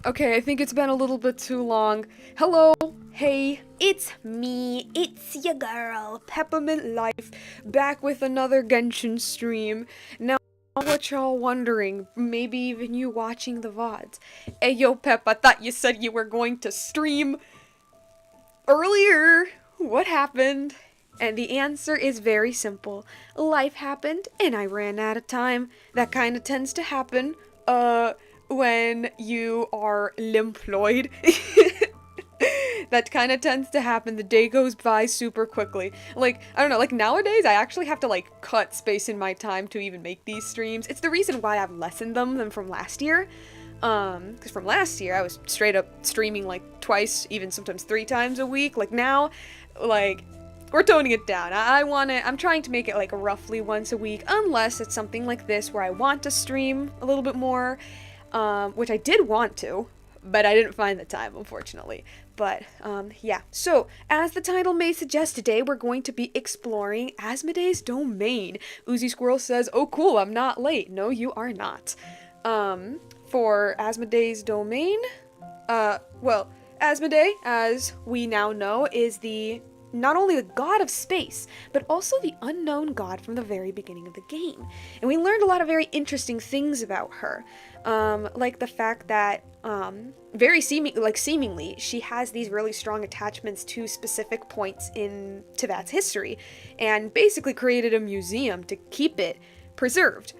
Okay, I think it's been a little bit too long. Hello, hey, it's me, it's your girl, Peppermint Life, back with another Genshin stream. Now, what y'all wondering, maybe even you watching the VODs. Hey yo, Pep, I thought you said you were going to stream earlier. What happened? And the answer is very simple. Life happened, and I ran out of time. That kind of tends to happen, when you are employed. That kind of tends to happen. The day goes by super quickly. Like, I don't know, like nowadays I actually have to like cut space in my time to even make these streams. It's the reason why I've lessened them than from last year. Because from last year I was straight up streaming like twice, even sometimes 3 times a week. Like now, like, we're toning it down. I'm trying to make it like roughly once a week, unless it's something like this where I want to stream a little bit more, which I did want to, but I didn't find the time, unfortunately. But, yeah. So, as the title may suggest, today we're going to be exploring Asmoday's domain. Uzi Squirrel says, oh cool, I'm not late. No, you are not. For Asmoday's domain, well, Asmodee, as we now know, is not only the god of space, but also the unknown god from the very beginning of the game. And we learned a lot of very interesting things about her. Like the fact that, seemingly, she has these really strong attachments to specific points in Teyvat's history, and basically created a museum to keep it preserved.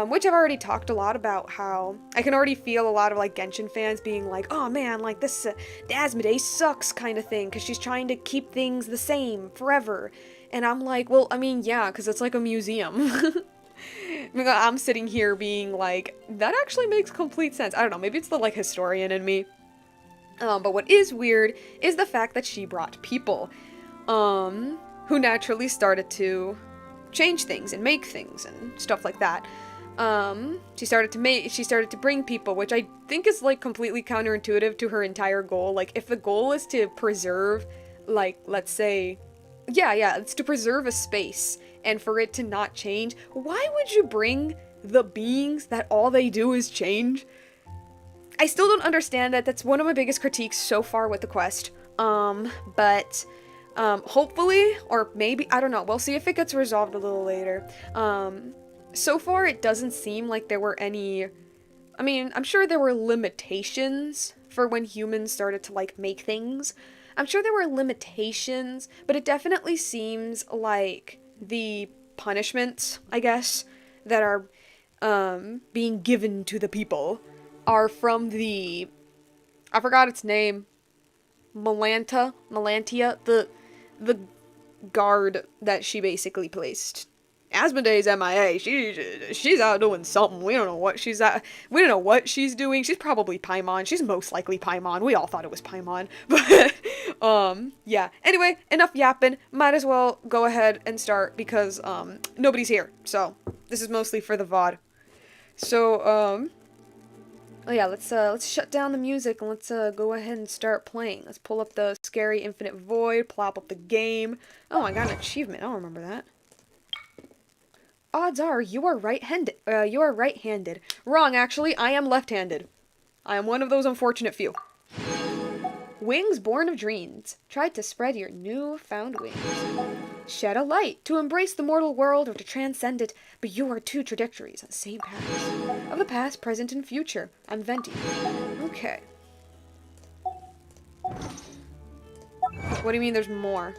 Which I've already talked a lot about, how I can already feel a lot of like Genshin fans being like, oh man, like this, the Asmodee sucks kind of thing, because she's trying to keep things the same forever. And I'm like, well, I mean, yeah, because it's like a museum. I'm sitting here being like, that actually makes complete sense. I don't know, maybe it's the like historian in me. But what is weird is the fact that she brought people, who naturally started to change things and make things and stuff like that. She started to bring people, which I think is like completely counterintuitive to her entire goal. Like, if the goal is to preserve, like, let's say, yeah, it's to preserve a space and for it to not change, why would you bring the beings that all they do is change? I still don't understand that. That's one of my biggest critiques so far with the quest. But hopefully, or maybe, I don't know, we'll see if it gets resolved a little later. So far it doesn't seem like there were any, I mean, I'm sure there were limitations for when humans started to, like, make things. I'm sure there were limitations, but it definitely seems like the punishments, I guess, that are, being given to the people are from the, I forgot its name, Melantia, the guard that she basically placed. Asmoday's MIA. She's out doing something. We don't know what she's at. We don't know what she's doing. She's probably Paimon. She's most likely Paimon. We all thought it was Paimon. But yeah. Anyway, enough yapping. Might as well go ahead and start because nobody's here. So this is mostly for the VOD. So oh yeah, let's shut down the music and let's go ahead and start playing. Let's pull up the Scary Infinite Void, plop up the game. Oh, I got an achievement. I don't remember that. Odds are you are right-handed. Wrong, actually. I am left-handed. I am one of those unfortunate few. Wings born of dreams. Try to spread your newfound wings. Shed a light to embrace the mortal world or to transcend it, but you are two trajectories on the same path. Of the past, present, and future. I'm Venti. Okay. What do you mean there's more?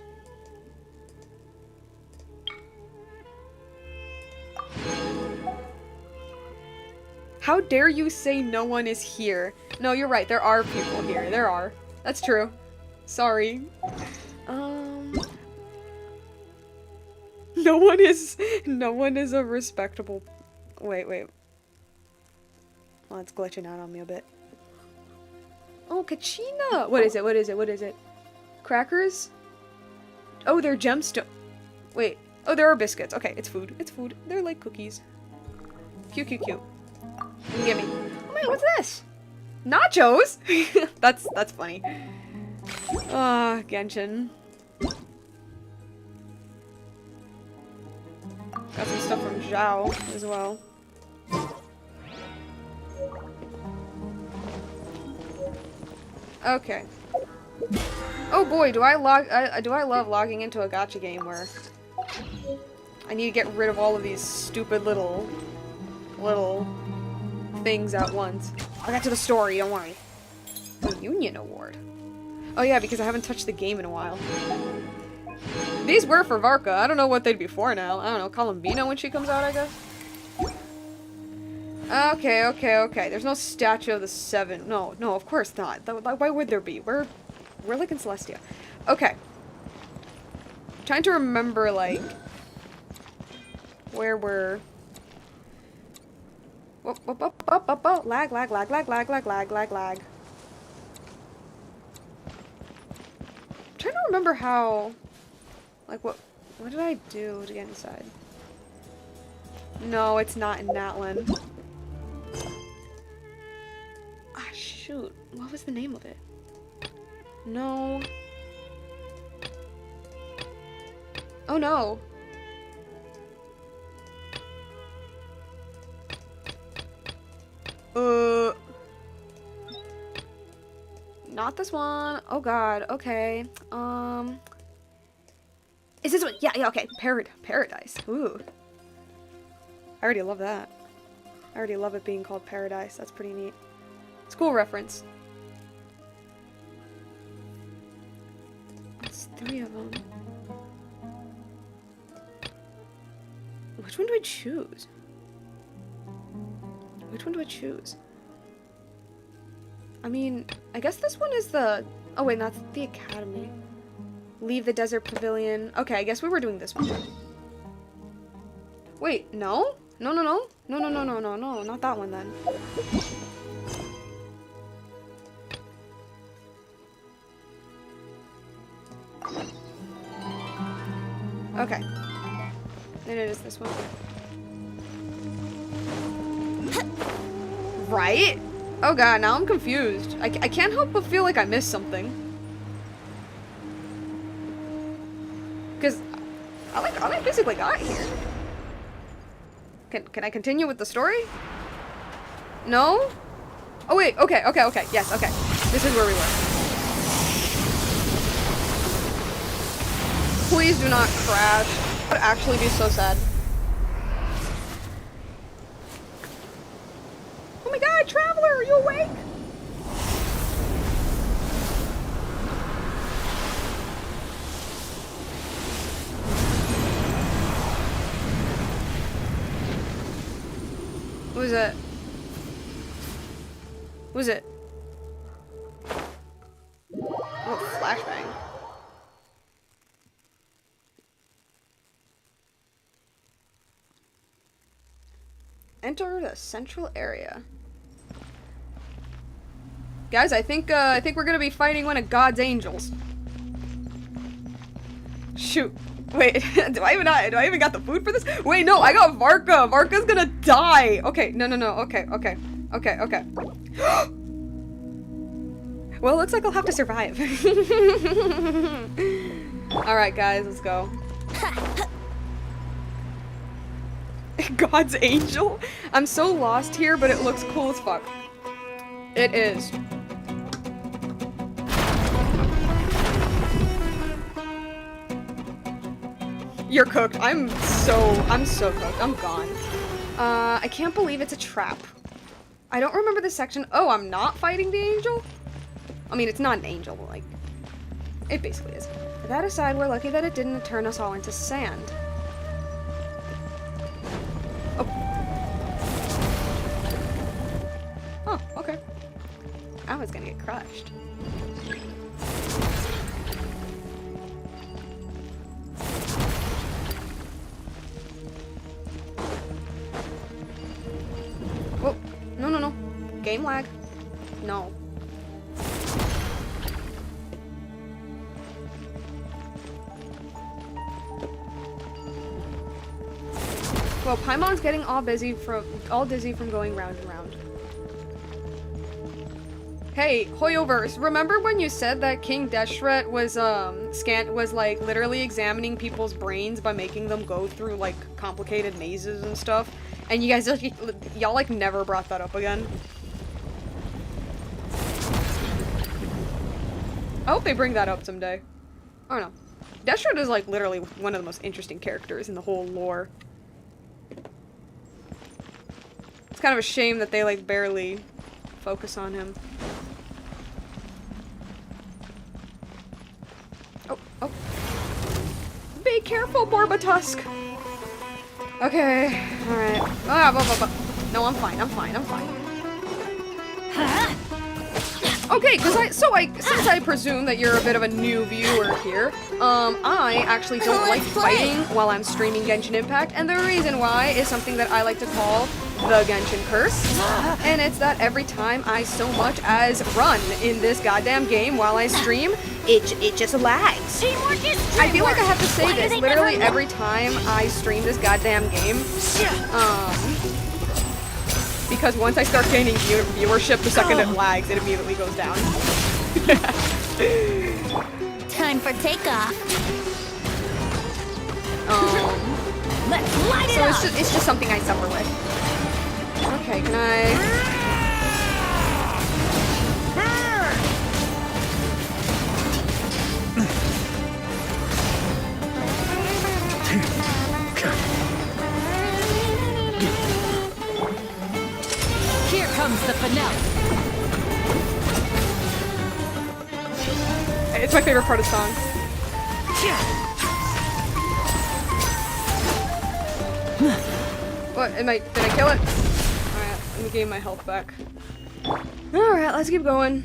How dare you say no one is here? No, you're right. There are people here. There are. That's true. Sorry. No one is a respectable... Wait. Well, it's glitching out on me a bit. Oh, Kachina! What is it? Crackers? Oh, they're gemstone. Wait. Oh, there are biscuits. Okay, it's food. They're like cookies. Cute. Give me. Oh my god, what's this? Nachos? That's funny. Genshin. Got some stuff from Zhao as well. Okay. Oh boy, do I love logging into a gacha game where I need to get rid of all of these stupid little things at once. I'll get to the story, don't worry. A Union Award. Oh yeah, because I haven't touched the game in a while. These were for Varka. I don't know what they'd be for now. I don't know, Columbina when she comes out, I guess? Okay. There's no statue of the Seven. No, of course not. Why would there be? We're like in Celestia. Okay. Trying to remember, like, where we're... Whoop. Lag. I'm trying to remember how... Like, what did I do to get inside? No, it's not in that one. Ah, shoot. What was the name of it? No. Oh, no. Not this one. Oh god, okay. Is this one? Yeah, okay. Paradise. Ooh. I already love that. I already love it being called Paradise. That's pretty neat. It's a cool reference. That's 3 of them. Which one do I choose? I mean, I guess this one is the... Oh wait, that's the academy. Leave the desert pavilion. Okay, I guess we were doing this one. Wait, no? No, not that one then. Okay. Then it is this one. Right? Oh god, now I'm confused. I can't help but feel like I missed something. Because I basically got here. Can I continue with the story? No? Oh wait, okay. Yes, okay. This is where we were. Please do not crash. That would actually be so sad. Oh my god, Traveler, are you awake? What was it? What was it? Oh, flashbang. Enter the central area. Guys, I think we're gonna be fighting one of God's angels. Shoot. Wait, do I even got the food for this? Wait, no, I got Varka. Varka's gonna die. Okay, no. Okay. Well, it looks like I'll have to survive. Alright, guys, let's go. God's angel? I'm so lost here, but it looks cool as fuck. It is. You're cooked. I'm so cooked. I'm gone. I can't believe it's a trap. I don't remember this section. Oh, I'm not fighting the angel? I mean, it's not an angel, but like, it basically is. But that aside, we're lucky that it didn't turn us all into sand. Oh. Oh, okay. I was gonna get crushed. Oh, no. Game lag. No. Well, Paimon's getting all dizzy from going round and round. Hey, Hoyoverse, remember when you said that King Deshret was like literally examining people's brains by making them go through like complicated mazes and stuff? And you guys y'all like never brought that up again. I hope they bring that up someday. I don't know. Deshret is like literally one of the most interesting characters in the whole lore. It's kind of a shame that they like barely focus on him. Oh. Be careful, Borbatusk. Okay. Alright. No, I'm fine. Okay, since I presume that you're a bit of a new viewer here, I actually don't like fighting while I'm streaming Genshin Impact, and the reason why is something that I like to call the Genshin curse, and it's that every time I so much as run in this goddamn game while I stream, it just lags. I feel like I have to say this literally every time I stream this goddamn game, because once I start gaining viewership, the second it lags, it immediately goes down. Time for takeoff. Let's light it up. So it's just something I suffer with. Okay, can I? Here comes the finale. It's my favorite part of the song. What? Did I kill it? Alright, let me gain my health back. Alright, let's keep going.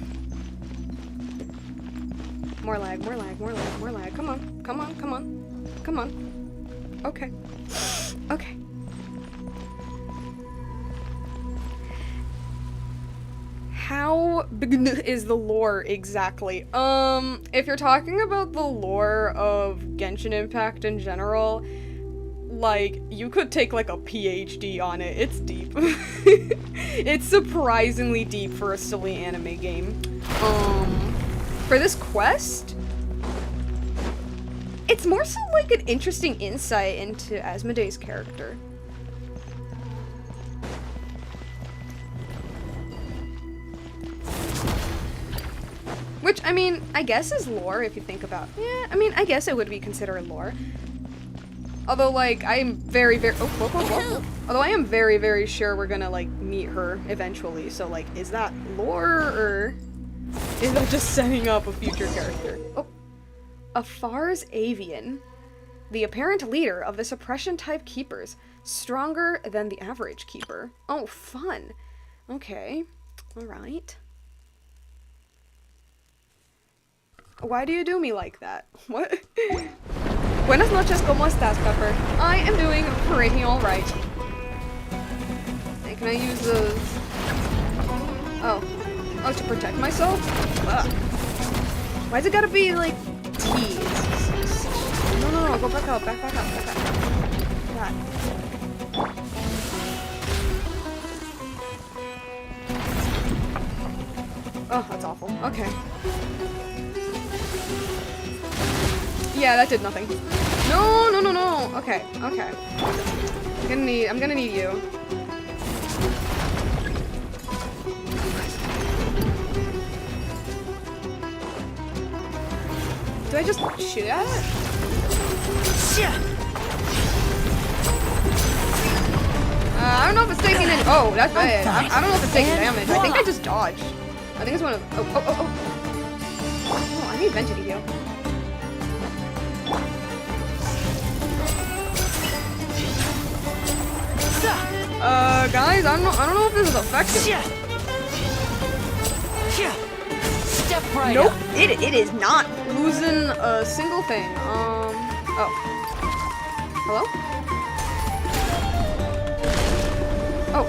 More lag. Come on. Okay. How how big is the lore exactly? If you're talking about the lore of Genshin Impact in general, like, you could take, like, a PhD on it. It's deep. It's surprisingly deep for a silly anime game. For this quest, it's more so like an interesting insight into Asmoday's character. Which, I mean, I guess is lore if you think about. Yeah, I mean, I guess it would be considered lore. Although, like, I am very, very. Oh, whoa, whoa, whoa. Although I am very, very sure we're gonna, like, meet her eventually. So, like, is that lore or is that just setting up a future character? Oh. Afar's Avian. The apparent leader of the suppression type keepers. Stronger than the average keeper. Oh, fun. Okay. Alright. Why do you do me like that? What? Buenas noches, ¿cómo estás, Pepper? I am doing pretty alright. Hey, can I use those? Oh. Oh, to protect myself? Ugh. Why's it gotta be, like, T's? No, go back up, back up. God. Oh, that's awful. Okay. Yeah, that did nothing. No. Okay. I'm gonna need you. Do I just shoot at it? I don't know if it's taking any. Oh, that's bad. I don't know if it's taking damage. I think I just dodged. I think it's one of. Oh, I need Venti to heal. Guys, I don't know if this is effective. Step right Nope, up. it is not losing a single thing. Oh. Hello? Oh.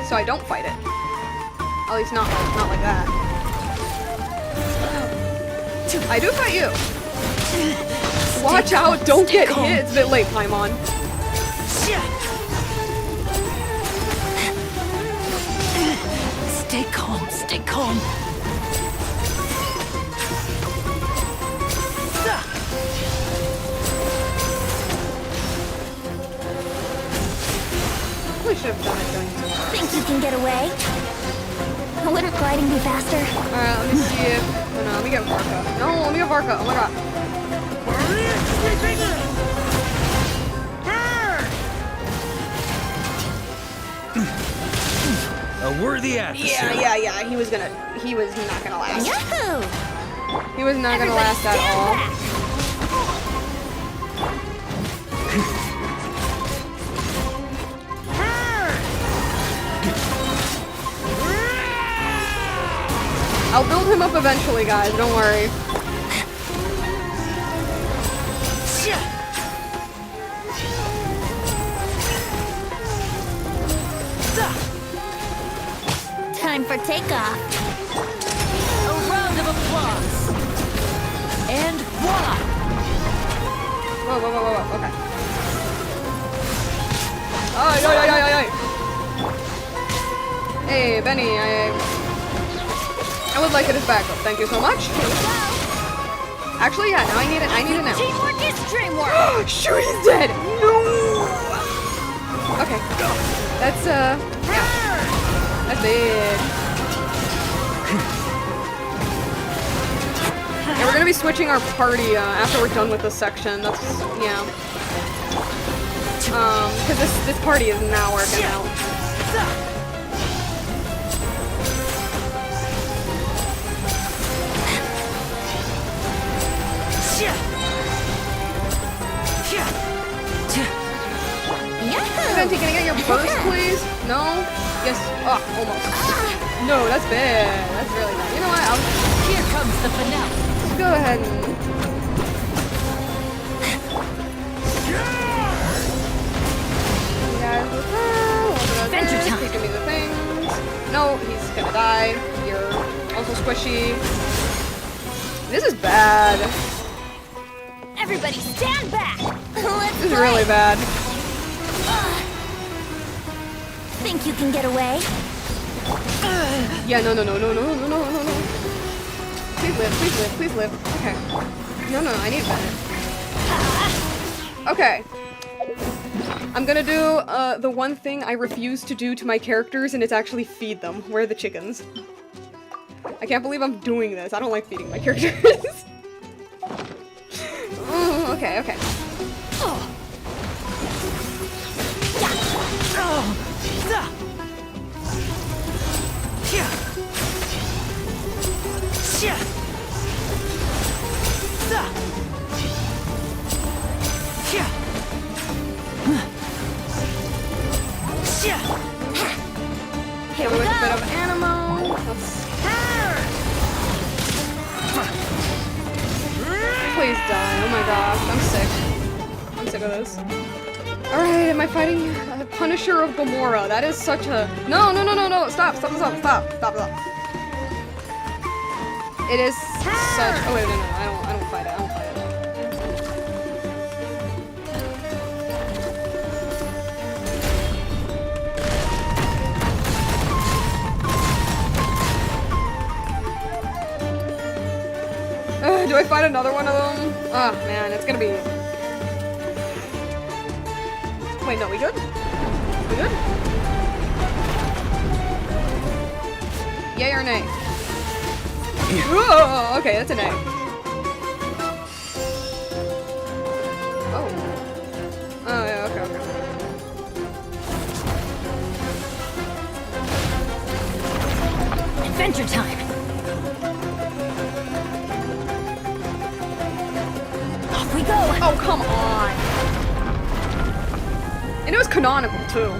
So I don't fight it. At least not like that. I do fight you. Watch out, don't get hit. It's a bit late, Paimon. Stay calm. Probably should have done it during the Think you can get away? Wouldn't gliding be faster? Alright, let me see if... Oh no, let me get Varka. No, let me get Varka. Oh my god. A worthy adversary. Yeah. He was not gonna last. Yahoo! He was not gonna last at all. I'll build him up eventually, guys. Don't worry. Time for takeoff. A round of applause. And voila! Whoa. Okay. Hey, Benny, I would like it as backup. Thank you so much. Actually, yeah, now I need it now. Teamwork is dreamwork! Shoot, he's dead! No! Okay. That's, yeah. That's big. Yeah, we're gonna be switching our party, after we're done with this section. That's, yeah. Because this party is now working out. Venti, can I get your burst, please? No? Yes. Oh, almost. No, that's bad. That's really bad. You know what? Here comes the finale. Let's go ahead and... Yeah, bad. Everybody stand back! Let's This is really bad. Think you can get away? Yeah, no. Please live. Okay. No, I need Bennett. Okay. I'm gonna do the one thing I refuse to do to my characters, and it's actually feed them. Where are the chickens? I can't believe I'm doing this. I don't like feeding my characters. Oh, okay. Here we With a bit go! of ammo. Please die. Oh my gosh, I'm sick. I'm sick of this. Alright, am I fighting a Punisher of Gamora? That is such a... No. Stop. It is such... Oh wait, no. I don't fight it. Do I fight another one of them? Oh man, it's gonna be... Wait, no, we good? We good? Yay or nay? Whoa, okay, that's a nay. Oh. Oh, yeah, okay. Adventure time! Off we go! Oh, come on! And it was canonical, too.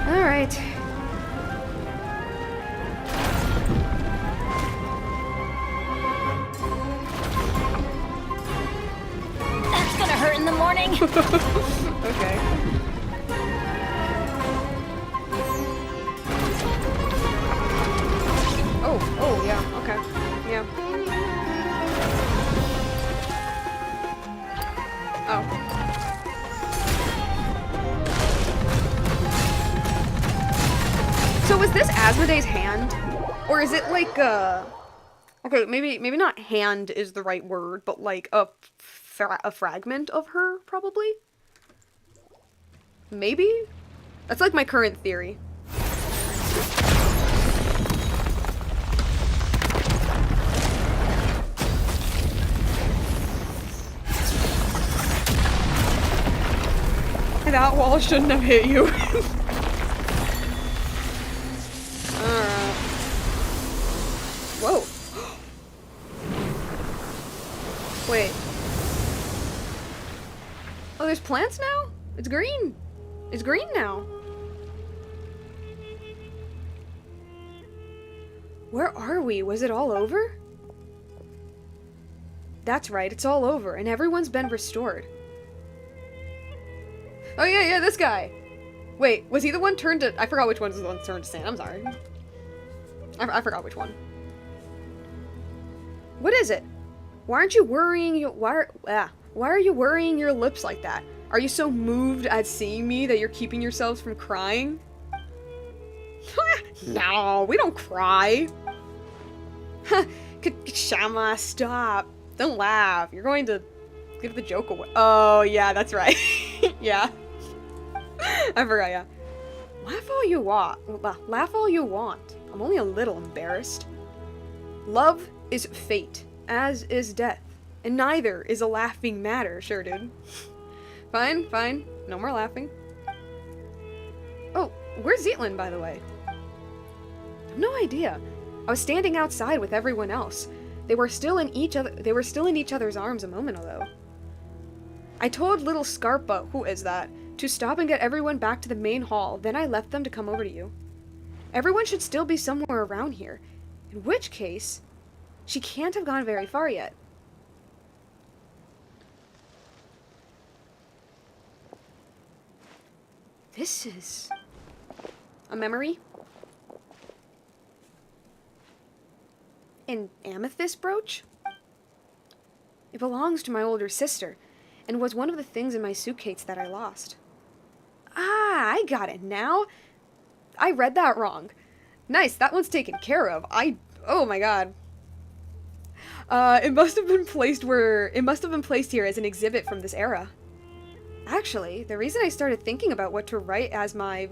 Alright. That's gonna hurt in the morning! Okay. Oh, yeah, okay. Yeah. Oh. So is this Asmoday's hand? Or is it like okay, maybe not hand is the right word, but like a fragment of her, probably? Maybe? That's like my current theory. That wall shouldn't have hit you. Alright. Whoa. Wait. Oh, there's plants now? It's green. It's green now. Where are we? Was it all over? That's right, it's all over, and everyone's been restored. Oh yeah, this guy. Wait, was he the one turned to... I forgot which one was the one turned to sand. I'm sorry. I forgot which one. What is it? Why aren't you worrying your... Why are you worrying your lips like that? Are you so moved at seeing me that you're keeping yourselves from crying? No, we don't cry. Shama, stop. Don't laugh. You're going to give the joke away. Oh, yeah, that's right. Yeah. I forgot, yeah. Laugh all you want. Laugh all you want. I'm only a little embarrassed. Love is fate, as is death. And neither is a laughing matter. Sure, dude. Fine. No more laughing. Oh, where's Zealand, by the way? I have no idea. I was standing outside with everyone else. They were still in each other's arms a moment ago. I told little Scarpa, who is that, to stop and get everyone back to the main hall. Then I left them to come over to you. Everyone should still be somewhere around here. In which case, she can't have gone very far yet. This is a memory. An amethyst brooch? It belongs to my older sister, and was one of the things in my suitcase that I lost. Ah, I got it now. I read that wrong. Nice, that one's taken care of. Oh my god. It must have been placed here as an exhibit from this era. Actually, the reason I started thinking about what to write as my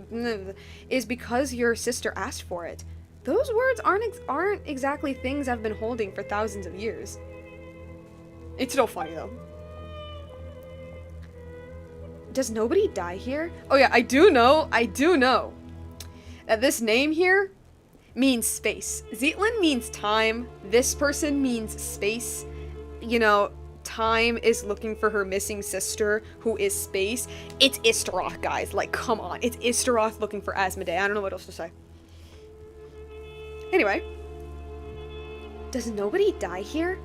is because your sister asked for it. Those words aren't exactly things I've been holding for thousands of years. It's still funny though. Does nobody die here? Oh yeah, I do know that this name here means space. Zealand means time. This person means space. You know, time is looking for her missing sister, who is space. It's Istaroth, guys. Like, come on. It's Istaroth looking for Asmoday. I don't know what else to say. Anyway. Does nobody die here?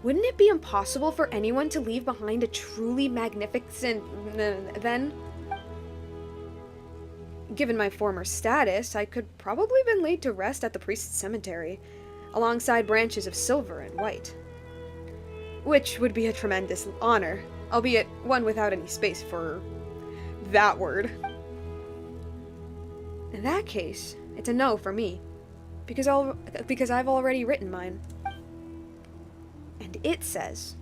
Wouldn't it be impossible for anyone to leave behind a truly magnificent then? Given my former status, I could probably been laid to rest at the priest's cemetery, alongside branches of silver and white. Which would be a tremendous honor, albeit one without any space for that word. In that case, it's a no for me, because I've already written mine. And it says,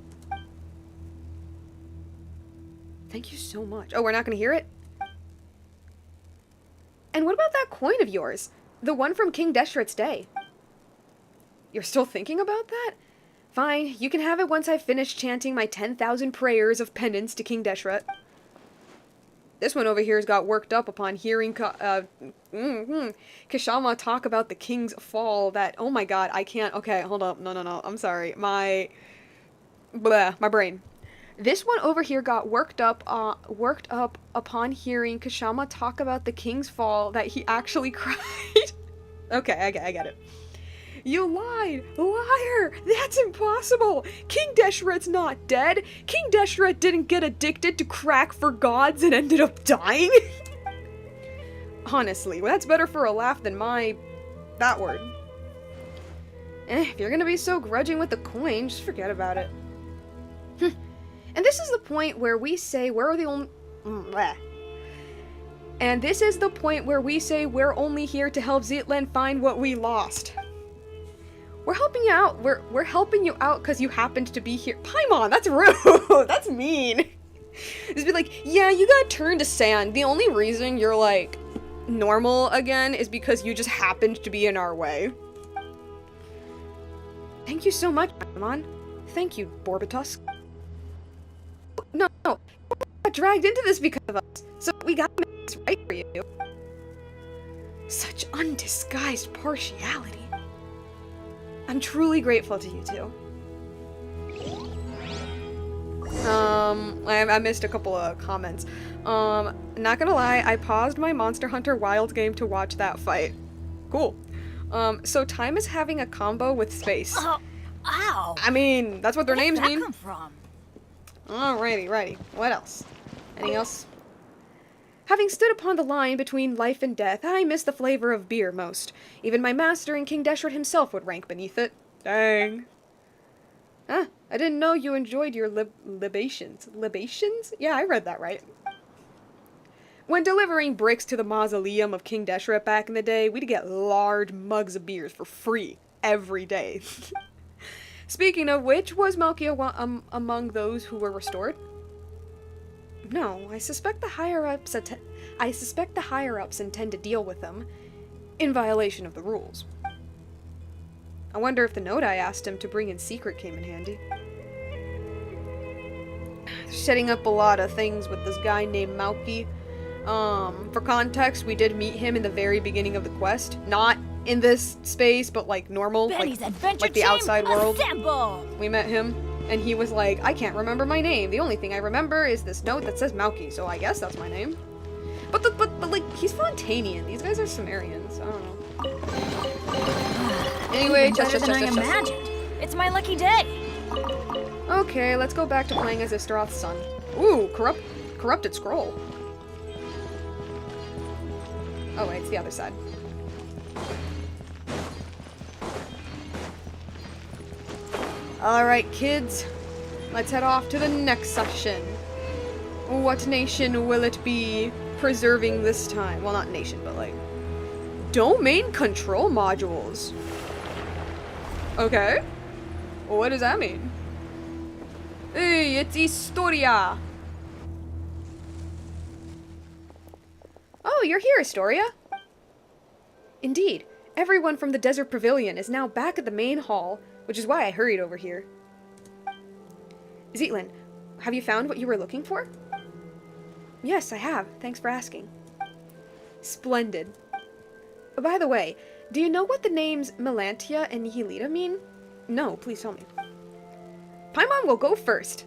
thank you so much. Oh, we're not gonna hear it? And what about that coin of yours? The one from King Deshret's day? You're still thinking about that? Fine, you can have it once I've finished chanting my 10,000 prayers of penance to King Deshret. This one over here has got worked up upon hearing Kishama talk about the king's fall that, oh my god, I can't, okay, hold up, no, I'm sorry, my brain. This one over here got worked up upon hearing Kishama talk about the king's fall that he actually cried. Okay, I get it. You lied! Liar! That's impossible! King Deshret's not dead! King Deshret didn't get addicted to crack for gods and ended up dying! Honestly, well, that's better for a laugh than that word. If you're gonna be so grudging with the coin, just forget about it. And this is the point where we say we're the only... And this is the point where we say we're only here to help Zealand find what we lost. We're helping you out. We're helping you out because you happened to be here. Paimon, that's rude. That's mean. Just be like, yeah, you got turned to sand. The only reason you're like normal again is because you just happened to be in our way. Thank you so much, Paimon. Thank you, Borbitusk. No, you got dragged into this because of us. So we gotta make this right for you. Such undisguised partiality. I'm truly grateful to you two. I missed a couple of comments. Not gonna lie, I paused my Monster Hunter Wild game to watch that fight. Cool. So time is having a combo with space. Ow! I mean, that's what their names mean. Where did that come from? Alrighty. What else? Anything else? Having stood upon the line between life and death, I miss the flavor of beer most. Even my master and King Deshret himself would rank beneath it. Dang. Ah, I didn't know you enjoyed your libations. Libations? Yeah, I read that right. When delivering bricks to the mausoleum of King Deshret back in the day, we'd get large mugs of beers for free every day. Speaking of which, was Malkia among those who were restored? No, I suspect the higher-ups intend to deal with them, in violation of the rules. I wonder if the note I asked him to bring in secret came in handy. Setting up a lot of things with this guy named Malky. For context, we did meet him in the very beginning of the quest. Not in this space, but like normal, like the outside world. Assemble! We met him. And he was like, I can't remember my name. The only thing I remember is this note that says Malky, so I guess that's my name. But like, he's Fontanian. These guys are Sumerians. I don't know. Anyway, Better than I imagined. It's my lucky day. Okay, let's go back to playing as Istaroth's son. Ooh, corrupted scroll. Oh wait, it's the other side. Alright, kids. Let's head off to the next session. What nation will it be preserving this time? Well, not nation, but like... domain control modules. Okay. What does that mean? Hey, it's Historia. Oh, you're here, Historia. Indeed. Everyone from the Desert Pavilion is now back at the main hall, which is why I hurried over here. Zetlin, have you found what you were looking for? Yes, I have. Thanks for asking. Splendid. By the way, do you know what the names Melantia and Nihilita mean? No, please tell me. Paimon will go first.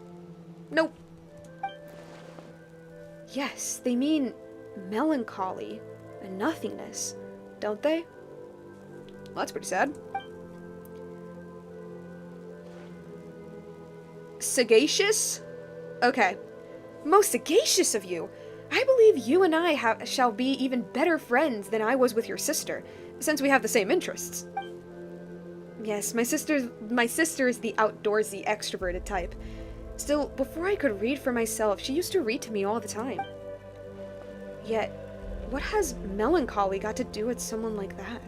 Nope. Yes, they mean melancholy and nothingness, don't they? Well, that's pretty sad. Sagacious? Okay. Most sagacious of you! I believe you and I shall be even better friends than I was with your sister, since we have the same interests. Yes, my sister is the outdoorsy, extroverted type. Still, before I could read for myself, she used to read to me all the time. Yet, what has melancholy got to do with someone like that?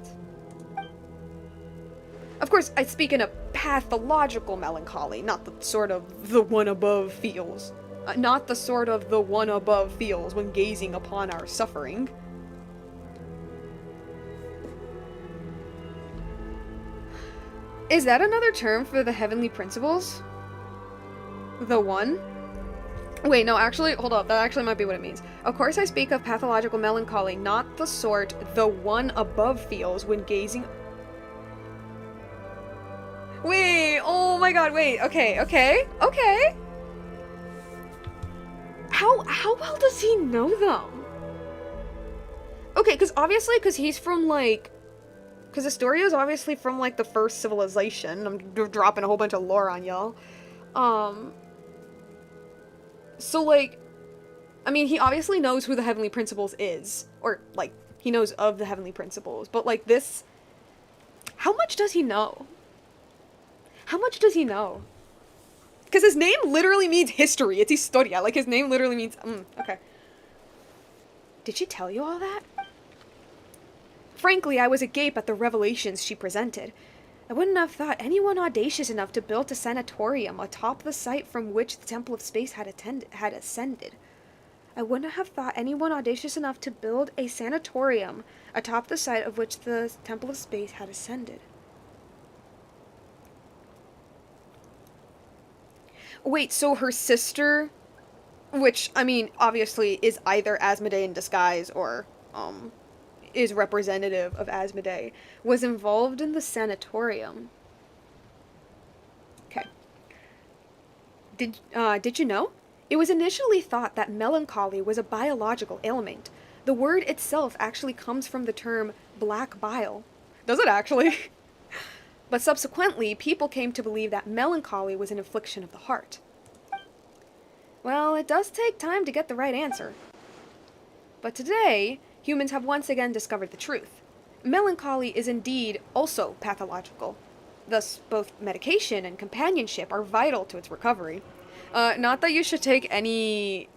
Of course, I speak in a pathological melancholy, not the sort of the one above feels. Not the sort of the one above feels when gazing upon our suffering. Is that another term for the heavenly principles? The one? Wait, no, actually, hold up. That actually might be what it means. Of course I speak of pathological melancholy, not the sort the one above feels when gazing... Wait, oh my god, wait, okay. How well does he know them? Okay, because he's from, like... Because Astoria is obviously from, like, the first civilization. I'm dropping a whole bunch of lore on y'all. So, like... I mean, he obviously knows who the Heavenly Principles is. Or, like, he knows of the Heavenly Principles. But, like, this... How much does he know? How much does he know? Because his name literally means history. It's Historia. Like, his name literally means... okay. Did she tell you all that? Frankly, I was agape at the revelations she presented. I wouldn't have thought anyone audacious enough to build a sanatorium atop the site from which the Temple of Space had ascended. I wouldn't have thought anyone audacious enough to build a sanatorium atop the site of which the Temple of Space had ascended. Wait, so her sister, which, I mean, obviously is either Asmoday in disguise or, is representative of Asmoday, was involved in the sanatorium. Okay. Did you know? It was initially thought that melancholy was a biological ailment. The word itself actually comes from the term black bile. Does it actually? But subsequently, people came to believe that melancholy was an affliction of the heart. Well, it does take time to get the right answer. But today, humans have once again discovered the truth. Melancholy is indeed also pathological. Thus, both medication and companionship are vital to its recovery. Not that you should take any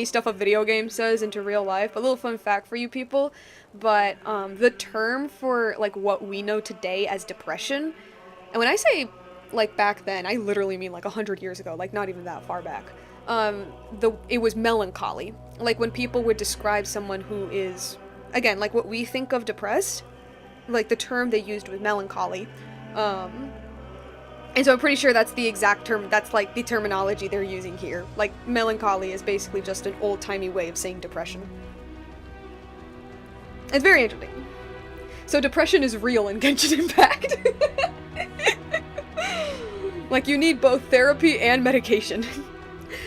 stuff a video game says into real life. A little fun fact for you people, but the term for like what we know today as depression, and when I say like back then, I literally mean like 100 years ago, like not even that far back. It was melancholy. Like when people would describe someone who is, again, like what we think of depressed, like the term they used was melancholy. And so I'm pretty sure that's the exact term, that's like the terminology they're using here. Like, melancholy is basically just an old-timey way of saying depression. It's very interesting. So depression is real in Genshin Impact. Like, you need both therapy and medication.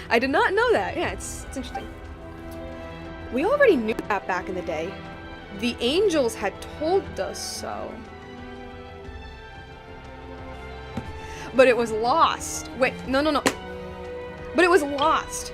I did not know that. Yeah, it's interesting. We already knew that back in the day. The angels had told us so. But it was lost. Wait, no. But it was lost.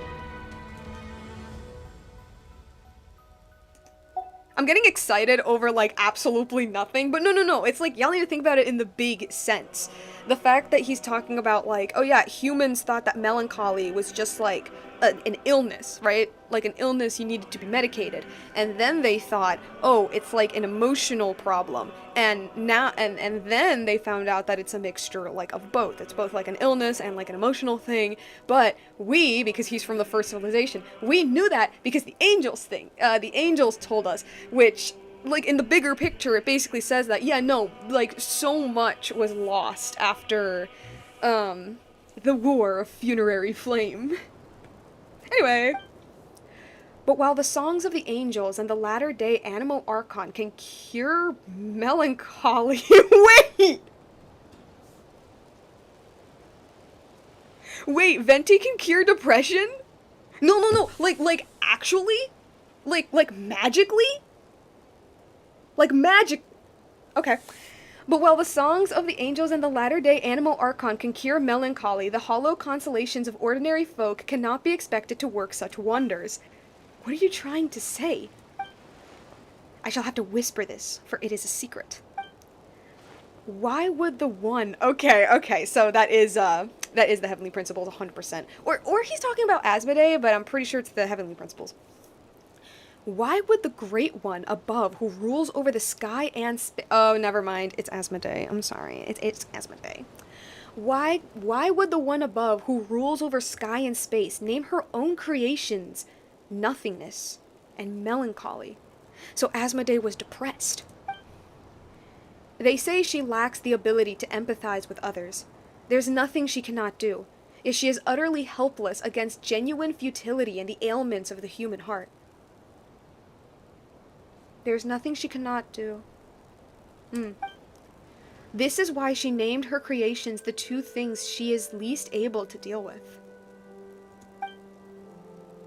I'm getting excited over, like, absolutely nothing. But no. It's like, y'all need to think about it in the big sense. the fact that he's talking about, like, oh yeah, humans thought that melancholy was just like an illness, right? Like an illness you needed to be medicated. And then they thought, oh, it's like an emotional problem. And now, and then they found out that it's a mixture, like, of both. It's both like an illness and like an emotional thing. But we, because he's from the first civilization, we knew that because the angels told us, which, like, in the bigger picture, it basically says that, yeah, no, like, so much was lost after, the War of Funerary Flame. Anyway. But while the songs of the angels and the latter-day Animo Archon can cure melancholy... Wait! Wait, Venti can cure depression? No. Like, actually? Like, magically? Like, magic... Okay. But while the songs of the angels and the latter-day Animo Archon can cure melancholy, the hollow consolations of ordinary folk cannot be expected to work such wonders. What are you trying to say? I shall have to whisper this, for it is a secret. Why would the one... Okay, so that is the Heavenly Principles, 100%. Or he's talking about Asmoday, but I'm pretty sure it's the Heavenly Principles. Why would the Great One above, who rules over the sky and oh, never mind. It's Asmoday. I'm sorry. It's Asmoday. Why would the one above, who rules over sky and space, name her own creations nothingness and melancholy? So Asmoday was depressed. They say she lacks the ability to empathize with others. There's nothing she cannot do, yet she is utterly helpless against genuine futility and the ailments of the human heart. There's nothing she cannot do. This is why she named her creations the two things she is least able to deal with.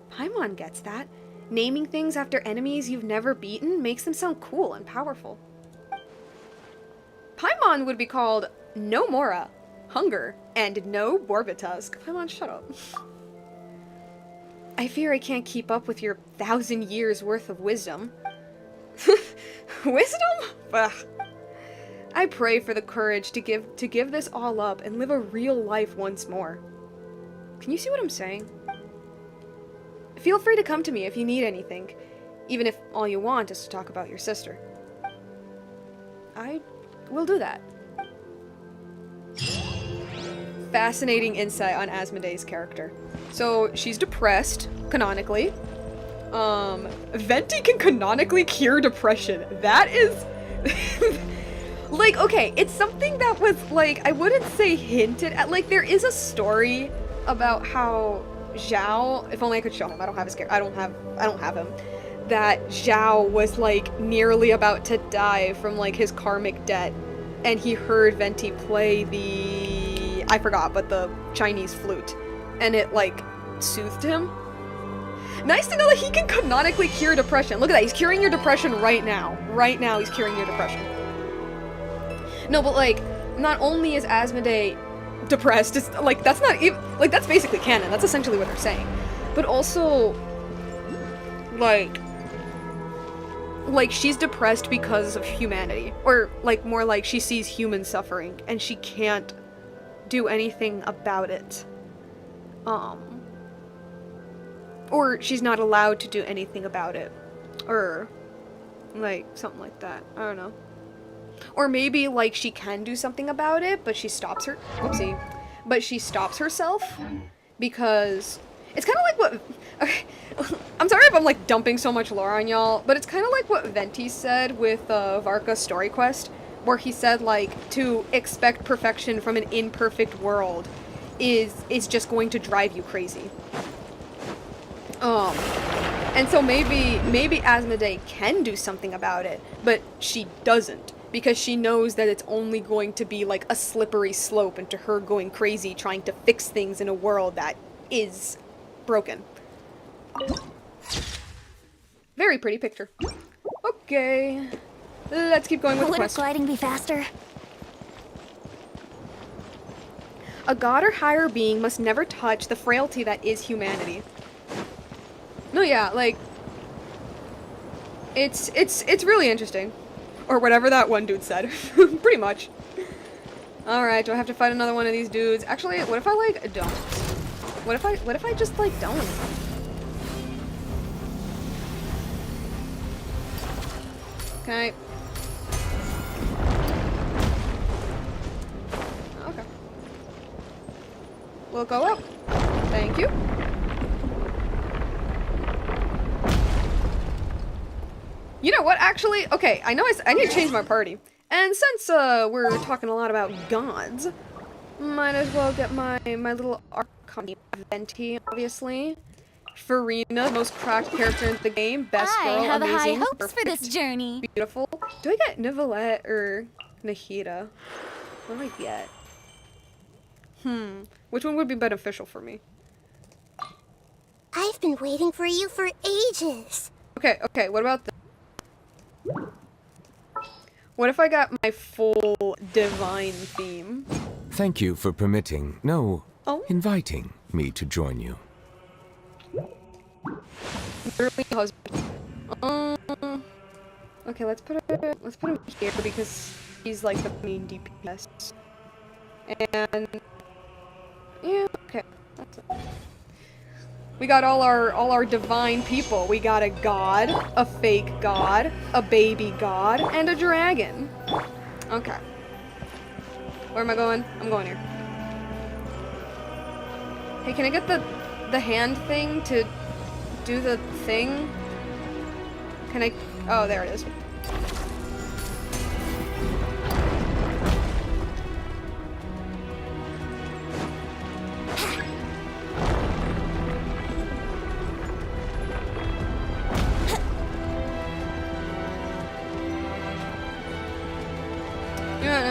Paimon gets that. Naming things after enemies you've never beaten makes them sound cool and powerful. Paimon would be called No Mora, Hunger, and No Borbitusk. Paimon, shut up. I fear I can't keep up with your 1,000 years worth of wisdom. Wisdom? Ugh. I pray for the courage to give this all up and live a real life once more. Can you see what I'm saying? Feel free to come to me if you need anything, even if all you want is to talk about your sister. I will do that. Fascinating insight on Asmoday's character. So, she's depressed, canonically. Venti can canonically cure depression. That is... like, okay, it's something that was, like, I wouldn't say hinted at. Like, there is a story about how Zhao, if only I could show him, I don't have his character, I don't have him, that Zhao was, like, nearly about to die from, like, his karmic debt, and he heard Venti play the, I forgot, but the Chinese flute, and it, like, soothed him. Nice to know that he can canonically cure depression. Look at that, he's curing your depression right now. Right now, he's curing your depression. No, but, like, not only is Asmodee depressed, it's, like, that's not even, like, that's basically canon. That's essentially what they're saying. But also, like, she's depressed because of humanity. Or, like, more like she sees human suffering, and she can't do anything about it. Or she's not allowed to do anything about it. Or, like, something like that. I don't know. Or maybe, like, she can do something about it, but she stops her- whoopsie. But she stops herself because it's kind of like what- okay, I'm sorry if I'm, like, dumping so much lore on y'all, but it's kind of like what Venti said with Varka's story quest, where he said, like, to expect perfection from an imperfect world is just going to drive you crazy. And so maybe Asmodee can do something about it, but she doesn't, because she knows that it's only going to be like a slippery slope into her going crazy trying to fix things in a world that is broken. Very pretty picture. Okay, let's keep going with the Would quest. gliding be faster? A god or higher being must never touch the frailty that is humanity. No, yeah, like, it's really interesting. Or whatever that one dude said. Pretty much. Alright, do I have to fight another one of these dudes? Actually, what if I, like, don't? What if I just, like, don't? Can I... Okay. We'll go up. Thank you. You know what, actually? Okay, I know I need to change my party. And since, we're talking a lot about gods, might as well get my little Archon venti, obviously. Farina, most cracked character in the game, best girl, I have amazing, high hopes perfect, for this journey. beautiful. Do I get Nicolette or Nahida? What do I get? Which one would be beneficial for me? I've been waiting for you for ages. Okay, what about this? What if I got my full divine theme? Thank you for permitting, no, Oh? inviting me to join you. Literally husband. Okay, let's put him here because he's like the main DPS. And yeah, okay, that's it. We got all our divine people. We got a god, a fake god, a baby god, and a dragon. Okay. Where am I going? I'm going here. Hey, can I get the hand thing to do the thing? Can I? Oh, there it is.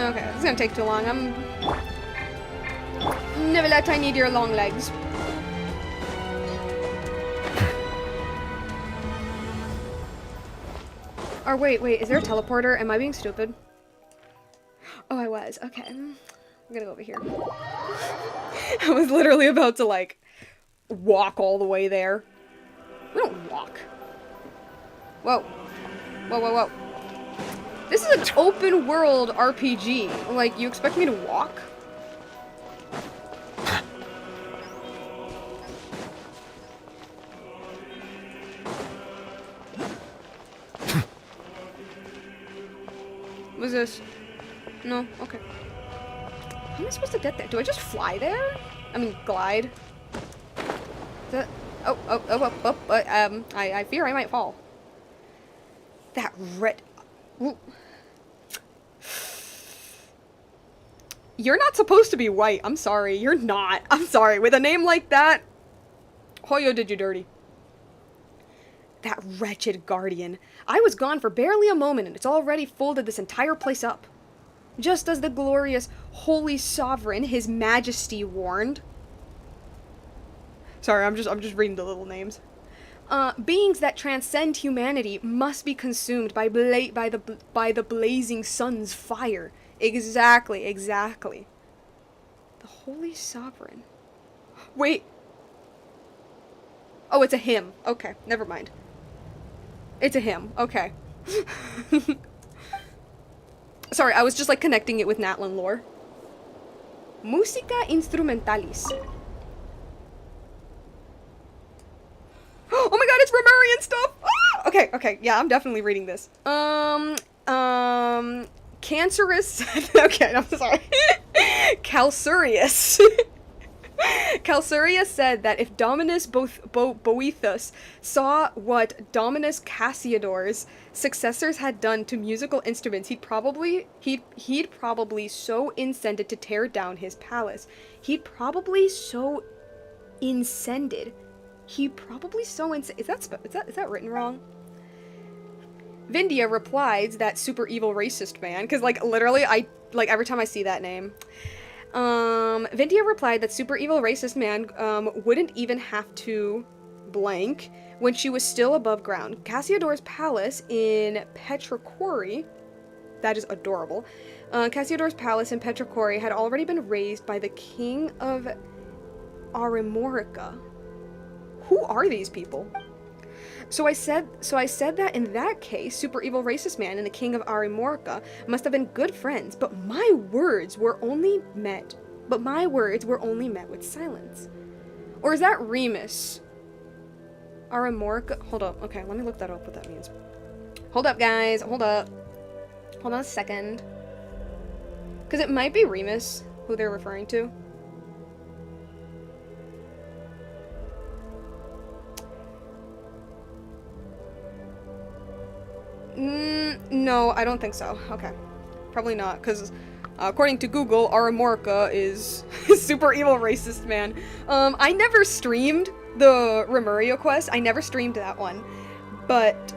Okay, this is gonna take too long. Never let I need your long legs. Or wait, is there a teleporter? Am I being stupid? Oh, I was. Okay. I'm gonna go over here. I was literally about to, like, walk all the way there. We don't walk. Whoa. Whoa. This is an open world RPG. Like, you expect me to walk? What's this? No? Okay. How am I supposed to get there? Do I just fly there? I mean, glide. I fear I might fall. That red... Ooh. You're not supposed to be white. I'm sorry. You're not. I'm sorry. With a name like that, Hoyo did you dirty. That wretched guardian. I was gone for barely a moment and it's already folded this entire place up. Just as the glorious holy sovereign, his majesty, warned. Sorry, I'm just reading the little names. Beings that transcend humanity must be consumed by the blazing sun's fire. Exactly. The holy sovereign. Wait. Oh, it's a hymn. Okay, never mind. It's a hymn. Okay. Sorry, I was just like connecting it with Natlan lore. Musica instrumentalis. Oh my god, it's Romarian stuff! Ah! Okay, yeah, I'm definitely reading this. Cancerous... Okay, I'm sorry. Calcurius. Calcurius said that if Dominus Boethus saw what Dominus Cassiodor's successors had done to musical instruments, he'd probably so incended to tear down his palace. Is that written wrong? Vindia replied that super evil racist man, because like literally every time I see that name. Vindia replied that super evil racist man wouldn't even have to blank when she was still above ground. Cassiodor's palace in Petrichori, that is adorable. Cassiodor's palace in Petrichori had already been raised by the king of Arimorica. Who are these people? So I said that in that case, super evil racist man and the king of Arimorca must have been good friends, but my words were only met with silence. Or is that Remus? Arimorca. Hold up. Okay, let me look that up. What that means. Hold up, guys. Hold up. Hold on a second. Because it might be Remus who they're referring to. No, I don't think so. Okay. Probably not, because according to Google, Aramorca is super evil racist man. I never streamed the Remuria quest. I never streamed that one. But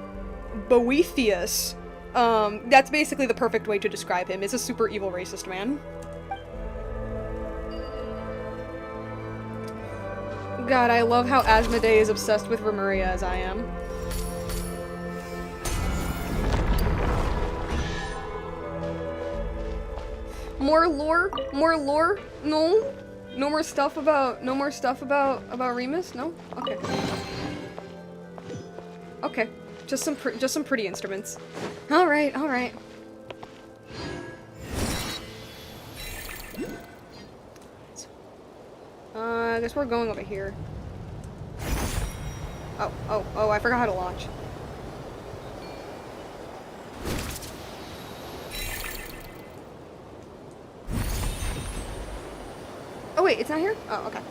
Boethius, that's basically the perfect way to describe him, is a super evil racist man. God, I love how Asmoday is obsessed with Remuria as I am. More lore? More lore? No? No more stuff about Remus? No? Okay. Okay. Just some pretty instruments. Alright, alright. I guess we're going over here. Oh, I forgot how to launch. Oh wait, it's not here? Oh, okay.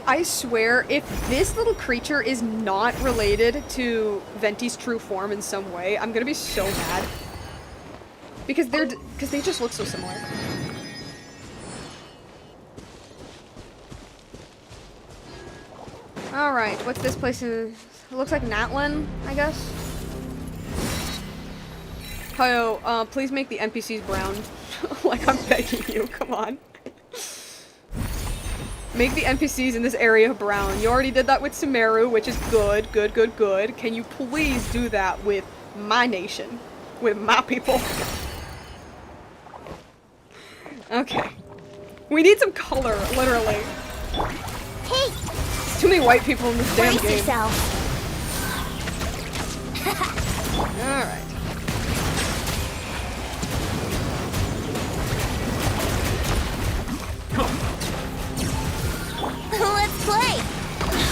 I swear, if this little creature is not related to Venti's true form in some way, I'm gonna be so mad. Because they just look so similar. Alright, what's this place in... It looks like Natlin, I guess? Hayo, please make the NPCs brown. Like, I'm begging you, come on. Make the NPCs in this area brown. You already did that with Sumeru, which is good, good. Can you please do that with my nation? With my people? Okay. We need some color, literally. Hey! There's too many white people in this damn game. Alright. Let's play!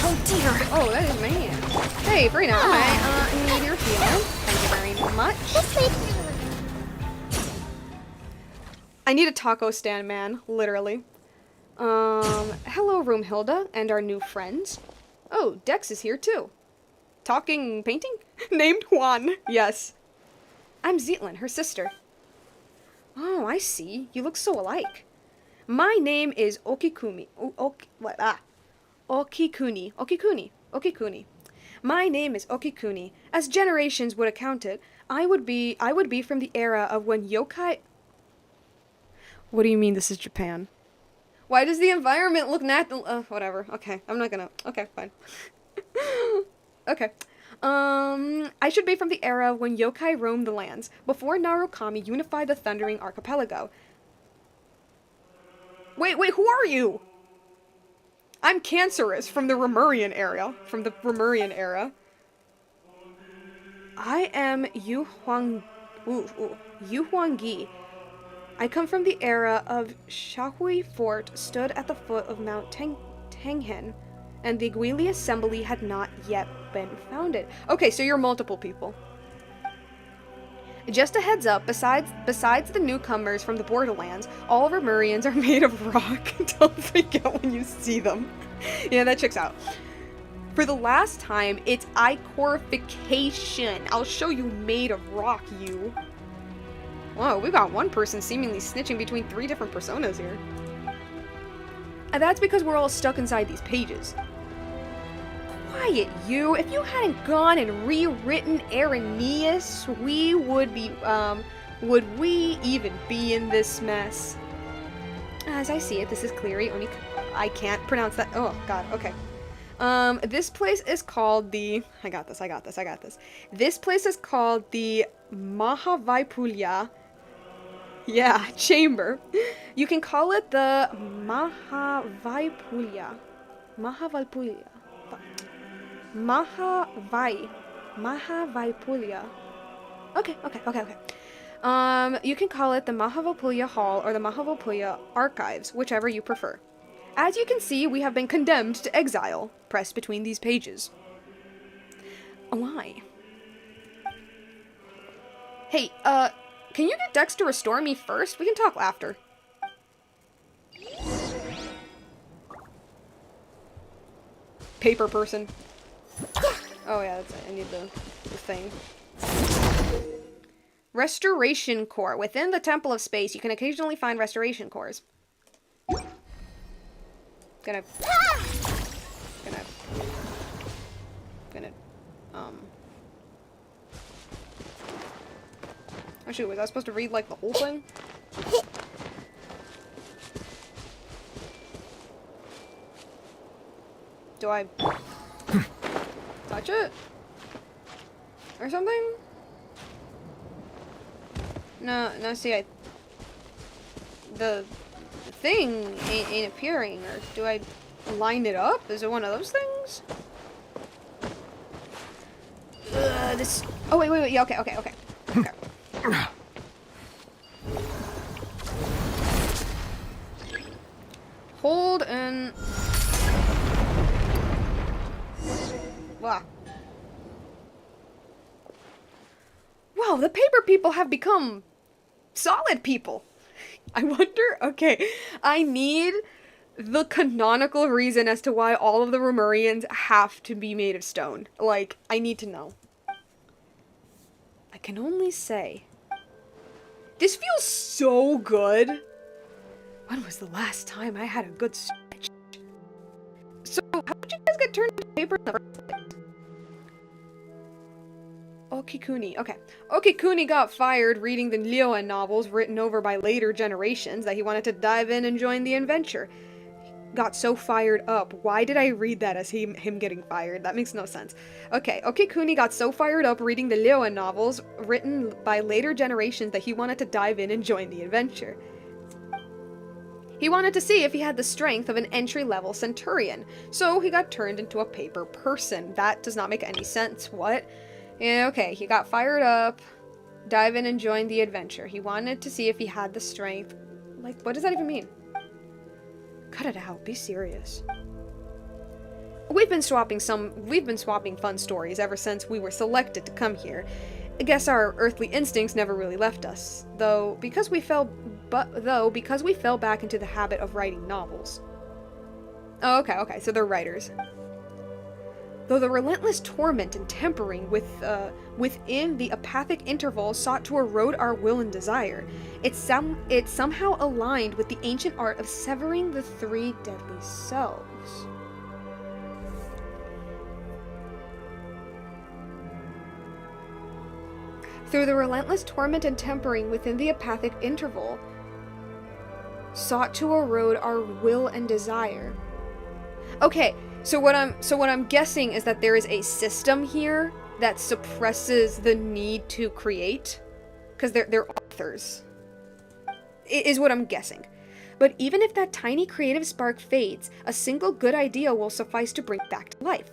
Oh dear. Oh, that is man. Hey, Brina, I need your healing. Thank you very much. I need a taco stand, man. Literally. Hello, Roomhilda, and our new friends. Oh, Dex is here too. Talking painting? Named Juan. Yes. I'm Zetlin, her sister. Oh, I see. You look so alike. My name is Okikuni. Okikuni. My name is Okikuni. As generations would account it, I would be from the era of when yokai... What do you mean this is Japan? Why does the environment look whatever. Okay, I'm not gonna... Okay, fine. Okay. I should be from the era when yokai roamed the lands, before Narukami unified the Thundering Archipelago. Wait, who are you? I'm Cancerous from the Remurian era. I am Yu Huanggi. I come from the era of Shahui Fort stood at the foot of Mount Tenghen, and the Guili Assembly had not yet been founded. Okay, so you're multiple people. Just a heads up, besides the newcomers from the Borderlands, all Remurians are made of rock. Don't freak out when you see them. Yeah, that checks out. For the last time, it's icorification. I'll show you made of rock, you. Whoa, we got one person seemingly snitching between 3 different personas here. And that's because we're all stuck inside these pages. Quiet, you. If you hadn't gone and rewritten Irenaeus, would we even be in this mess? As I see it, this is clearly only... I can't pronounce that. Oh, God, okay. This place is called the... I got this. This place is called the Mahavaipulya Yeah, chamber. You can call it the Mahavaipulya. Mahavaipulya. Mahavai. Mahavaipulya. Okay. You can call it the Mahavapulya Hall or the Mahavapulya Archives, whichever you prefer. As you can see, we have been condemned to exile, pressed between these pages. Why? Hey, can you get Dex to restore me first? We can talk after. Paper person. Oh yeah, that's it. I need the thing. Restoration Core. Within the Temple of Space, you can occasionally find restoration cores. Gonna, oh shoot, was I supposed to read, like, the whole thing? Do I touch it? Or something? No, see, the thing ain't appearing, or do I line it up? Is it one of those things? Oh, wait, yeah, okay. Hold and... Wow. Wow, the paper people have become solid people. I wonder, okay, I need the canonical reason as to why all of the Romurians have to be made of stone. Like, I need to know. I can only say, this feels so good. When was the last time I had a good stretch? So, how did you guys get turned into paper in the first place? Okikuni. Okay. Okikuni got fired reading the Lyoan novels written over by later generations that he wanted to dive in and join the adventure. Got so fired up. Why did I read that as him getting fired? That makes no sense. Okay, Okikuni got so fired up reading the Lyoan novels written by later generations that he wanted to dive in and join the adventure. He wanted to see if he had the strength of an entry-level centurion, so he got turned into a paper person. That does not make any sense. What? Yeah, okay, he got fired up, dive in and join the adventure. He wanted to see if he had the strength. Like, what does that even mean? Cut it out, be serious. We've been swapping fun stories ever since we were selected to come here. I guess our earthly instincts never really left us, because we fell back into the habit of writing novels. Oh, okay, so they're writers. Though the relentless torment and tempering within the apathic interval sought to erode our will and desire, it somehow aligned with the ancient art of severing the three deadly selves. Through the relentless torment and tempering within the apathic interval sought to erode our will and desire. Okay. So what I'm guessing is that there is a system here that suppresses the need to create, because they're authors. Is what I'm guessing. But even if that tiny creative spark fades, a single good idea will suffice to bring it back to life.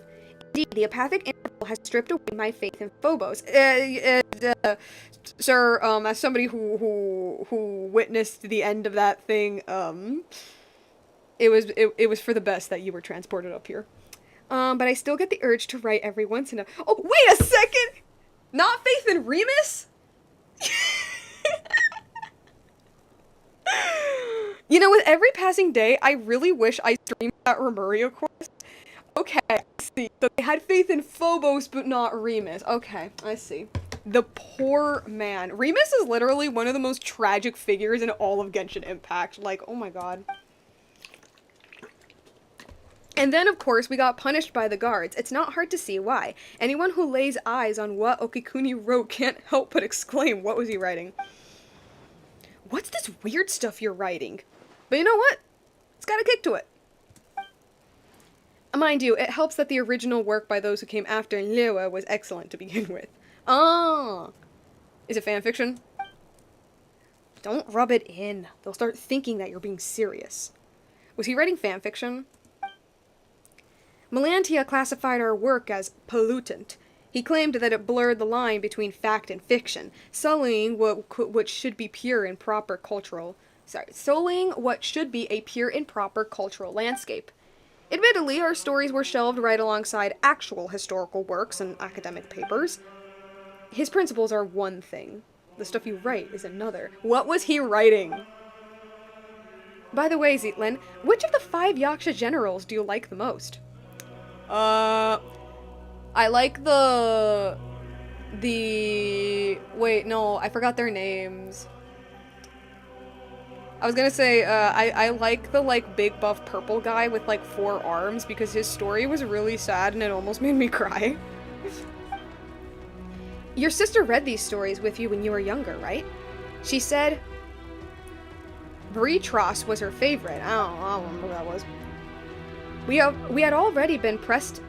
Indeed, the apathic interval has stripped away my faith in Phobos. Sir, as somebody who witnessed the end of that thing, It was for the best that you were transported up here. But I still get the urge to write every once in a... Oh, wait a second! Not faith in Remus? You know, with every passing day, I really wish I streamed that Remuria course. Okay, I see. So they had faith in Phobos, but not Remus. Okay, I see. The poor man. Remus is literally one of the most tragic figures in all of Genshin Impact. Like, oh my god. And then, of course, we got punished by the guards. It's not hard to see why. Anyone who lays eyes on what Okikuni wrote can't help but exclaim, what was he writing? What's this weird stuff you're writing? But you know what? It's got a kick to it. Mind you, it helps that the original work by those who came after Liyue was excellent to begin with. Ah! Is it fanfiction? Don't rub it in. They'll start thinking that you're being serious. Was he writing fanfiction? Melantia classified our work as pollutant. He claimed that it blurred the line between fact and fiction, sullying what should be pure and proper cultural... sullying what should be a pure and proper cultural landscape. Admittedly, our stories were shelved right alongside actual historical works and academic papers. His principles are one thing. The stuff you write is another. What was he writing? By the way, Zeitlin, which of the 5 Yaksha generals do you like the most? I like wait, no, I forgot their names. I was gonna say, I like the, big buff purple guy with, 4 arms, because his story was really sad and it almost made me cry. Your sister read these stories with you when you were younger, right? She said Britros was her favorite. I don't remember who that was. We had already been pressed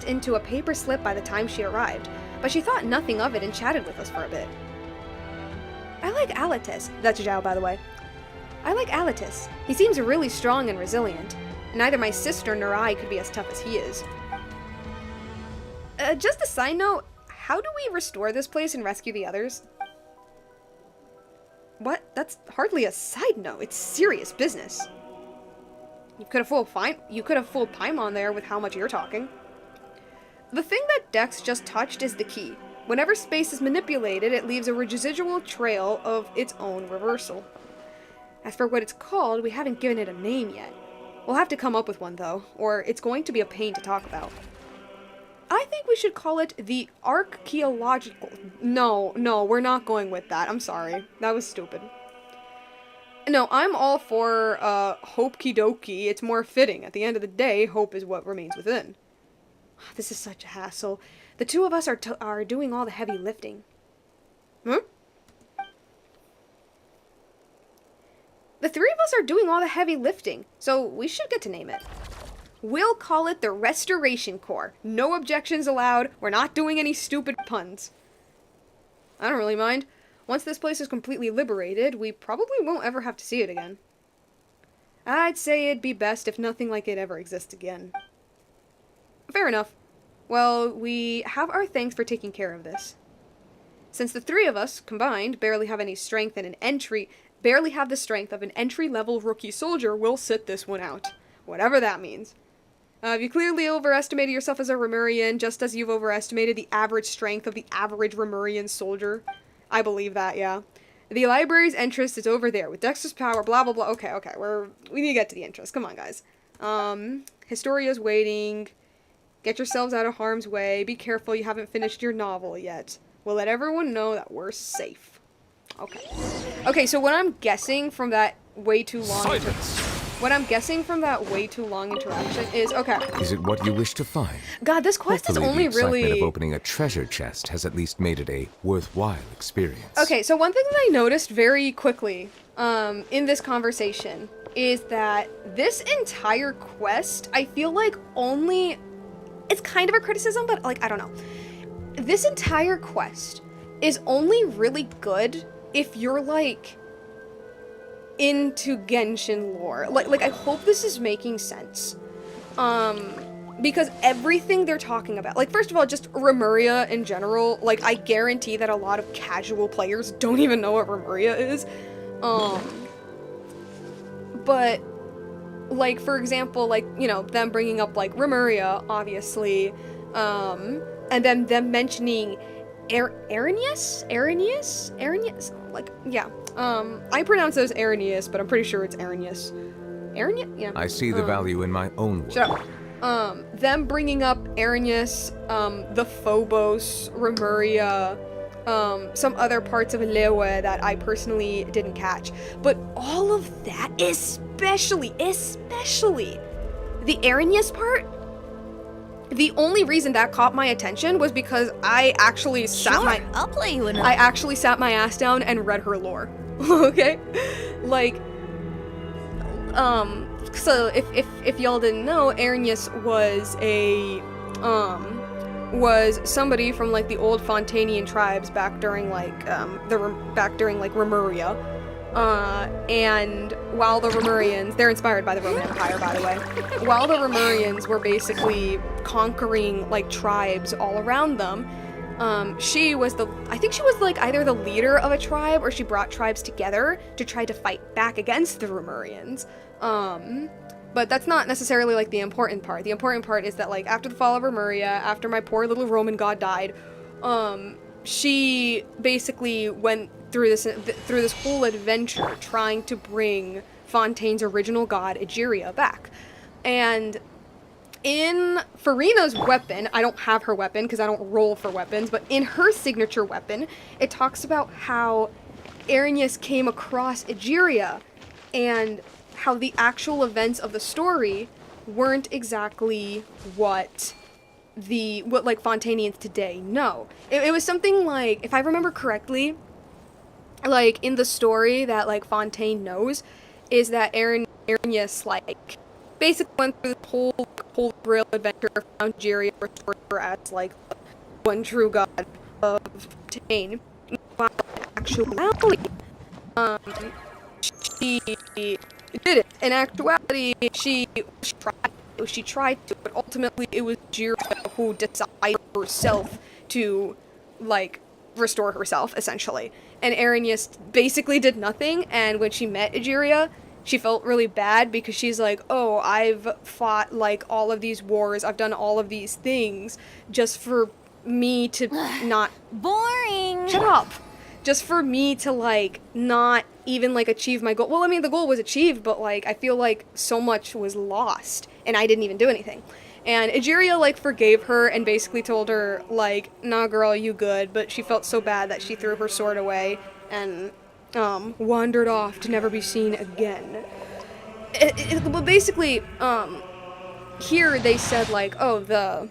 into a paper slip by the time she arrived, but she thought nothing of it and chatted with us for a bit. I like Alatus. That's Zhao, by the way. I like Alatus. He seems really strong and resilient. Neither my sister nor I could be as tough as he is. Just a side note, how do we restore this place and rescue the others? What? That's hardly a side note. It's serious business. You could have fooled Paimon there with how much you're talking. The thing that Dex just touched is the key. Whenever space is manipulated, it leaves a residual trail of its own reversal. As for what it's called, we haven't given it a name yet. We'll have to come up with one, though, or it's going to be a pain to talk about. I think we should call it the archaeological... No, we're not going with that. I'm sorry. That was stupid. No, I'm all for, hope-ki-doki. It's more fitting. At the end of the day, hope is what remains within. This is such a hassle. The 2 of us are doing all the heavy lifting. The 3 of us are doing all the heavy lifting, so we should get to name it. We'll call it the Restoration Corps. No objections allowed. We're not doing any stupid puns. I don't really mind. Once this place is completely liberated, we probably won't ever have to see it again. I'd say it'd be best if nothing like it ever exists again. Fair enough. Well, we have our thanks for taking care of this. Since the 3 of us, combined, barely have the strength of an entry-level rookie soldier, we'll sit this one out. Whatever that means. You clearly overestimated yourself as a Remurian, just as you've overestimated the average strength of the average Remurian soldier. I believe that, yeah. The library's entrance is over there, with Dexter's power, blah blah blah. Okay, we need to get to the entrance. Come on, guys. Historia's waiting. Get yourselves out of harm's way. Be careful, you haven't finished your novel yet. We'll let everyone know that we're safe. Okay, so what I'm guessing from that way too long... interaction is... Okay. Is it what you wish to find? God, this quest Hopefully is only the excitement really... of opening a treasure chest has at least made it a worthwhile experience. Okay, so one thing that I noticed very quickly in this conversation is that this entire quest, I feel like only... It's kind of a criticism, but, I don't know. This entire quest is only really good if you're, into Genshin lore. I hope this is making sense. Because everything they're talking about, first of all, just Remuria in general, I guarantee that a lot of casual players don't even know what Remuria is. But, for example, them bringing up, Remuria, obviously, and then them mentioning Arrhenius? Yeah. I pronounce it as Arrhenius, but I'm pretty sure it's Arrhenius. Arrhenius? Yeah. I see the value in my own work. Shut up. Them bringing up Arrhenius, the Phobos, Remuria, some other parts of Lewe that I personally didn't catch. But all of that, especially the Arrhenius part, the only reason that caught my attention was because I actually I'll play you another. I actually sat my ass down and read her lore. Okay? So if y'all didn't know, Arrhenius was a was somebody from like the old Fontanian tribes back during like Remuria. And while the Remurians, they're inspired by the Roman Empire, by the way, while the Remurians were basically conquering like tribes all around them, she was I think she was like either the leader of a tribe or she brought tribes together to try to fight back against the Remurians. But that's not necessarily like the important part. The important part is that like after the fall of Remuria, after my poor little Roman god died, she basically went through this whole adventure trying to bring Fontaine's original god Egeria back. And in Farina's weapon, I don't have her weapon because I don't roll for weapons, but in her signature weapon, it talks about how Arrhenius came across Egeria and how the actual events of the story weren't exactly what like Fontanians today know. It was something like, if I remember correctly, like in the story that like Fontaine knows, is that Arrhenius like basically went through the whole real adventure, found Egeria, restored her as like the one true god of Fontaine. While in actuality, she did it. In actuality, she tried to, but ultimately it was Egeria who decided herself to, like, restore herself, essentially. And Arrhenius basically did nothing, and when she met Egeria, she felt really bad because she's like, oh, I've fought, like, all of these wars, I've done all of these things just for me to not... Boring! Shut up! Just for me to, like, not even, like, achieve my goal. Well, I mean, the goal was achieved, but, like, I feel like so much was lost, and I didn't even do anything. And Egeria, like, forgave her and basically told her, like, nah, girl, you good, but she felt so bad that she threw her sword away and, wandered off to never be seen again. Well, basically, here they said, like, oh, the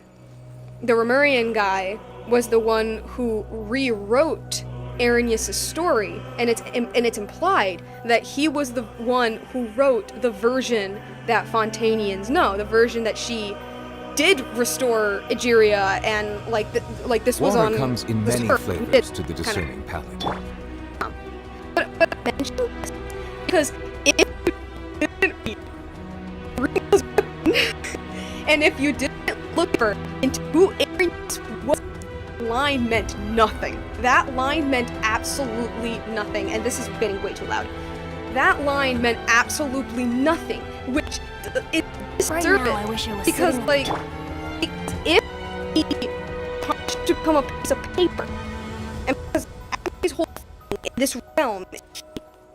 Remurian guy was the one who rewrote Arrhenius' story, and it's implied that he was the one who wrote the version that Fontanians know, the version that she did restore Egeria, and like this was Water on. comes in many flavors to the discerning palate. But I mentioned this because if you didn't read Farina's weapon, and if you didn't look for into who Arrhenius was, line meant nothing. That line meant absolutely nothing, and this is getting way too loud. That line meant absolutely nothing, which it deserved Right now, I it, wish I was because sitting like if he punched to become a piece of paper, and because his whole thing in this realm,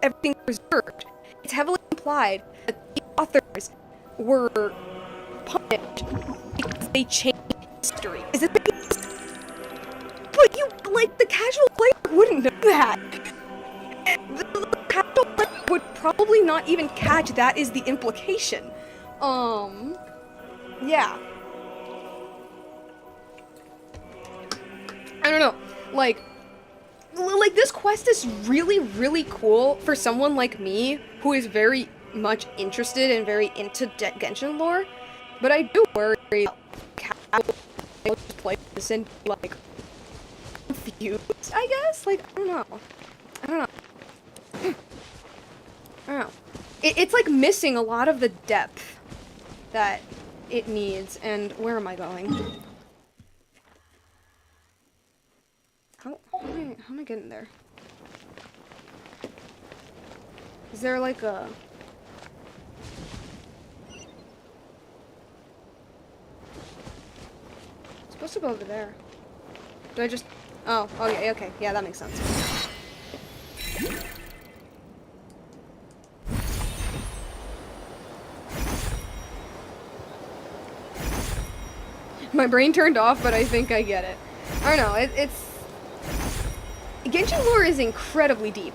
everything preserved, it's heavily implied that the authors were punished because they changed history. Is it? But you, like, the casual player wouldn't know that. The casual player would probably not even catch that is the implication. Yeah. I don't know. Like, this quest is really, really cool for someone like me who is very much interested and very into Genshin lore. But I do worry about casual players just play this and, like, confused, I guess? Like, I don't know. It's like missing a lot of the depth that it needs. And where am I going? How am I getting there? Is there like a... I'm supposed to go over there. Do I just... Oh, yeah, okay. Yeah, that makes sense. My brain turned off, but I think I get it. I don't know, it's... Genshin lore is incredibly deep.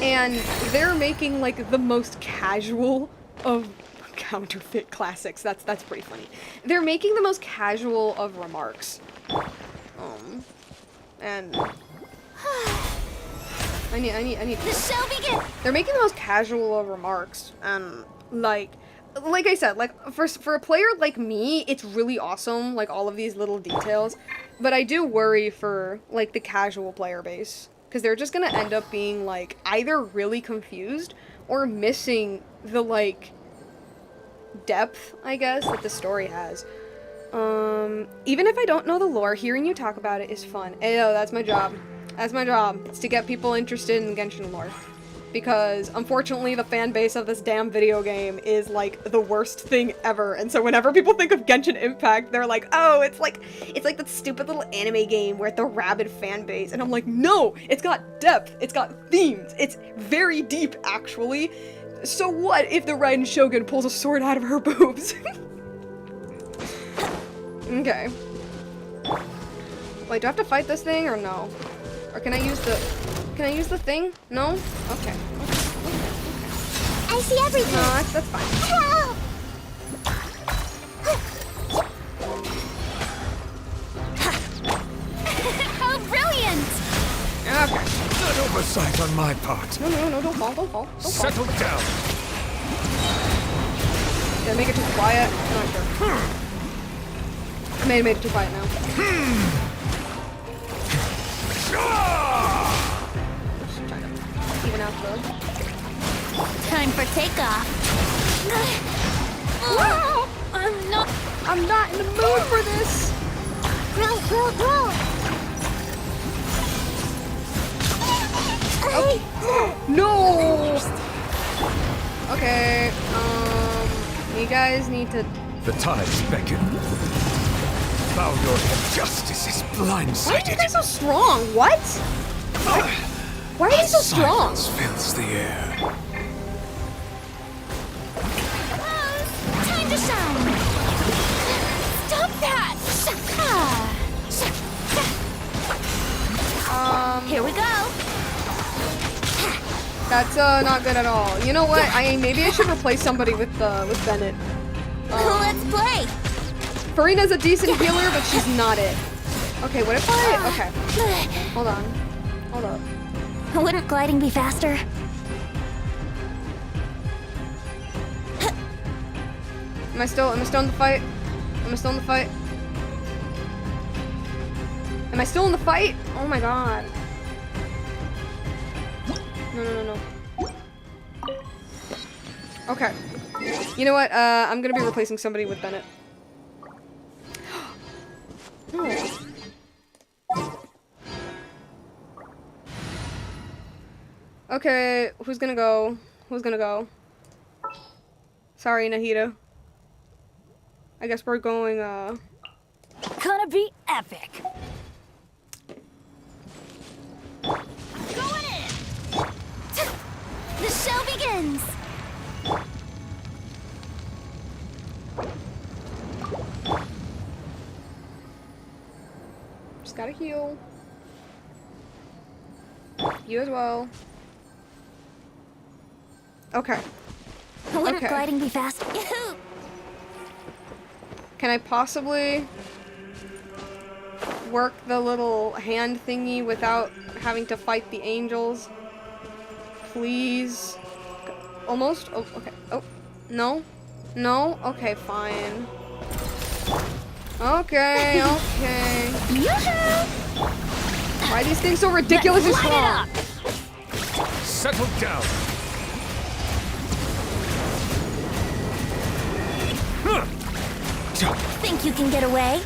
And they're making, like, the most casual of counterfeit classics. That's pretty funny. They're making the most casual of remarks. And I need The show begins! they're making the most casual of remarks, and like like I said, like for a player like me, it's really awesome, like all of these little details. But I do worry for like the casual player base, because they're just gonna end up being like either really confused or missing the like depth, I guess, that the story has. Even if I don't know the lore, hearing you talk about it is fun. Ayo, that's my job. That's my job. It's to get people interested in Genshin lore. Because, unfortunately, the fan base of this damn video game is, like, the worst thing ever. And so whenever people think of Genshin Impact, they're like, oh, it's like that stupid little anime game where it's the rabid fan base. And I'm like, no! It's got depth. It's got themes. It's very deep, actually. So what if the Raiden Shogun pulls a sword out of her boobs? Okay. Wait, do I have to fight this thing or no? Or can I use the thing? No? Okay. I see everything. No, that's fine. Help! How brilliant! Okay. An oversight on my part. No, don't fall, don't fall. Don't fall. Settle down. Did I make it too quiet? I'm not sure. I made it too quiet now. Just trying to even out the... Time for takeoff. I'm not in the mood for this. Grow, grow, grow. No! Okay, you guys need to... The tides beckon. Bow your head. Justice is Why are you blindsided. guys so strong? What? Why are you so strong? Silence fills the air. Time to shine. Stop that. Here we go. That's not good at all. You know what? Maybe I should replace somebody with Bennett. Let's play. Farina's a decent healer, but she's not it. Okay, what if I... Okay, hold on. Hold up. Wouldn't gliding be faster? Am I still in the fight? Am I still in the fight? Am I still in the fight? Oh my god. No. Okay. You know what? I'm gonna be replacing somebody with Bennett. No. Okay, who's gonna go? Who's gonna go? Sorry, Nahida. I guess we're going, Gonna be epic. Going in. The show begins. Just gotta heal. You as well. Okay. Wouldn't Okay. gliding be faster? Can I possibly work the little hand thingy without having to fight the angels? Please? Almost? Oh, okay. Oh, no? No? Okay, fine. Okay. Why are these things so ridiculously Let's light strong? it Settle down. Think you can get away?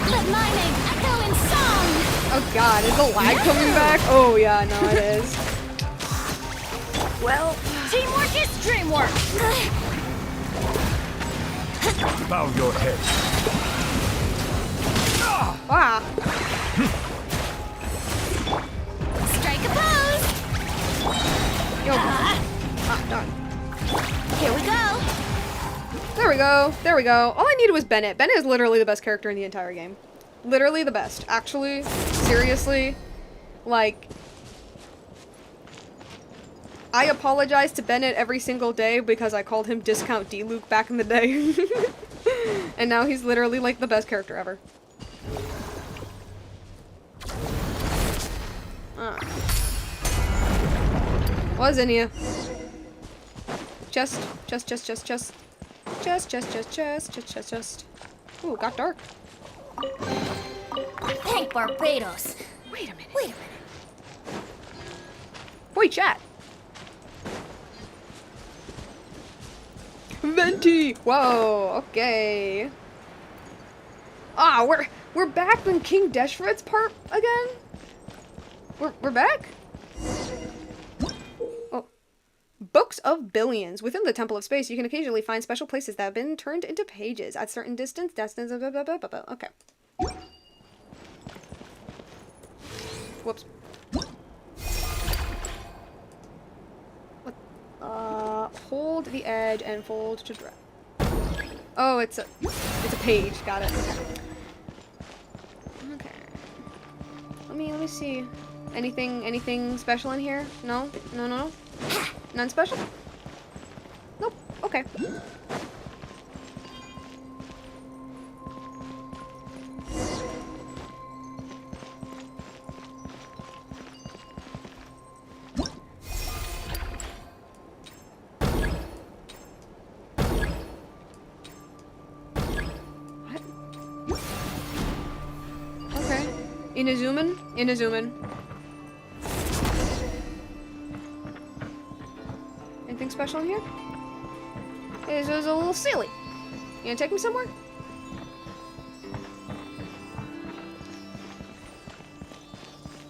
Let my name echo in song! Oh god, is the lag coming back? Oh yeah, no it is. Well, teamwork is dreamwork! Bow your head. Wow. Strike a pose! Yo. Done. Here we go! There we go. There we go. All I needed was Bennett. Bennett is literally the best character in the entire game. Literally the best. Actually, seriously, like, I apologize to Bennett every single day because I called him Discount D-Luke back in the day. And now he's literally like the best character ever. What's in here? Chest. Ooh, got dark. Thank Barbados. Wait a minute. Wait a minute. Wait, chat. Venti. Whoa. Okay. Ah, we're back in King Deshret's part again. We're back. Oh. Books of Billions. Within the Temple of Space, you can occasionally find special places that have been turned into pages at certain distance. Blah, blah, blah, blah, blah. Okay. Whoops. What? Hold the edge and fold to drag. Oh, it's a page. Got it. Okay. Let me see. Anything special in here? No? No. None special? Nope. Okay. Inazuman. Anything special in here? This is a little silly. You gonna take me somewhere?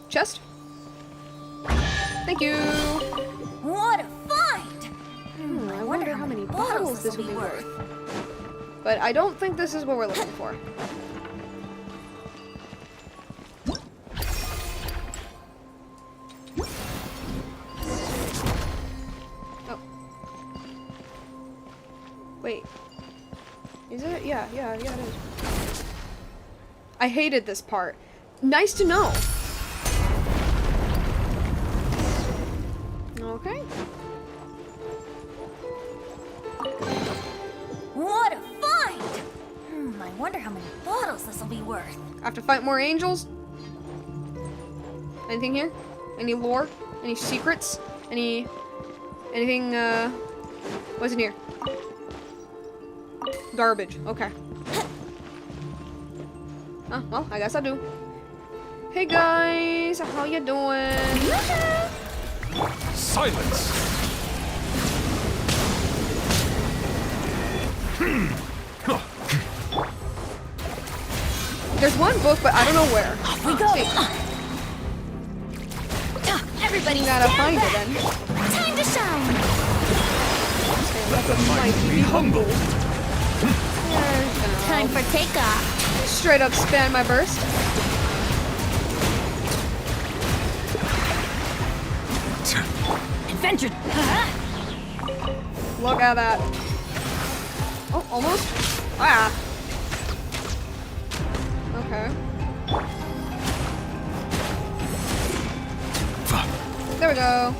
Chest? Thank you! What a find! I wonder how many bottles this will be worth. But I don't think this is what we're looking for. Wait. Is it? Yeah, it is. I hated this part. Nice to know. Okay. What a find! I wonder how many bottles this will be worth. I have to fight more angels? Anything here? Any lore? Any secrets? Anything, what's in here? Garbage. Okay. Oh, well, I guess I do. Hey guys, how you doing? Silence! There's one book, but I don't know where. Off we go! Everybody Gotta stand find it back. then. Time to shine! Let the mighty be humbled! Time for takeoff. Straight up spam my burst. Adventure! Look at that. Oh, almost. Ah. Okay. There we go.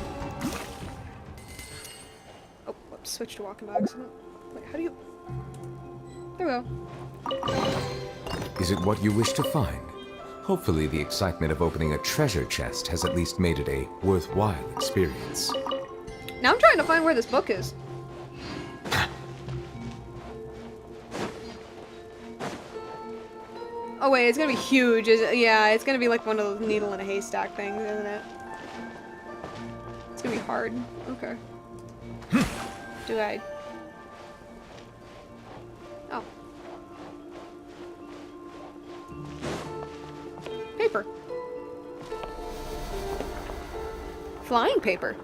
Oh, whoops. Switch to walking by accident. Wait, how do you... There we go. Is it what you wish to find? Hopefully the excitement of opening a treasure chest has at least made it a worthwhile experience. Now I'm trying to find where this book is. Oh wait, it's gonna be huge. Yeah, it's gonna be like one of those needle in a haystack things, isn't it? It's gonna be hard. Okay. Do I... Oh. Paper. Flying paper.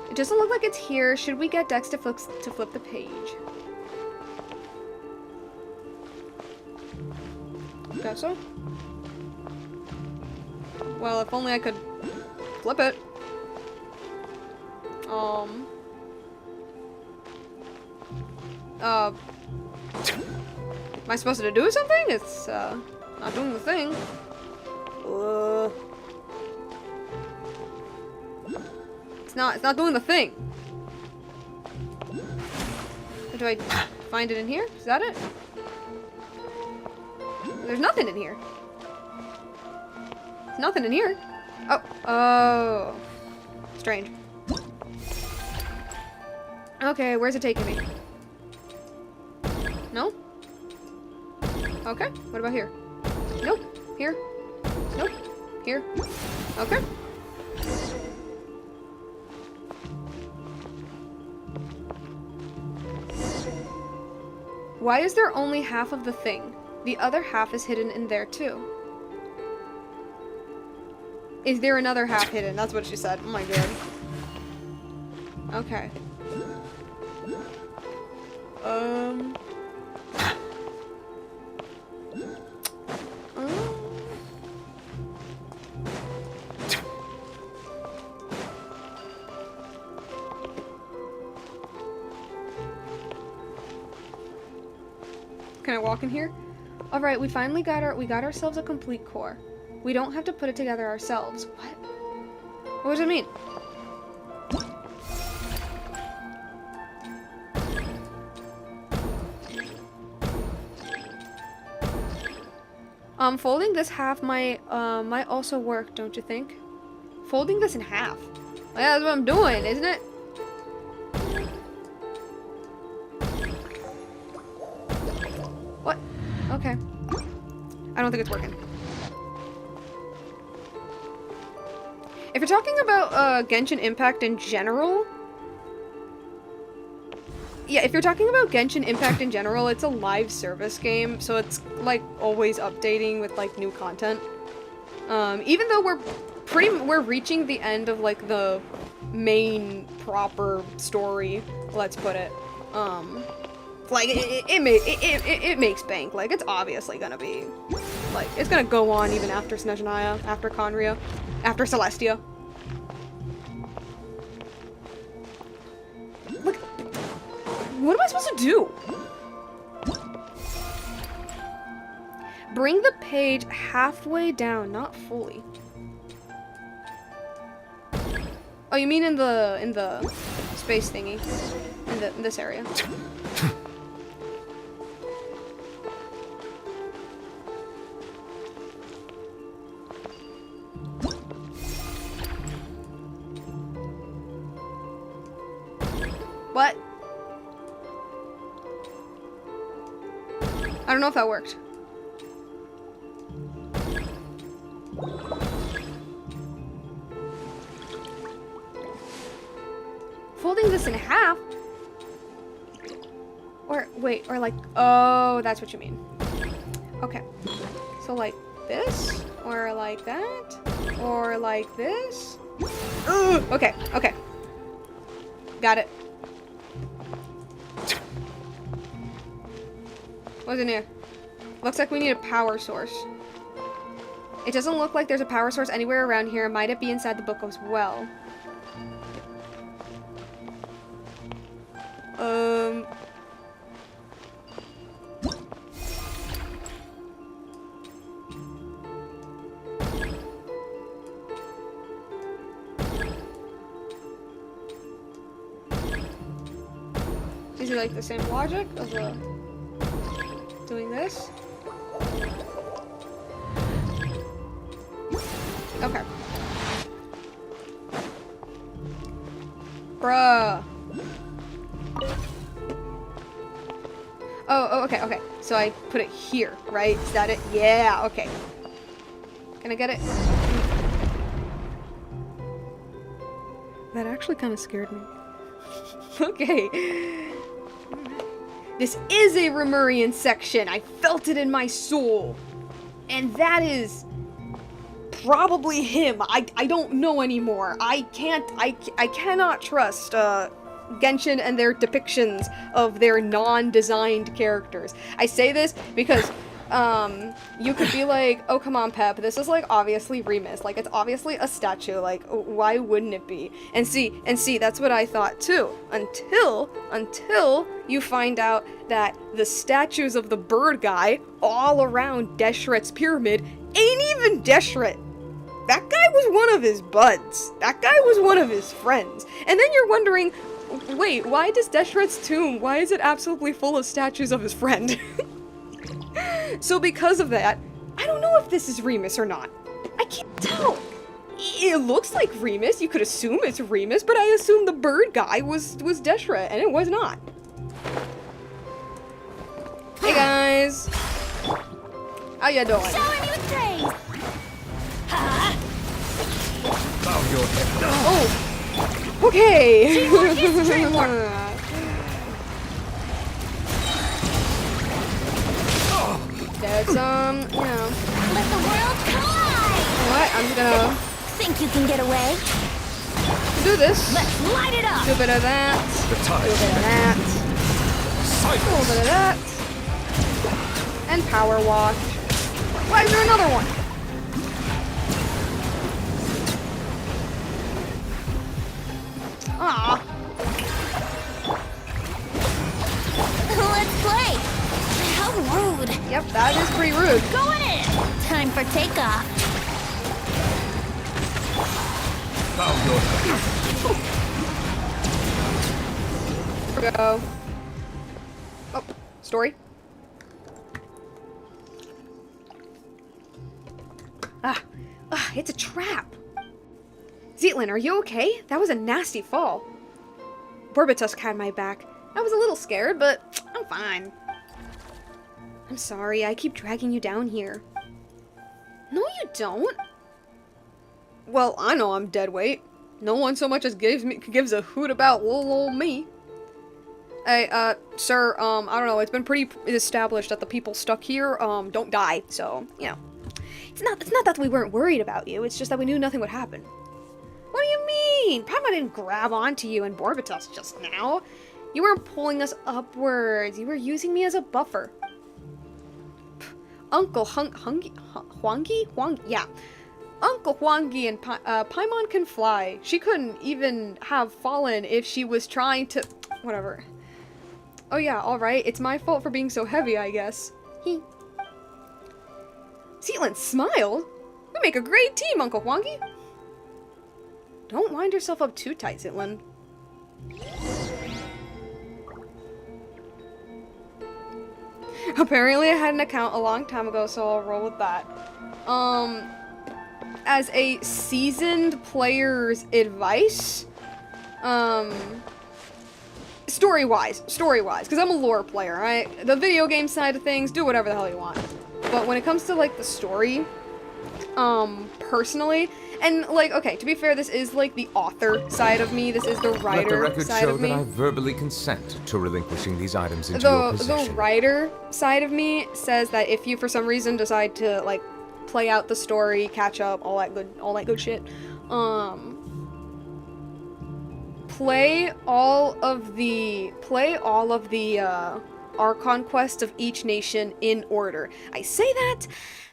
It doesn't look like it's here. Should we get Dex to flip the page? Guess so. Well, if only I could flip it. Am I supposed to do something? It's, not doing the thing. It's not doing the thing. Do I find it in here? Is that it? Is There's nothing in here. There's nothing in here. Oh. Oh. Strange. Okay, where's it taking me? No? Okay, what about here? Nope. Here? Nope. Here? Okay. Why is there only half of the thing? The other half is hidden in there too. Is there another half hidden? That's what she said. Oh my god. Okay. Can I walk in here? All right, we finally got ourselves a complete core. We don't have to put it together ourselves. What? What does it mean? Folding this half might also work, don't you think? Folding this in half. Yeah, that's what I'm doing, isn't it? What? Okay. I don't think it's working. If you're talking about Genshin Impact in general, yeah, if you're talking about Genshin Impact in general, it's a live service game, so it's like always updating with like new content. Even though we're reaching the end of like the main proper story, let's put it. Like it makes bank. Like it's obviously gonna be like it's gonna go on even after Snezhnaya, after Conria, after Celestia. Look, what am I supposed to do? Bring the page halfway down, not fully. Oh, you mean in the space thingy, in this area? What? I don't know if that worked. Folding this in half? Or, wait, or like, oh, that's what you mean. Okay. So like this? Or like that? Or like this? Ugh, okay, okay. Got it. What's in here? Looks like we need a power source. It doesn't look like there's a power source anywhere around here. Might it be inside the book as well? Is it like the same logic of doing this? Okay. Bruh. Oh, okay, okay. So I put it here, right? Is that it? Yeah, okay. Can I get it? That actually kind of scared me. Okay. This is a Remurian section. I felt it in my soul. And that is probably him. I don't know anymore. I cannot trust Genshin and their depictions of their non-designed characters. I say this because you could be like, oh come on Pep, this is like obviously Remus, like it's obviously a statue, like why wouldn't it be? And see, that's what I thought too, until you find out that the statues of the bird guy all around Deshret's pyramid ain't even Deshret. That guy was one of his buds. That guy was one of his friends. And then you're wondering, wait, why does Deshret's tomb, why is it absolutely full of statues of his friend? So because of that, I don't know if this is Remus or not. I can't tell. It looks like Remus. You could assume it's Remus, but I assumed the bird guy was Deshra, and it was not. Hey guys. How you doing? Shower me with praise. Bow your head. Oh. Okay. That's, you know. Let the world collide. What? I'm just gonna Think you can get away? do this. Let's light it up. Do a bit of that. The Do a tide. bit of that. A little bit of that. And power wash. Why is there another one? Ah. Let's play. How rude. Yep, that is pretty rude. Going in. Time for takeoff. Bow your head. Here we go. Oh, story. It's a trap. Zeatlin, are you okay? That was a nasty fall. Borbitusk had my back. I was a little scared, but I'm fine. I'm sorry, I keep dragging you down here. No, you don't. Well, I know I'm dead weight. No one so much as gives a hoot about little old me. Hey, sir, I don't know, it's been pretty established that the people stuck here, don't die, so, you know. It's not that we weren't worried about you, it's just that we knew nothing would happen. What do you mean? Paimon didn't grab onto you and Borbitusk just now. You weren't pulling us upwards, you were using me as a buffer. Uncle Hwangi? Yeah. Uncle Hwangi and Paimon can fly. She couldn't even have fallen if she was trying to... Whatever. Oh yeah, alright. It's my fault for being so heavy, I guess. Zeatlin smiled? We make a great team, Uncle Hwangi. Don't wind yourself up too tight, Zeatlin. Apparently I had an account a long time ago, so I'll roll with that. As a seasoned player's advice, story-wise, because I'm a lore player, right? The video game side of things, do whatever the hell you want. But when it comes to, like, the story, personally, and, like, okay, to be fair, this is, like, the author side of me, this is the Let the writer record side show of me. that I verbally consent to relinquishing these items into your The possession. writer side of me says that if you, for some reason, decide to, like, play out the story, catch up, all that good shit, play all of the Archon quests of each nation in order. I say that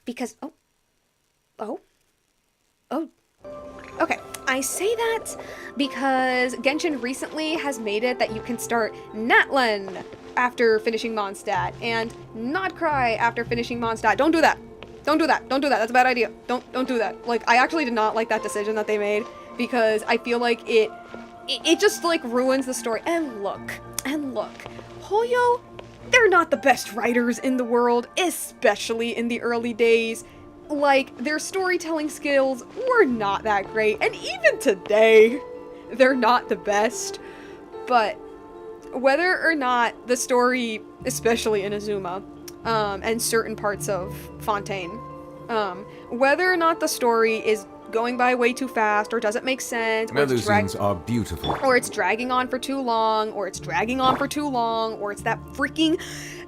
because okay. I say that because Genshin recently has made it that you can start Natlan after finishing Mondstadt and Notcry after finishing Mondstadt. Don't do that. Don't do that. Don't do that. That's a bad idea. Don't do that. Like, I actually did not like that decision that they made because I feel like it just, like, ruins the story. And look, Hoyo, they're not the best writers in the world, especially in the early days. Like, their storytelling skills were not that great, and even today, they're not the best. But whether or not the story, especially in Azuma, and certain parts of Fontaine, whether or not the story is going by way too fast, or doesn't make sense, or Melusines are beautiful. or it's dragging on for too long, or it's dragging on for too long, or it's that freaking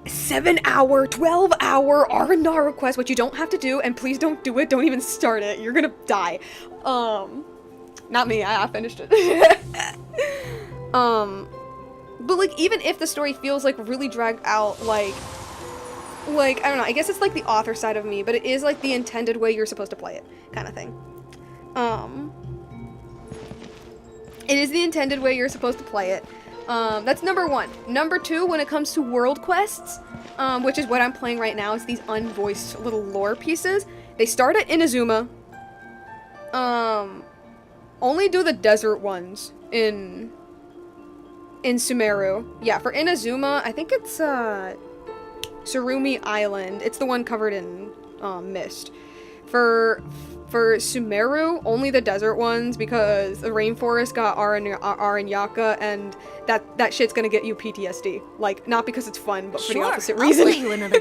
7-hour, 12-hour R&R request, which you don't have to do, and please don't do it, don't even start it, you're gonna die. Not me, I finished it. But, like, even if the story feels, like, really dragged out, like, I don't know, I guess it's, like, the author side of me, but it is, like, the intended way you're supposed to play it, kind of thing. It is the intended way you're supposed to play it. That's number one. Number two, when it comes to world quests, which is what I'm playing right now, it's these unvoiced little lore pieces. They start at Inazuma. Only do the desert ones in Sumeru. Yeah, for Inazuma, I think it's, Surumi Island. It's the one covered in mist. For Sumeru, only the desert ones, because the rainforest got Aranyaka, and that shit's gonna get you PTSD. Like, not because it's fun, but for the opposite reason. I'll play you another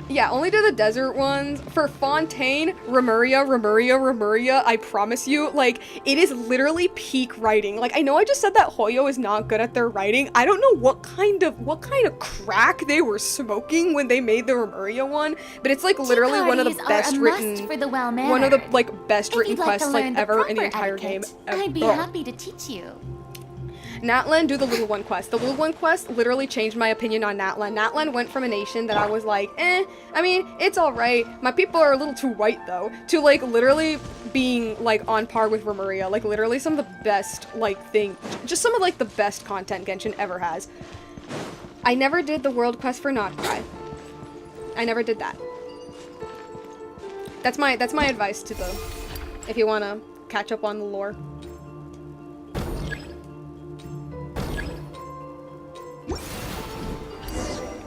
Yeah, only to the desert ones. For Fontaine, Remuria, I promise you, like, it is literally peak writing. Like, I know I just said that Hoyo is not good at their writing. I don't know what kind of crack they were smoking when they made the Remuria one, but it's like literally one of the best written, for the well-mannered. one of the like best If written you'd like quests to like learn the ever in the proper entire game. etiquette, I'd be happy to teach you. Natlan, do the little one quest. The little one quest literally changed my opinion on Natlan. Natlan went from a nation that I was like, I mean, it's alright. My people are a little too white, though. To, like, literally being, like, on par with Remuria. Like, literally some of the best, like, just some of, like, the best content Genshin ever has. I never did the world quest for Not Cry. I never did that. That's my advice to the, if you wanna catch up on the lore.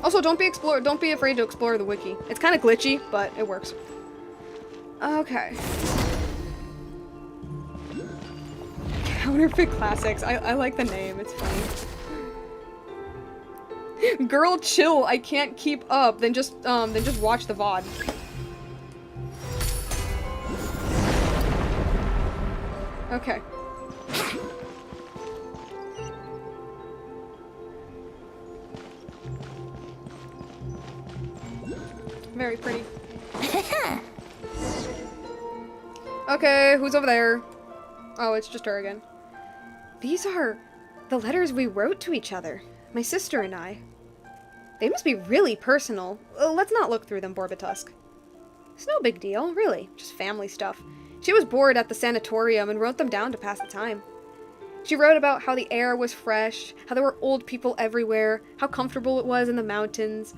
Also, don't be afraid to explore the wiki. It's kind of glitchy, but it works. Okay. Counterfeit Classics. I like the name. It's funny. Girl, chill. I can't keep up. Then just watch the VOD. Okay. Very pretty. Okay, who's over there? Oh, it's just her again. These are the letters we wrote to each other, my sister and I. They must be really personal. Let's not look through them, Borbitusk. It's no big deal, really. Just family stuff. She was bored at the sanatorium and wrote them down to pass the time. She wrote about how the air was fresh, how there were old people everywhere, how comfortable it was in the mountains,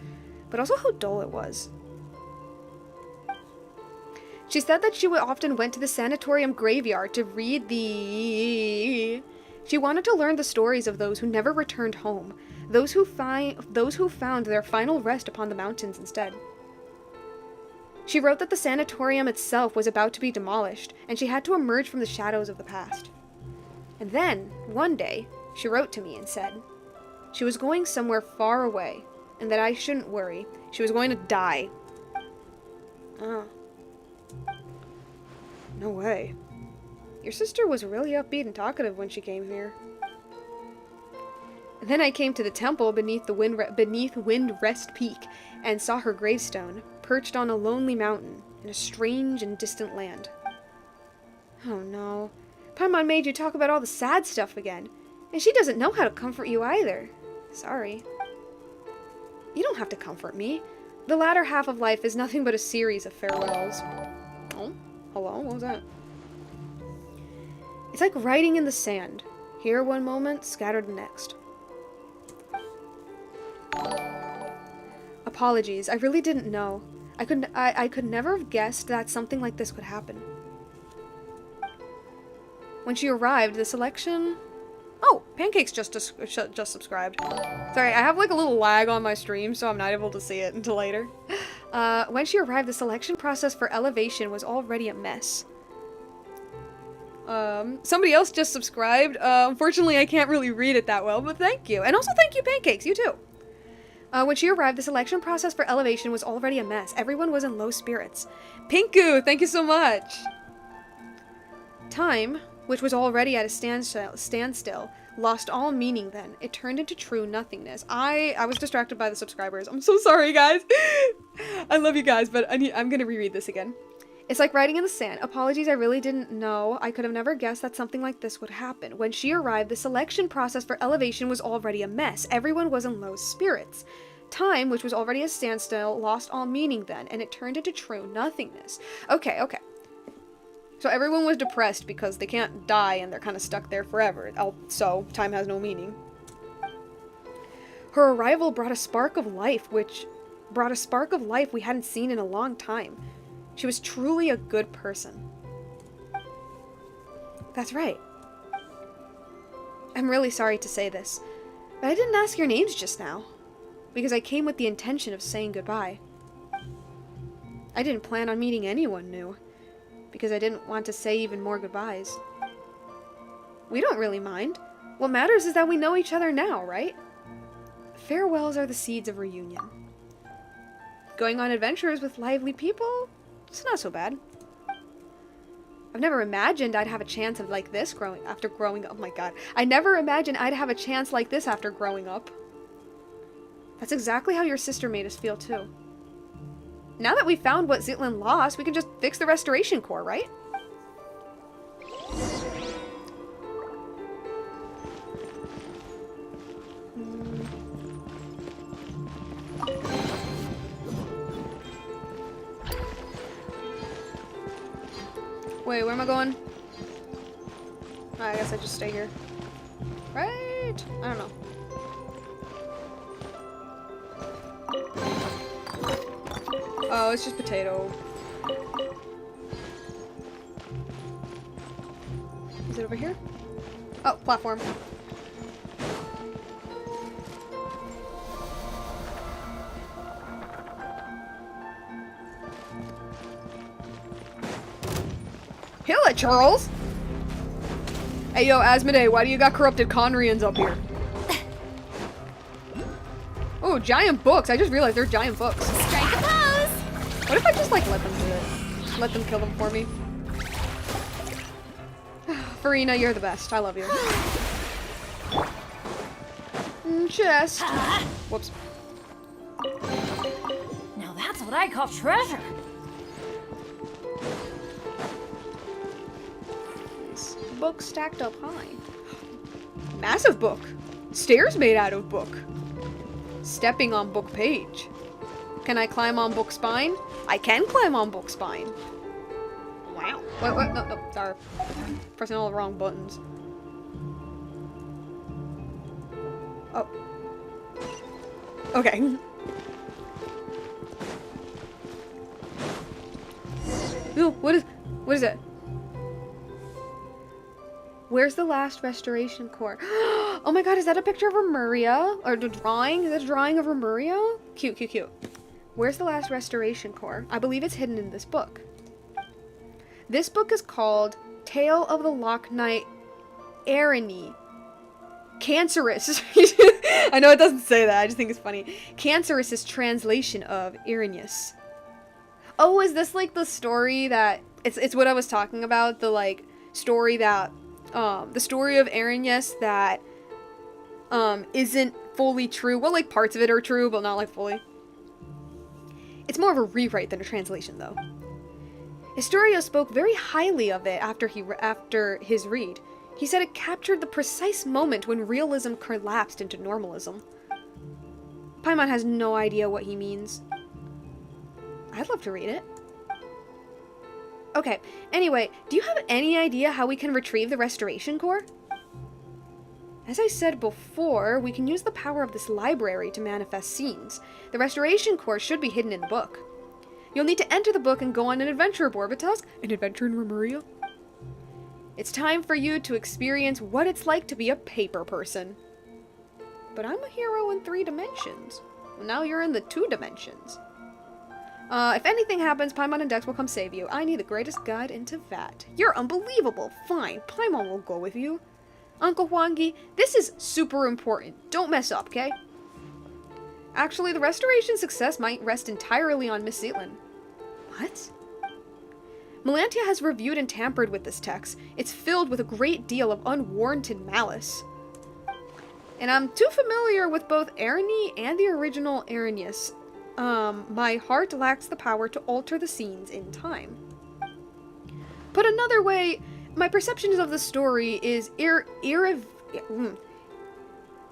but also how dull it was. She said that she often went to the sanatorium graveyard to read the... She wanted to learn the stories of those who never returned home, those who found their final rest upon the mountains instead. She wrote that the sanatorium itself was about to be demolished, and she had to emerge from the shadows of the past. And then, one day, she wrote to me and said she was going somewhere far away, and that I shouldn't worry. She was going to die. Ah. No way. Your sister was really upbeat and talkative when she came here. And then I came to the temple beneath Windrest Peak and saw her gravestone, perched on a lonely mountain in a strange and distant land. Oh no. Paimon made you talk about all the sad stuff again, and she doesn't know how to comfort you either. Sorry. You don't have to comfort me. The latter half of life is nothing but a series of farewells. Oh? Hello? What was that? It's like writing in the sand. Here one moment, scattered the next. Apologies, I really didn't know. I could never have guessed that something like this could happen. When she arrived, the selection... Oh, Pancake's just subscribed. Sorry, I have like a little lag on my stream, so I'm not able to see it until later. When she arrived, the selection process for elevation was already a mess. Somebody else just subscribed. Unfortunately, I can't really read it that well, but thank you. And also thank you, Pancakes, you too. When she arrived, the selection process for elevation was already a mess. Everyone was in low spirits. Pinku, thank you so much. Time, which was already at a standstill, lost all meaning then. It turned into true nothingness. I was distracted by the subscribers. I'm so sorry, guys. I love you guys, but I'm gonna reread this again. It's like writing in the sand. Apologies, I really didn't know. I could have never guessed that something like this would happen. When she arrived, the selection process for elevation was already a mess. Everyone was in low spirits. Time, which was already a standstill, lost all meaning then, and it turned into true nothingness. Okay. So everyone was depressed because they can't die and they're kind of stuck there forever. So time has no meaning. Her arrival brought a spark of life we hadn't seen in a long time. She was truly a good person. That's right. I'm really sorry to say this, But I didn't ask your names just now, because I came with the intention of saying goodbye. I didn't plan on meeting anyone new, because I didn't want to say even more goodbyes. We don't really mind. What matters is that we know each other now, right? Farewells are the seeds of reunion. Going on adventures with lively people, it's not so bad. I've never imagined I'd have a chance of like this after growing up. Oh my god. I never imagined I'd have a chance like this after growing up. That's exactly how your sister made us feel too. Now that we found what Zitlan lost, we can just fix the restoration core, right? Wait, where am I going? Oh, I guess I just stay here. Right? I don't know. Oh, it's just potato. Is it over here? Oh, platform. Kill it, Charles! Hey, yo, Asmoday, why do you got corrupted Conrians up here? Oh, giant books. I just realized they're giant books. Strike a pose! What if I just, like, let them do it? Let them kill them for me? Farina, you're the best. I love you. Chest. Whoops. Now that's what I call treasure. Nice. Book stacked up high. Massive book. Stairs made out of book. Stepping on book page. Can I climb on book spine? I can climb on book spine. Wow. What? No, sorry. Pressing all the wrong buttons. Oh. Okay. Ooh, what is it? Where's the last restoration core? Oh my god, is that a picture of Remuria? Or the drawing? Is that a drawing of Remuria? Cute, cute, cute. Where's the last restoration core? I believe it's hidden in this book. This book is called Tale of the Loch Knight Arany. Cancerous. I know it doesn't say that, I just think it's funny. Cancerous is translation of Irenaeus. Oh, is this like the story that... It's what I was talking about, the like story that... the story of Irenaeus that isn't fully true. Well, like parts of it are true, but not like fully. It's more of a rewrite than a translation, though. Historio spoke very highly of it after his read. He said it captured the precise moment when realism collapsed into normalism. Paimon has no idea what he means. I'd love to read it. Okay, anyway, do you have any idea how we can retrieve the restoration core? As I said before, we can use the power of this library to manifest scenes. The restoration core should be hidden in the book. You'll need to enter the book and go on an adventure aboard Borbitas, an adventure in Remuria. It's time for you to experience what it's like to be a paper person. But I'm a hero in 3 dimensions. Well, now you're in the 2 dimensions. If anything happens, Paimon and Dex will come save you. I need the greatest guide into Vat. You're unbelievable. Fine, Paimon will go with you. Uncle Huangi, this is super important. Don't mess up, okay? Actually, the restoration success might rest entirely on Miss Zitlan. What? Melantia has reviewed and tampered with this text. It's filled with a great deal of unwarranted malice. And I'm too familiar with both Arany and the original Irenaeus. My heart lacks the power to alter the scenes in time. Put another way, my perceptions of the story is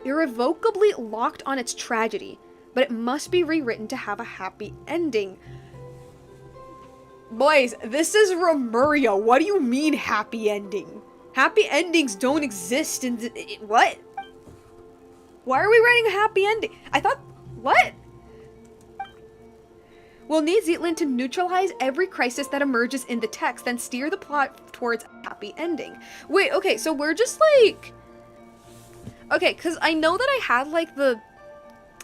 irrevocably locked on its tragedy, but it must be rewritten to have a happy ending. Boys, this is Remuria. What do you mean happy ending? Happy endings don't exist in what? Why are we writing a happy ending? I thought, what? We'll need Zitlan to neutralize every crisis that emerges in the text, then steer the plot towards a happy ending. Wait, okay, so we're just like... Okay, because I know that I had, like, the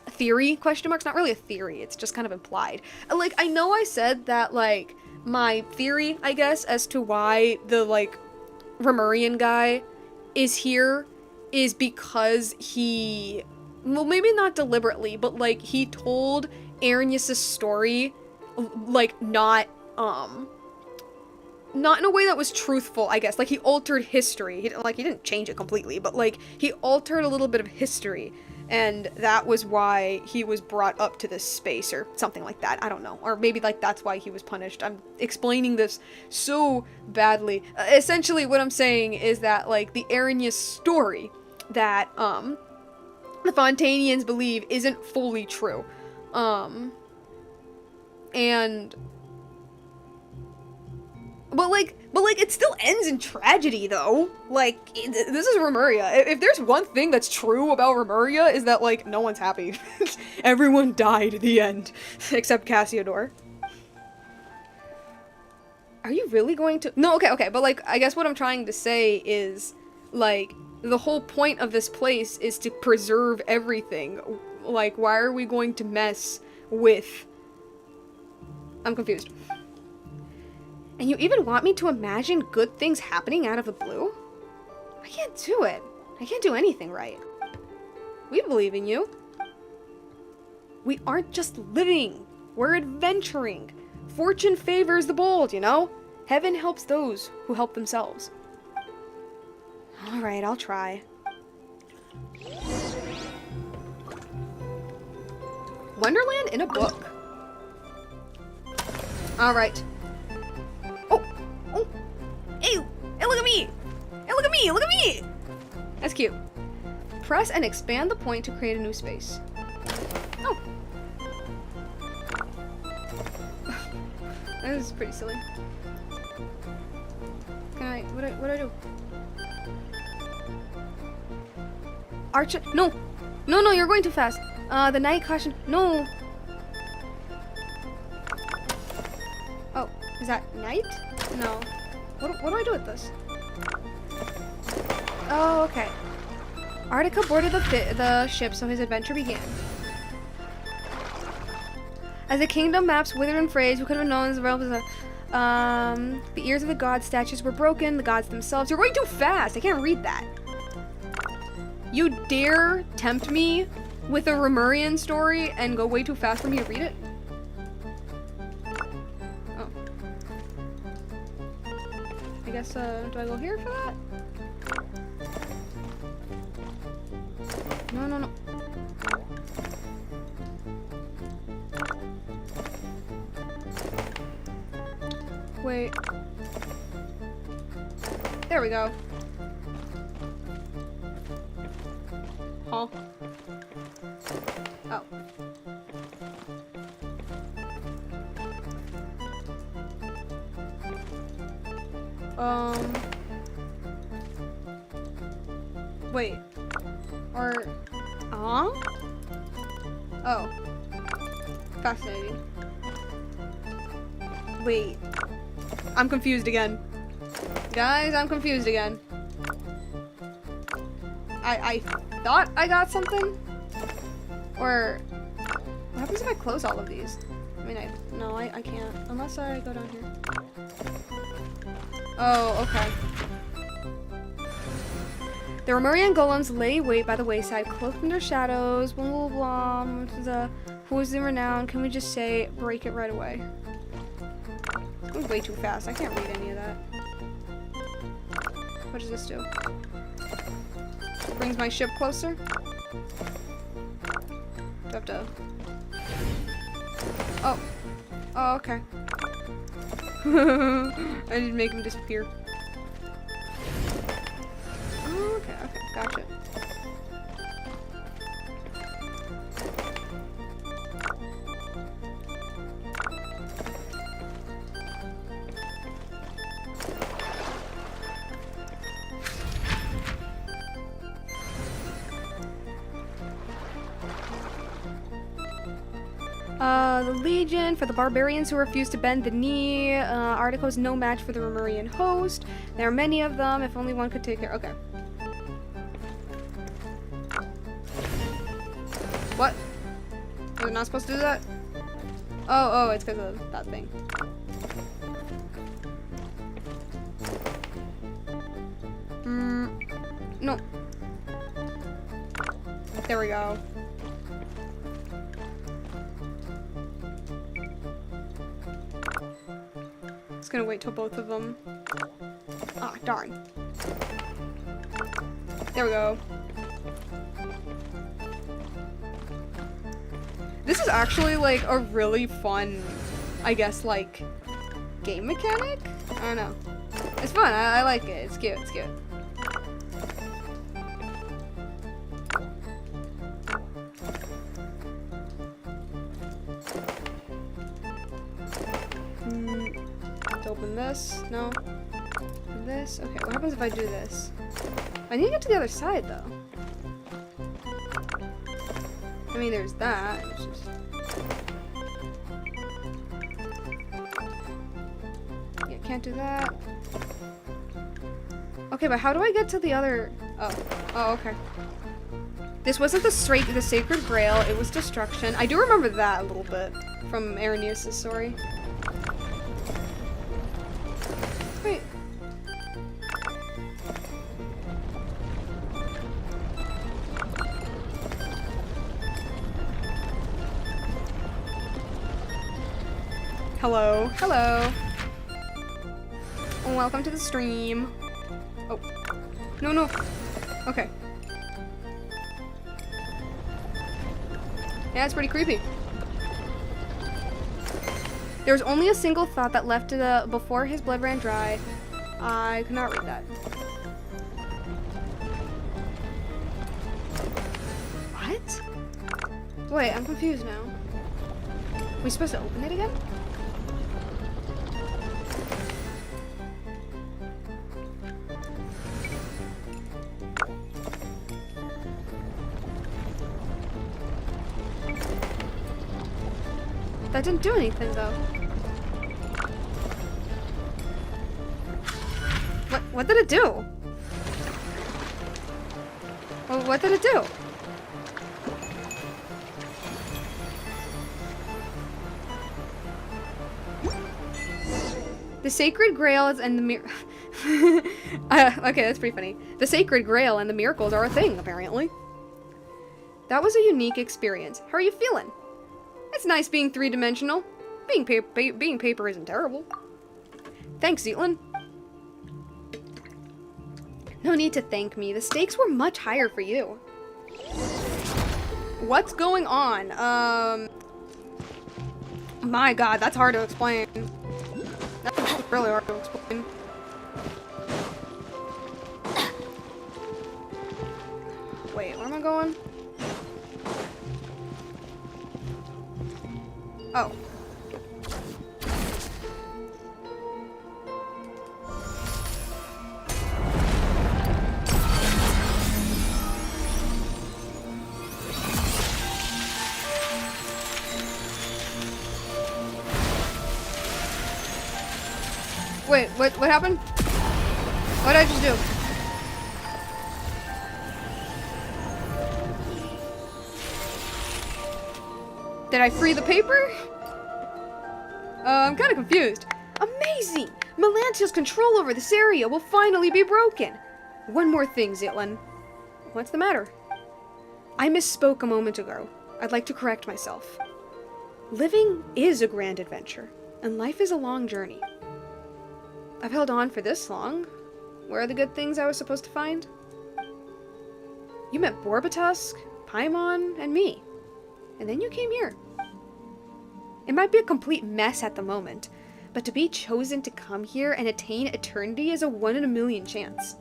theory, question marks, not really a theory, it's just kind of implied. Like, I know I said that, like, my theory, I guess, as to why the, like, Remurian guy is here is because he, well, maybe not deliberately, but, like, he told Arrhenius' story, like, not in a way that was truthful, I guess. Like, he altered history. He didn't change it completely, but, like, he altered a little bit of history. And that was why he was brought up to this space, or something like that. I don't know. Or maybe, like, that's why he was punished. I'm explaining this so badly. Essentially, what I'm saying is that, like, the Arrhenius story that, the Fontanians believe isn't fully true. And... But like, it still ends in tragedy, though. Like, this is Remuria. If there's one thing that's true about Remuria, is that, like, no one's happy. Everyone died at the end. Except Cassiodor. Are you really going to... No, okay, but, like, I guess what I'm trying to say is, like, the whole point of this place is to preserve everything. Like, why are we going to mess with... I'm confused. And you even want me to imagine good things happening out of the blue? I can't do it. I can't do anything right. We believe in you. We aren't just living. We're adventuring. Fortune favors the bold, you know? Heaven helps those who help themselves. Alright, I'll try. Wonderland in a book. Alright. Hey, look at me! Hey, look at me! Look at me! That's cute. Press and expand the point to create a new space. Oh. This is pretty silly. Can I... What do I do? Archer... No! No, you're going too fast. The night caution... No! Oh, is that night? No. What do I do with this? Oh, okay. Artica boarded the ship, so his adventure began. As the kingdom maps withered and frayed, we could have known as well as the ears of the gods' statues were broken, the gods themselves. You're going too fast! I can't read that. You dare tempt me with a Remurian story and go way too fast for me to read it? I guess, do I go here for that? No. Wait. There we go. Huh? Oh. Wait. Or... Oh. Fascinating. Wait. I'm confused again. Guys, I'm confused again. I thought I got something? Or... What happens if I close all of these? I mean, I can't. Unless I go down here. Oh, okay. The Remurian golems lay wait by the wayside, cloaked in their shadows, blah blah blah. Who is in renown? Can we just say, break it right away? It's going way too fast. I can't read any of that. What does this do? Brings my ship closer? Do I have to... Oh. Oh, okay. I didn't make him disappear. Oh, okay, gotcha. The Legion, for the barbarians who refuse to bend the knee. Artico's no match for the Remurian host. There are many of them, if only one could take care. Okay. Was I not supposed to do that? Oh, it's because of that thing. No. There we go. Just gonna wait till both of them. Ah, darn. There we go. This is actually like a really fun, I guess, like game mechanic? I don't know. It's fun. I like it. It's cute. It's cute. Let's open this. No. And this. Okay, what happens if I do this? I need to get to the other side, though. I mean, there's that. It's just... Yeah, can't do that. Okay, but how do I get to the other... Oh, okay. This wasn't the Sacred Grail, it was destruction. I do remember that a little bit from Arrhenius' story. Wait. Hello. Hello. Welcome to the stream. Oh. No. Okay. Yeah, it's pretty creepy. There was only a single thought that left before his blood ran dry. I could not read that. What? Wait, I'm confused now. We supposed to open it again? That didn't do anything, though. What did it do? Well, what did it do? The Sacred Grail and the okay, that's pretty funny. The Sacred Grail and the miracles are a thing, apparently. That was a unique experience. How are you feeling? It's nice being three-dimensional. Being paper isn't terrible. Thanks, Zeatlin. No need to thank me. The stakes were much higher for you. What's going on? My god, that's hard to explain. That's really hard to explain. Wait, where am I going? Oh. Wait, what happened? What did I just do? Did I free the paper? I'm kind of confused. Amazing! Melantia's control over this area will finally be broken. One more thing, Zitlin. What's the matter? I misspoke a moment ago. I'd like to correct myself. Living is a grand adventure, and life is a long journey. I've held on for this long. Where are the good things I was supposed to find? You met Borbatusk, Paimon, and me. And then you came here. It might be a complete mess at the moment, but to be chosen to come here and attain eternity is a 1 in a million chance.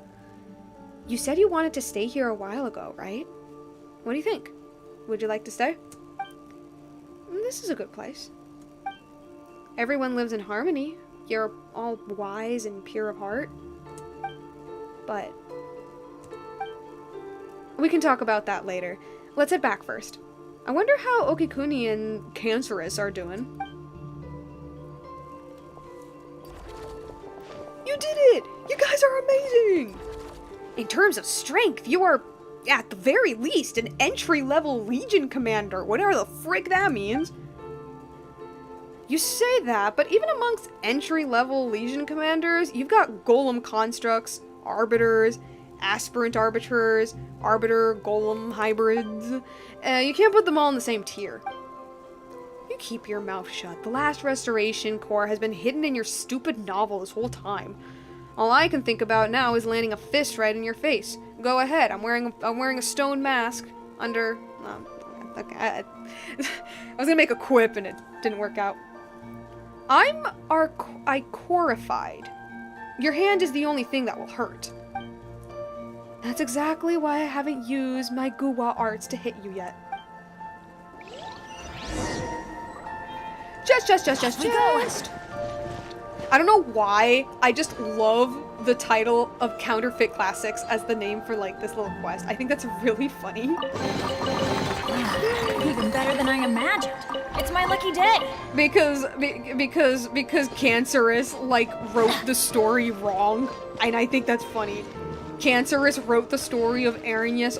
You said you wanted to stay here a while ago, right? What do you think? Would you like to stay? This is a good place. Everyone lives in harmony. You're all wise and pure of heart. But we can talk about that later. Let's head back first. I wonder how Okikuni and Cancerous are doing. You did it! You guys are amazing! In terms of strength, you are at the very least, an entry-level Legion commander, whatever the frick that means. You say that, but even amongst entry-level Legion commanders, you've got Golem constructs, arbiters, aspirant arbiters, arbiter golem hybrids. You can't put them all in the same tier. You keep your mouth shut. The last Restoration Corps has been hidden in your stupid novel this whole time. All I can think about now is landing a fist right in your face. Go ahead. I'm wearing a stone mask under. Okay, I was gonna make a quip and it didn't work out. I'm Icorified. Your hand is the only thing that will hurt. That's exactly why I haven't used my Guwa arts to hit you yet. Just. I don't know why, I just love the title of Counterfeit Classics as the name for, like, this little quest. I think that's really funny. Even better than I imagined. It's my lucky day. Because Cancerous, like, wrote the story wrong, and I think that's funny. Cancerous wrote the story of Arrhenius,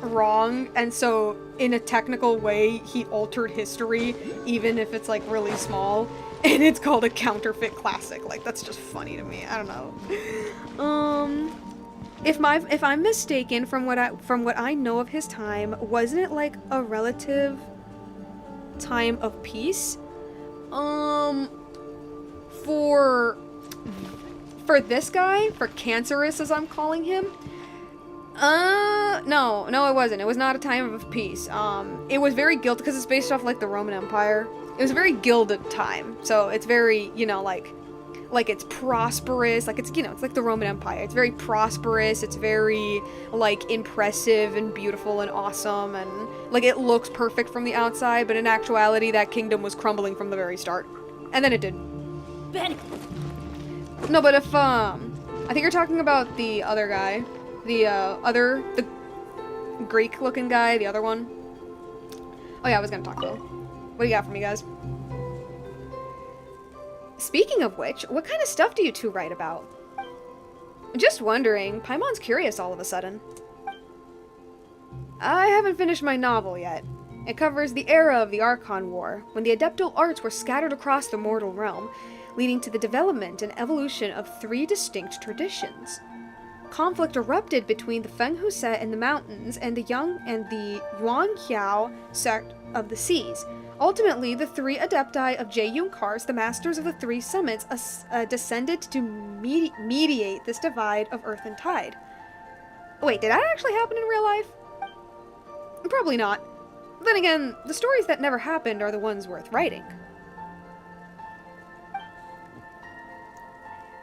wrong, and so in a technical way he altered history, even if it's like really small, and it's called a counterfeit classic. Like, that's just funny to me. I don't know. If I'm mistaken from what I know of his time, wasn't it like a relative time of peace? For this guy, for Cancerous as I'm calling him, no, it wasn't. It was not a time of peace. It was very gilded, because it's based off, like, the Roman Empire. It was a very gilded time, so it's very, you know, like it's prosperous, like, it's, you know, it's like the Roman Empire. It's very prosperous, it's very, like, impressive and beautiful and awesome, and, like, it looks perfect from the outside, but in actuality, that kingdom was crumbling from the very start. And then it did. Ben. No, but if, I think you're talking about the other guy. The Greek-looking guy, the other one. Oh yeah, I was gonna talk to him. What do you got for me, guys? Speaking of which, what kind of stuff do you two write about? Just wondering, Paimon's curious all of a sudden. I haven't finished my novel yet. It covers the era of the Archon War, when the Adeptal arts were scattered across the mortal realm, leading to the development and evolution of 3 distinct traditions. Conflict erupted between the Fenghuset in the mountains and the Yuanqiao sect of the seas. Ultimately, the 3 adepti of Jeyunkars, the masters of the 3 summits, descended to mediate this divide of earth and tide. Wait, did that actually happen in real life? Probably not. Then again, the stories that never happened are the ones worth writing.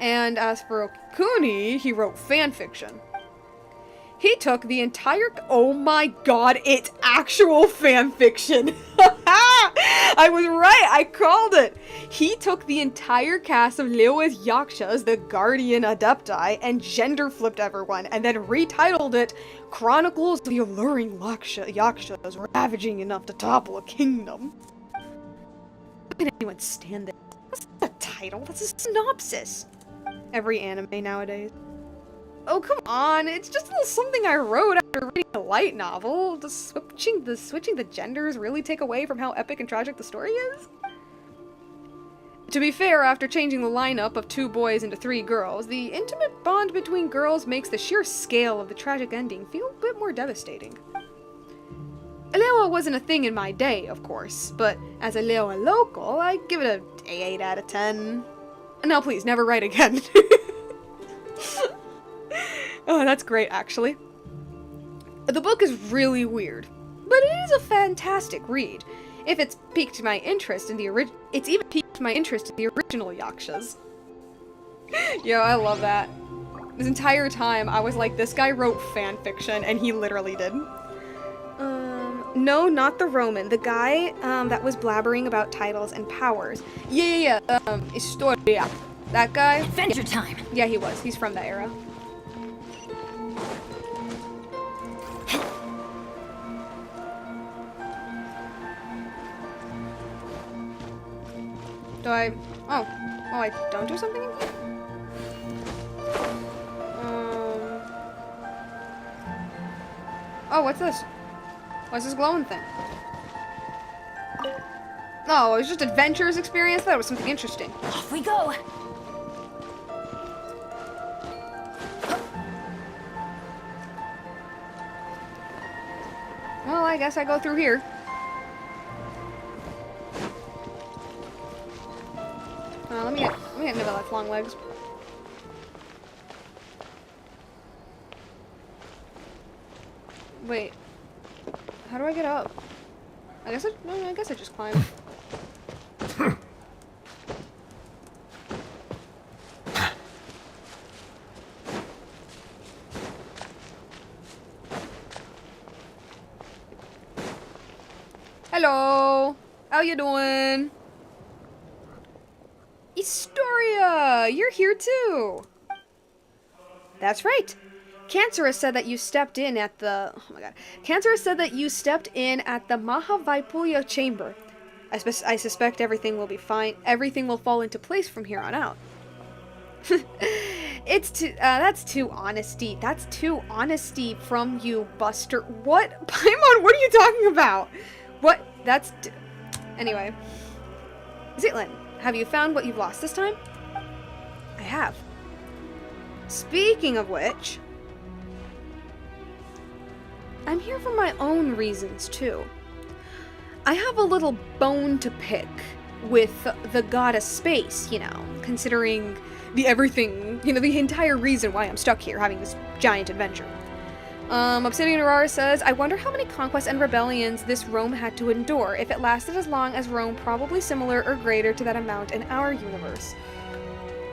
And as for Okuni, he wrote fanfiction. He took the entire— oh my god, it's actual fanfiction! I was right, I called it! He took the entire cast of Liyue's Yakshas, the Guardian Adepti, and gender flipped everyone, and then retitled it Chronicles of the Alluring Yakshas Ravaging Enough to Topple a Kingdom. How can anyone stand this? That's not a title, that's a synopsis. Every anime nowadays. Oh, come on, it's just a little something I wrote after reading a light novel. Does switching the genders really take away from how epic and tragic the story is? To be fair, after changing the lineup of 2 boys into 3 girls, the intimate bond between girls makes the sheer scale of the tragic ending feel a bit more devastating. Liyue wasn't a thing in my day, of course, but as a Liyue local, I give it a 8 out of 10. Now please, never write again. Oh, that's great, actually. The book is really weird, but it is a fantastic read. If it's piqued my interest in the it's even piqued my interest in the original Yakshas. Yo, I love that. This entire time, I was like, this guy wrote fan fiction, and he literally did. No, not the Roman. The guy, that was blabbering about titles and powers. Yeah. Historia. That guy? Adventure time! Yeah, he was. He's from that era. Do I... Oh, I don't do something in here? Oh, what's this? What's this glowing thing? Oh, it was just adventurous experience? That was something interesting. Off we go. Well, I guess I go through here. Let me get Nivellet's long legs. Wait. How do I get up? I guess I just climb. Hello. How you doing? Historia, you're here too. That's right. Cancer has said that you stepped in at the... Oh my god. Cancer has said that you stepped in at the Mahavaipuya chamber. I suspect everything will be fine. Everything will fall into place from here on out. That's too honesty. That's too honesty from you, Buster. What? Paimon, what are you talking about? What? Anyway. Zitlin, have you found what you've lost this time? I have. Speaking of which... I'm here for my own reasons, too. I have a little bone to pick with the goddess Space, you know, considering the entire reason why I'm stuck here having this giant adventure. Obsidian Aurora says, I wonder how many conquests and rebellions this Rome had to endure. If it lasted as long as Rome, probably similar or greater to that amount in our universe.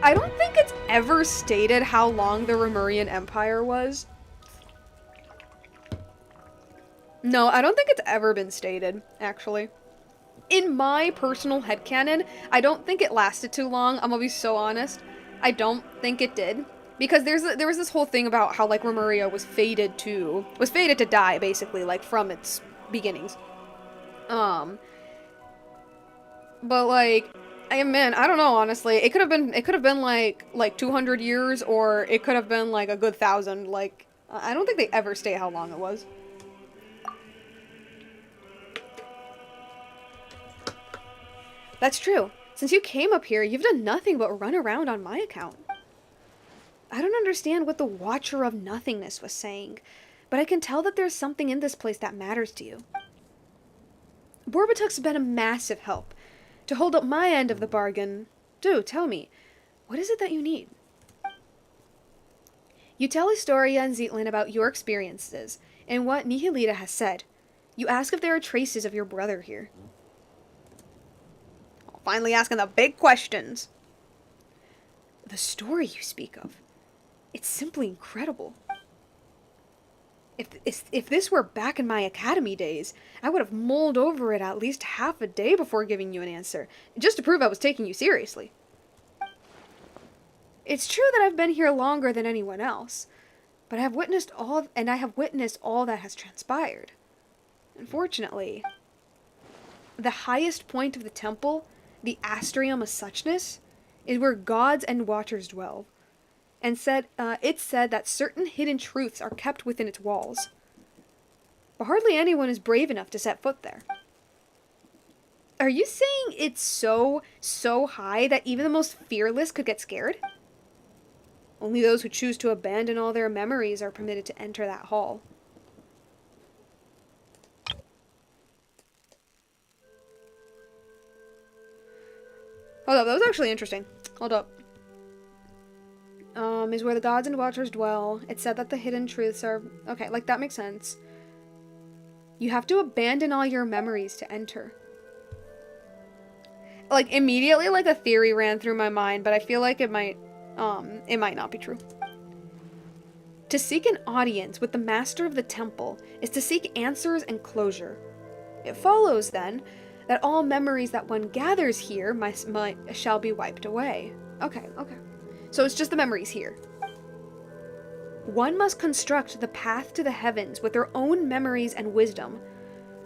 I don't think it's ever stated how long the Romurian Empire was. No, I don't think it's ever been stated, actually. In my personal headcanon, I don't think it lasted too long. I'm gonna be so honest. I don't think it did. Because there was this whole thing about how, like, Romuria was fated to die, basically, like, from its beginnings. But, like, I don't know, honestly. It could have been, like 200 years, or it could have been, like, a good 1,000. Like, I don't think they ever state how long it was. That's true. Since you came up here, you've done nothing but run around on my account. I don't understand what the Watcher of Nothingness was saying, but I can tell that there's something in this place that matters to you. Borbatuk's been a massive help. To hold up my end of the bargain, do tell me, what is it that you need? You tell Historia and Zitlin about your experiences, and what Nihilita has said. You ask if there are traces of your brother here. Finally asking the big questions. The story you speak of, it's simply incredible. If this were back in my academy days, I would have mulled over it at least half a day before giving you an answer, just to prove I was taking you seriously. It's true that I've been here longer than anyone else, but I have witnessed all that has transpired. Unfortunately, the highest point of the temple, the Astrium of Suchness, is where gods and watchers dwell, and it's said that certain hidden truths are kept within its walls. But hardly anyone is brave enough to set foot there. Are you saying it's so high that even the most fearless could get scared? Only those who choose to abandon all their memories are permitted to enter that hall. Hold up, that was actually interesting. Hold up. Is where the gods and watchers dwell. It said that the hidden truths are... Okay, like, that makes sense. You have to abandon all your memories to enter. Like, immediately, like, a theory ran through my mind, but I feel like it might not be true. To seek an audience with the master of the temple is to seek answers and closure. It follows, then, that all memories that one gathers here shall be wiped away. Okay. So it's just the memories here. One must construct the path to the heavens with their own memories and wisdom.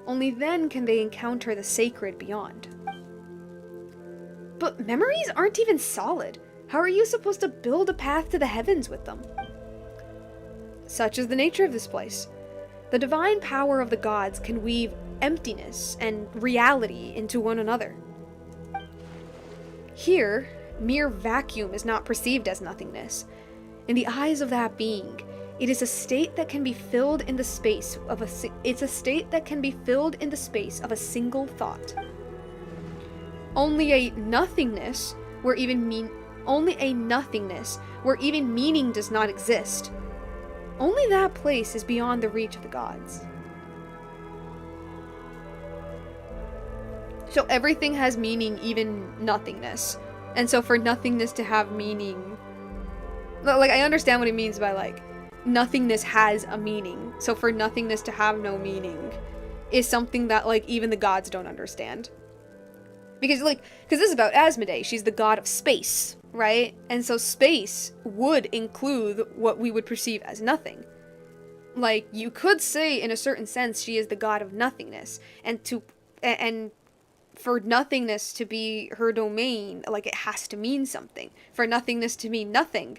Only then can they encounter the sacred beyond. But memories aren't even solid. How are you supposed to build a path to the heavens with them? Such is the nature of this place. The divine power of the gods can weave emptiness and reality into one another. Here, mere vacuum is not perceived as nothingness. In the eyes of that being, it is a state that can be filled in the space of it's a state that can be filled in the space of a single thought. Only a nothingness where even meaning does not exist. Only that place is beyond the reach of the gods. So everything has meaning, even nothingness. And so for nothingness to have meaning, like, I understand what he means by, like, nothingness has a meaning. So for nothingness to have no meaning is something that, like, even the gods don't understand. Because this is about Asmoday. She's the god of space, right? And so space would include what we would perceive as nothing. Like, you could say, in a certain sense, she is the god of nothingness. And for nothingness to be her domain, like, it has to mean something. For nothingness to mean nothing,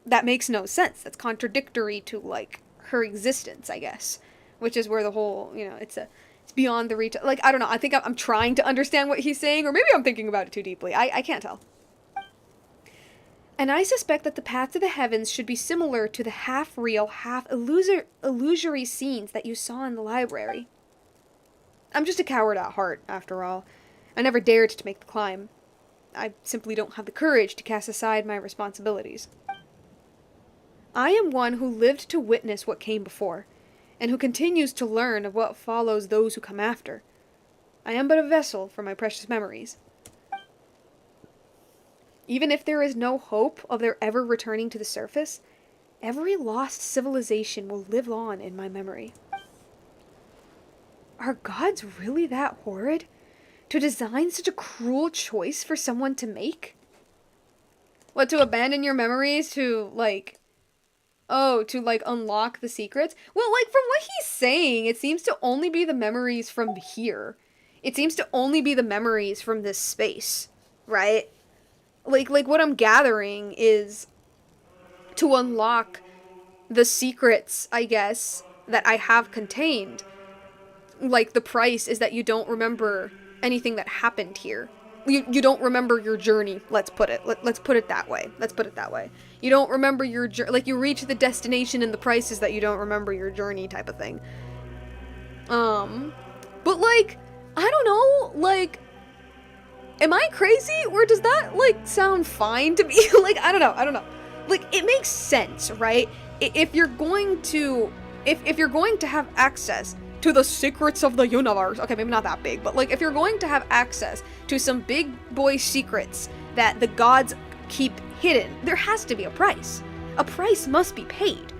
that makes no sense. That's contradictory to, like, her existence, I guess. Which is where the whole, it's beyond the reach. Like, I don't know. I think I'm trying to understand what he's saying, or maybe I'm thinking about it too deeply. I can't tell. And I suspect that the path to the heavens should be similar to the half-real, half-illusory scenes that you saw in the library. I'm just a coward at heart, after all. I never dared to make the climb. I simply don't have the courage to cast aside my responsibilities. I am one who lived to witness what came before, and who continues to learn of what follows those who come after. I am but a vessel for my precious memories. Even if there is no hope of their ever returning to the surface, every lost civilization will live on in my memory. Are gods really that horrid? To design such a cruel choice for someone to make? What, to abandon your memories to, unlock the secrets? Well, from what he's saying, it seems to only be the memories from here. It seems to only be the memories from this space, right? Like what I'm gathering is to unlock the secrets, I guess, that I have contained. Like, the price is that you don't remember anything that happened here. You don't remember your journey, let's put it. Let's put it that way. You don't remember your journey. You reach the destination and the price is that you don't remember your journey type of thing. But, I don't know, am I crazy? Or does that, sound fine to me? I don't know. It makes sense, right? If you're going to have access to the secrets of the universe. Okay, maybe not that big, but if you're going to have access to some big boy secrets that the gods keep hidden, there has to be a price. A price must be paid.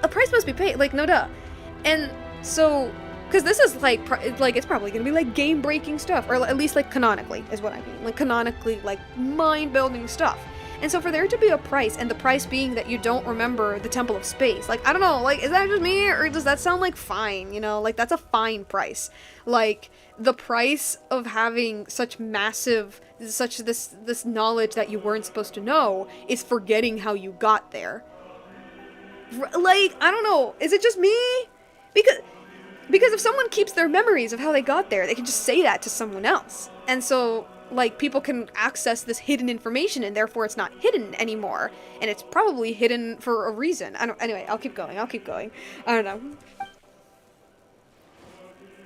No duh. And so, because this is it's probably gonna be game-breaking stuff, or at least canonically is what I mean. Canonically, mind-building stuff. And so for there to be a price, and the price being that you don't remember the Temple of Space, I don't know, is that just me, or does that sound fine, that's a fine price. The price of having such this knowledge that you weren't supposed to know is forgetting how you got there. I don't know, is it just me? Because if someone keeps their memories of how they got there, they can just say that to someone else. And so, people can access this hidden information, and therefore it's not hidden anymore. And it's probably hidden for a reason. Anyway, I'll keep going. I don't know.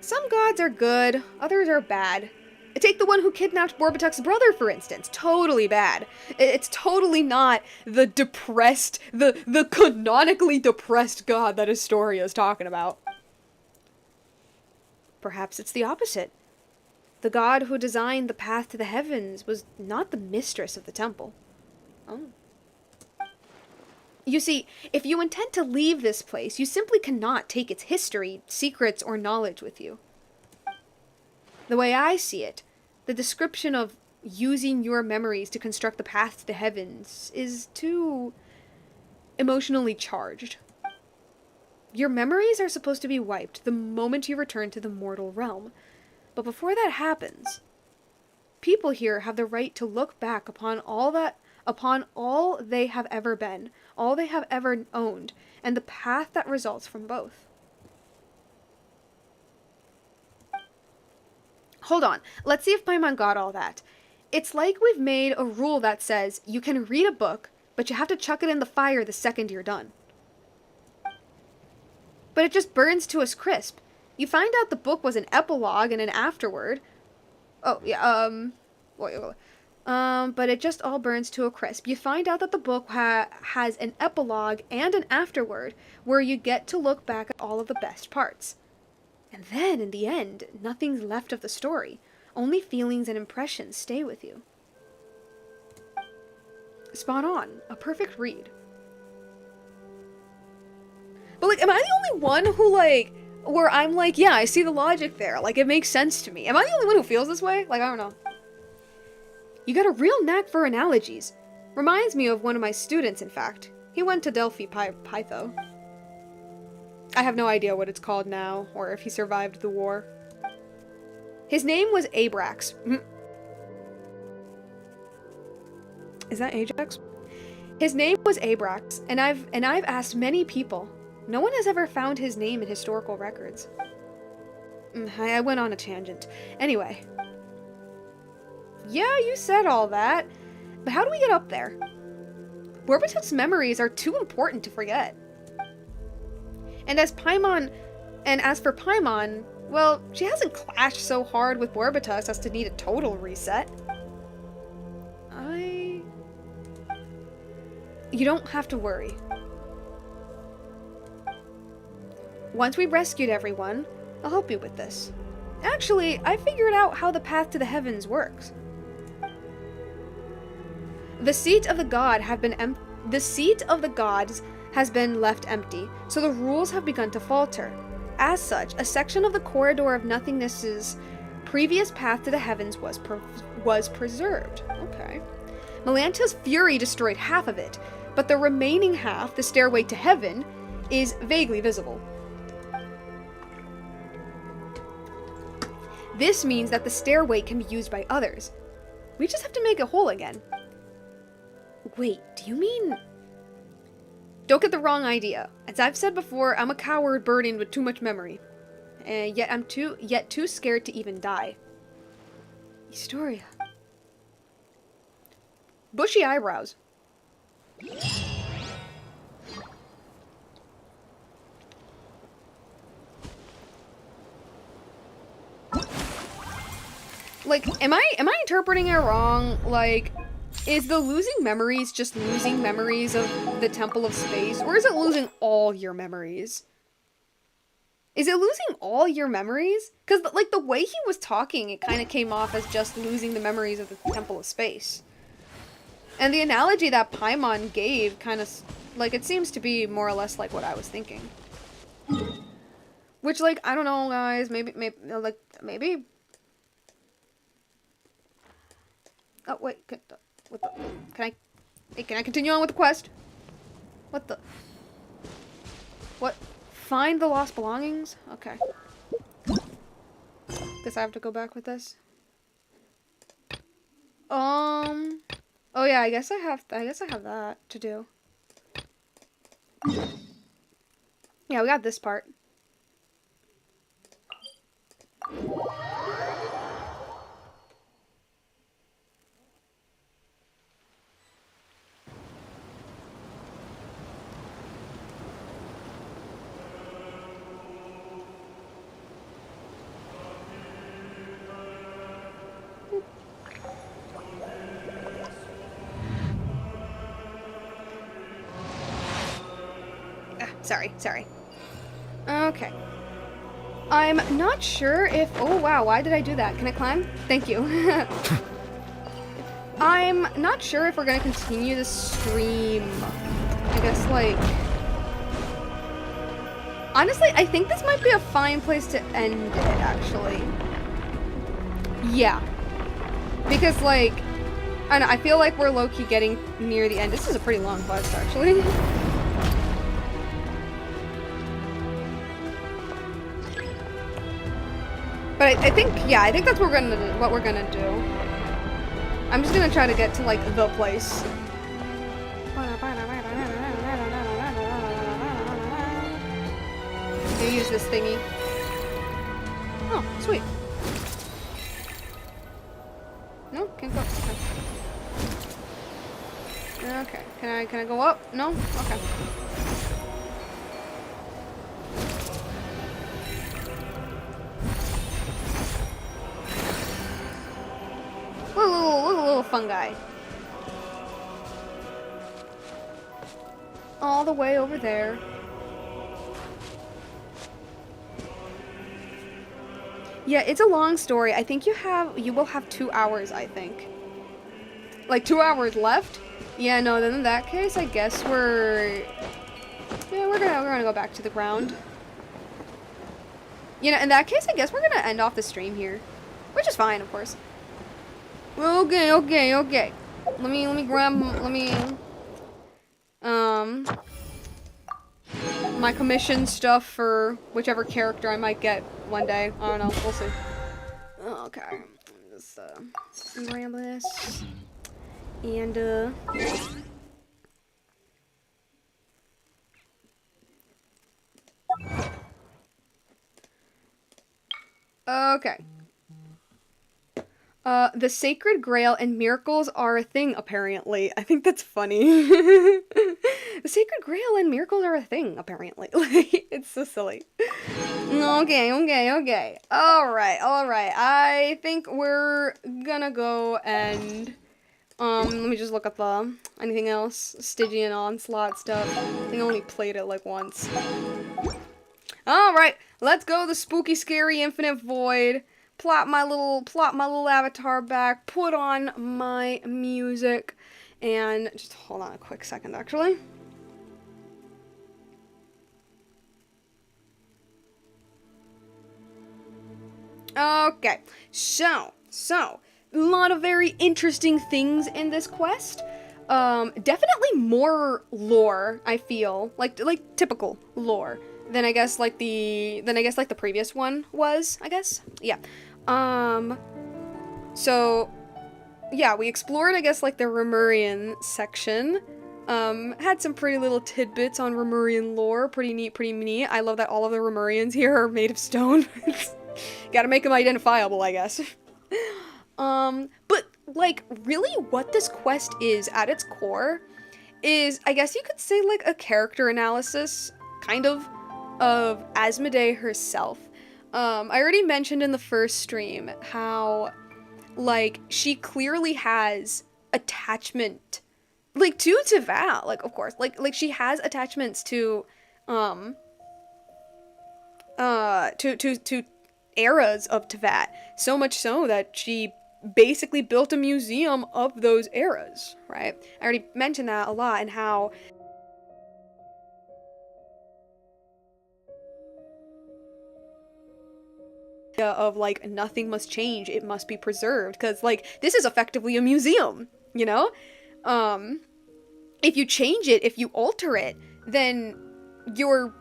Some gods are good, others are bad. Take the one who kidnapped Borbatuk's brother, for instance. Totally bad. It's totally not the depressed, the canonically depressed god that Astoria is talking about. Perhaps it's the opposite. The god who designed the path to the heavens was not the mistress of the temple. Oh. You see, if you intend to leave this place, you simply cannot take its history, secrets, or knowledge with you. The way I see it, the description of using your memories to construct the path to the heavens is too emotionally charged. Your memories are supposed to be wiped the moment you return to the mortal realm. But before that happens, people here have the right to look back upon all they have ever been, all they have ever owned, and the path that results from both. Hold on. Let's see if Paimon got all that. It's like we've made a rule that says you can read a book, but you have to chuck it in the fire the second you're done. But it just burns to us crisp. You find out the book was an epilogue and an afterword. Oh, yeah, but it just all burns to a crisp. You find out that the book has an epilogue and an afterword where you get to look back at all of the best parts. And then, in the end, nothing's left of the story. Only feelings and impressions stay with you. Spot on. A perfect read. But, like, am I the only one who, like, where I'm like, yeah, I see the logic there. Like, it makes sense to me. Am I the only one who feels this way? Like, I don't know. You got a real knack for analogies. Reminds me of one of my students, in fact. He went to Delphi Pytho. I have no idea what it's called now, or if he survived the war. His name was Abrax. Is that Ajax? His name was Abrax, and I've asked many people. No one has ever found his name in historical records. I went on a tangent. Anyway. Yeah, you said all that. But how do we get up there? Borbotok's memories are too important to forget. And as for Paimon, well, she hasn't clashed so hard with Borbotos as to need a total reset. You don't have to worry. Once we've rescued everyone, I'll help you with this. Actually, I figured out how the path to the heavens works. The seat of the gods has been left empty, so the rules have begun to falter. As such, a section of the corridor of nothingness's previous path to the heavens was preserved. Okay. Melanta's fury destroyed half of it, but the remaining half, the stairway to heaven, is vaguely visible. This means that the stairway can be used by others. We just have to make it whole again. Wait, do you mean... Don't get the wrong idea. As I've said before, I'm a coward burdened with too much memory. And yet I'm too scared to even die. Historia. Bushy eyebrows. Like, am I interpreting it wrong? Like, is the losing memories just losing memories of the Temple of Space? Or is it losing all your memories? Is it losing all your memories? Because, like, the way he was talking, it kind of came off as just losing the memories of the Temple of Space. And the analogy that Paimon gave kind of, like, it seems to be more or less like what I was thinking. Which, like, I don't know, guys, maybe. Oh, wait, what the, can I continue on with the quest? What the, what, find the lost belongings? Okay. Guess I have to go back with this. Oh yeah, I guess I have that to do. Yeah, we got this part. Sorry. Okay. I'm not sure if... Oh, wow, why did I do that? Can I climb? Thank you. I'm not sure if we're gonna continue the stream. I guess, like... Honestly, I think this might be a fine place to end it, actually. Yeah. Because, like... I don't know, I feel like we're low-key getting near the end. This is a pretty long quest, actually. But I think that's what we're gonna do. I'm just gonna try to get to, like, the place. Use this thingy. Oh, sweet. Can I go up? No? Okay. Look at the little fungi. All the way over there. Yeah, it's a long story. I think you will have 2 hours, I think. Like 2 hours left? Yeah, no, then in that case, I guess we're gonna go back to the ground. You know, in that case, I guess we're gonna end off the stream here. Which is fine, of course. Okay. Let me grab, my commission stuff for whichever character I might get one day. I don't know, we'll see. Okay, just, grab this. And, okay. The Sacred Grail and miracles are a thing, apparently. I think that's funny. The Sacred Grail and miracles are a thing, apparently. Like, it's so silly. Okay. Alright. I think we're gonna go and, let me just look up, anything else. Stygian Onslaught stuff. I think I only played it, like, once. Alright, let's go the spooky, scary, infinite void. Plop my little avatar back, put on my music, and just hold on a quick second, actually. Okay, so, a lot of very interesting things in this quest. Definitely more lore, I feel, like typical lore than I guess like the previous one was, I guess. Yeah. So yeah, we explored, I guess, like the Remurian section. Had some pretty little tidbits on Remurian lore. Pretty neat. I love that all of the Remurians here are made of stone. Gotta make them identifiable, I guess. But like, really what this quest is at its core is, I guess you could say, like a character analysis, kind of Asmoday herself. I already mentioned in the first stream how, like, she clearly has attachment, like, to Teyvat, like, of course, like she has attachments to eras of Teyvat, so much so that she basically built a museum of those eras, right? I already mentioned that a lot, and how of like, nothing must change, it must be preserved, because like, this is effectively a museum, you know? If you change it, if you alter it, then you're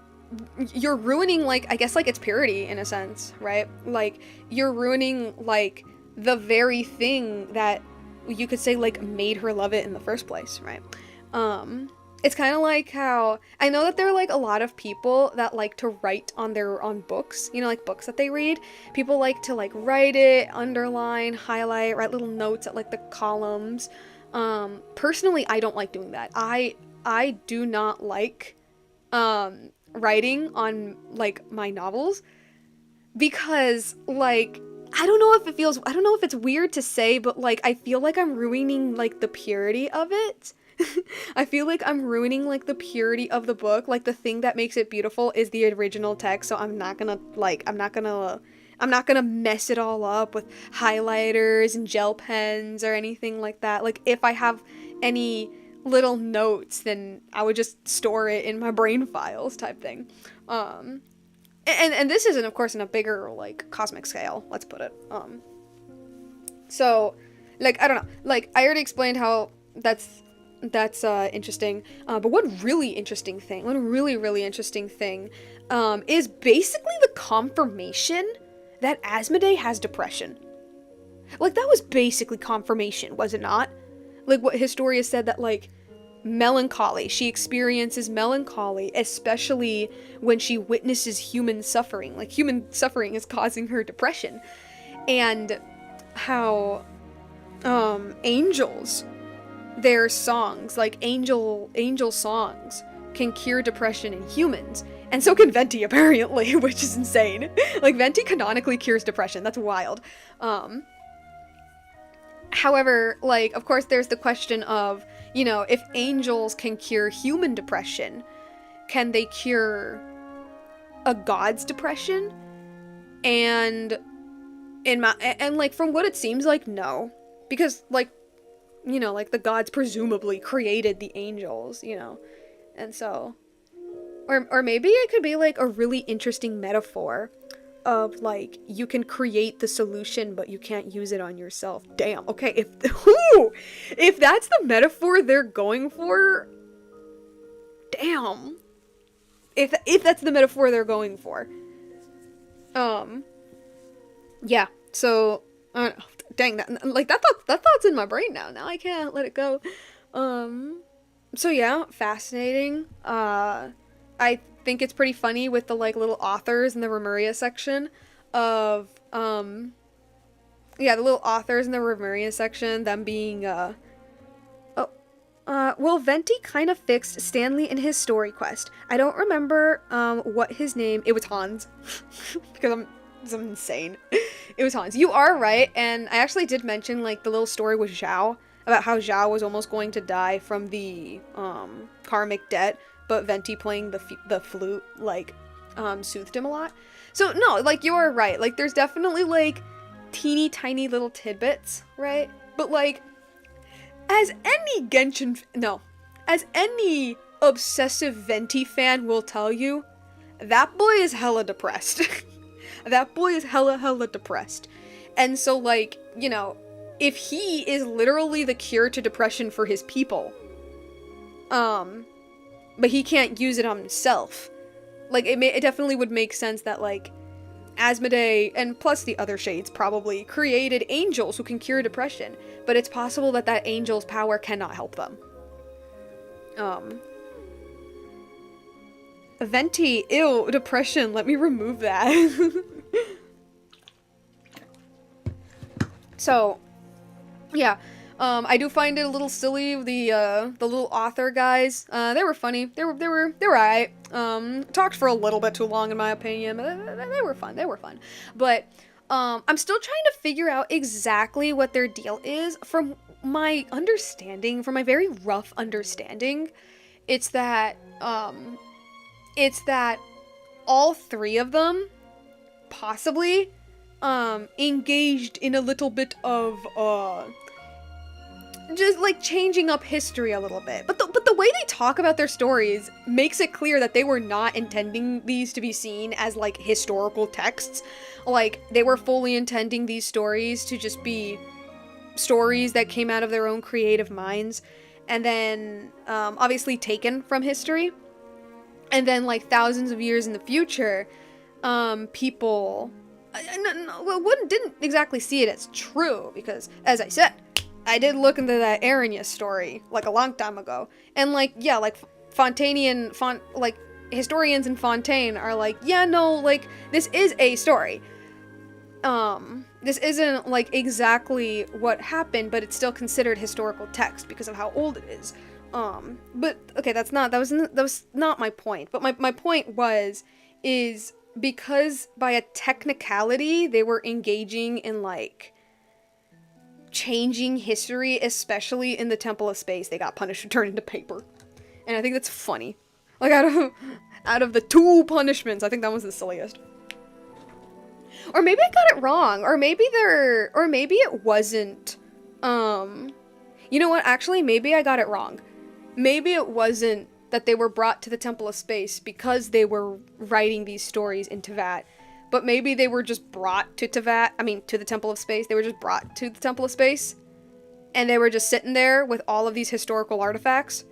ruining, like, I guess, like, its purity in a sense, right? Like, you're ruining, like, the very thing that you could say, like, made her love it in the first place, right? It's kind of like how, I know that there are, like, a lot of people that like to write on books, you know, like, books that they read. People like to, like, write it, underline, highlight, write little notes at, like, the columns. Personally, I don't like doing that. I do not like, writing on, like, my novels, because, like, I don't know if it's weird to say, but, like, I feel like I'm ruining, like, the purity of it. I feel like I'm ruining, like, the purity of the book. Like, the thing that makes it beautiful is the original text, so I'm not gonna mess it all up with highlighters and gel pens or anything like that. Like, if I have any little notes, then I would just store it in my brain files type thing. And this isn't, of course, in a bigger, like, cosmic scale, let's put it. So, like, I don't know. Like, I already explained how that's interesting. But one really interesting thing is basically the confirmation that Asmoday has depression. Like, that was basically confirmation, was it not? Like, what Historia said, that, like, melancholy. She experiences melancholy, especially when she witnesses human suffering. Like, human suffering is causing her depression. And how, angels their songs, like angel songs, can cure depression in humans. And so can Venti, apparently, which is insane. Like, Venti canonically cures depression. That's wild. However, like, of course, there's the question of, you know, if angels can cure human depression, can they cure a god's depression? And like, from what it seems like, no. Because, like, you know, like, the gods presumably created the angels, you know. And so... Or maybe it could be, like, a really interesting metaphor of, like, you can create the solution, but you can't use it on yourself. Damn, okay, if that's the metaphor they're going for, damn. If that's the metaphor they're going for. Yeah, so, I don't know, dang, that thought's in my brain now. Now I can't let it go. So yeah, fascinating. I think it's pretty funny with the, like, little authors in the Remuria section of, the little authors in the Remuria section, them being, well, Venti kind of fixed Stanley in his story quest. I don't remember, what his name, it was Hans, because I'm insane. It was Hans. You are right, and I actually did mention, like, the little story with Zhao, about how Zhao was almost going to die from the, karmic debt, but Venti playing the flute, like, soothed him a lot. So, no, like, you are right. Like, there's definitely, like, teeny tiny little tidbits, right? But, like, as any obsessive Venti fan will tell you, that boy is hella depressed. That boy is hella depressed. And so, like, you know, if he is literally the cure to depression for his people, but he can't use it on himself, like, it definitely would make sense that, like, Asmoday, and plus the other shades probably, created angels who can cure depression, but it's possible that that angel's power cannot help them. Venti, ew, depression, let me remove that. So, yeah, I do find it a little silly, the little author guys. They were funny. They were alright. Talked for a little bit too long in my opinion, but they were fun. But, I'm still trying to figure out exactly what their deal is. From my understanding, from my very rough understanding, it's that all three of them, possibly, engaged in a little bit of, just, like, changing up history a little bit. But the way they talk about their stories makes it clear that they were not intending these to be seen as, like, historical texts. Like, they were fully intending these stories to just be stories that came out of their own creative minds, and then, obviously taken from history. And then, like, thousands of years in the future, people... didn't exactly see it as true, because, as I said, I did look into that Aranya story, like, a long time ago, and, like, yeah, like, historians in Fontaine are like, yeah, no, like, this is a story. This isn't, like, exactly what happened, but it's still considered historical text because of how old it is. But, okay, that was not my point, but my point is because by a technicality, they were engaging in, like, changing history, especially in the Temple of Space, they got punished to turn into paper. And I think that's funny. Like, out of the two punishments, I think that was the silliest. Or maybe I got it wrong, or maybe it wasn't, you know what, actually, maybe I got it wrong. Maybe it wasn't that they were brought to the Temple of Space because they were writing these stories in Teyvat, but maybe they were just brought to Teyvat, to the Temple of Space. They were just brought to the Temple of Space, and they were just sitting there with all of these historical artifacts,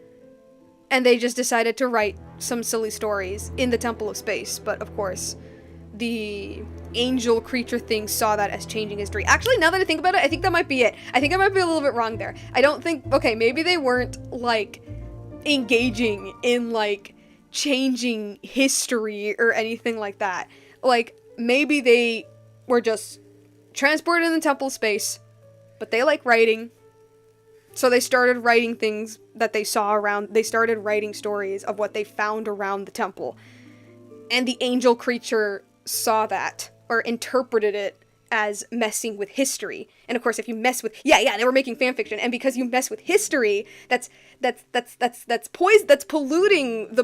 and they just decided to write some silly stories in the Temple of Space. But of course, the angel creature thing saw that as changing history. Actually, now that I think about it, I think that might be it. I think I might be a little bit wrong there. I don't think, okay, maybe they weren't, like, engaging in, like, changing history or anything like that. Like, maybe they were just transported in the Temple of Space, but they like writing, So they started writing things that they saw around, they started writing stories of what they found around the temple. And the angel creature saw that, or interpreted it as messing with history. And of course, if you mess with, they were making fan fiction, and because you mess with history, that's polluting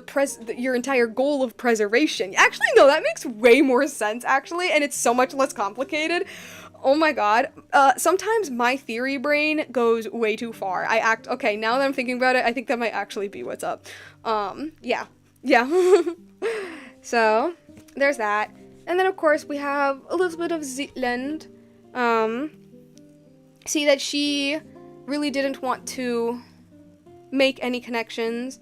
your entire goal of preservation. Actually, no, that makes way more sense, actually, and it's so much less complicated. Oh my god. Sometimes my theory brain goes way too far. Okay, now that I'm thinking about it, I think that might actually be what's up. Yeah. So, there's that. And then, of course, we have a little bit of Zetland. See that she really didn't want to make any connections.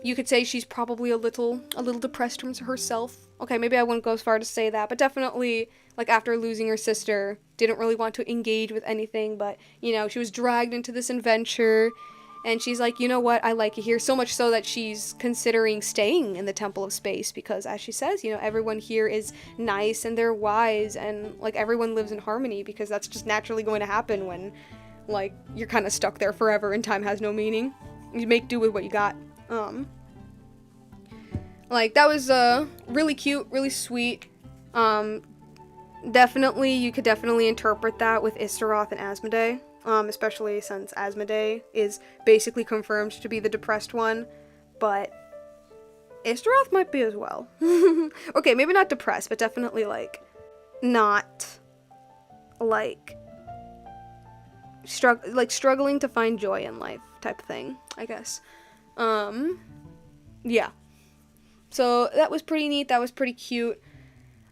You could say she's probably a little depressed from herself. Okay, maybe I wouldn't go as far to say that, but definitely, like, after losing her sister, didn't really want to engage with anything, but, you know, she was dragged into this adventure, and she's like, you know what, I like it here, so much so that she's considering staying in the Temple of Space, because, as she says, you know, everyone here is nice, and they're wise, and, like, everyone lives in harmony, because that's just naturally going to happen when, like, you're kind of stuck there forever, and time has no meaning. You make do with what you got. Like, that was, really cute, really sweet. Definitely, you could definitely interpret that with Istaroth and Asmoday. Especially since Asmoday is basically confirmed to be the depressed one, but Istaroth might be as well. Okay, maybe not depressed, but definitely, like, not, like, struggling to find joy in life type of thing, I guess. Yeah. So, that was pretty neat, that was pretty cute.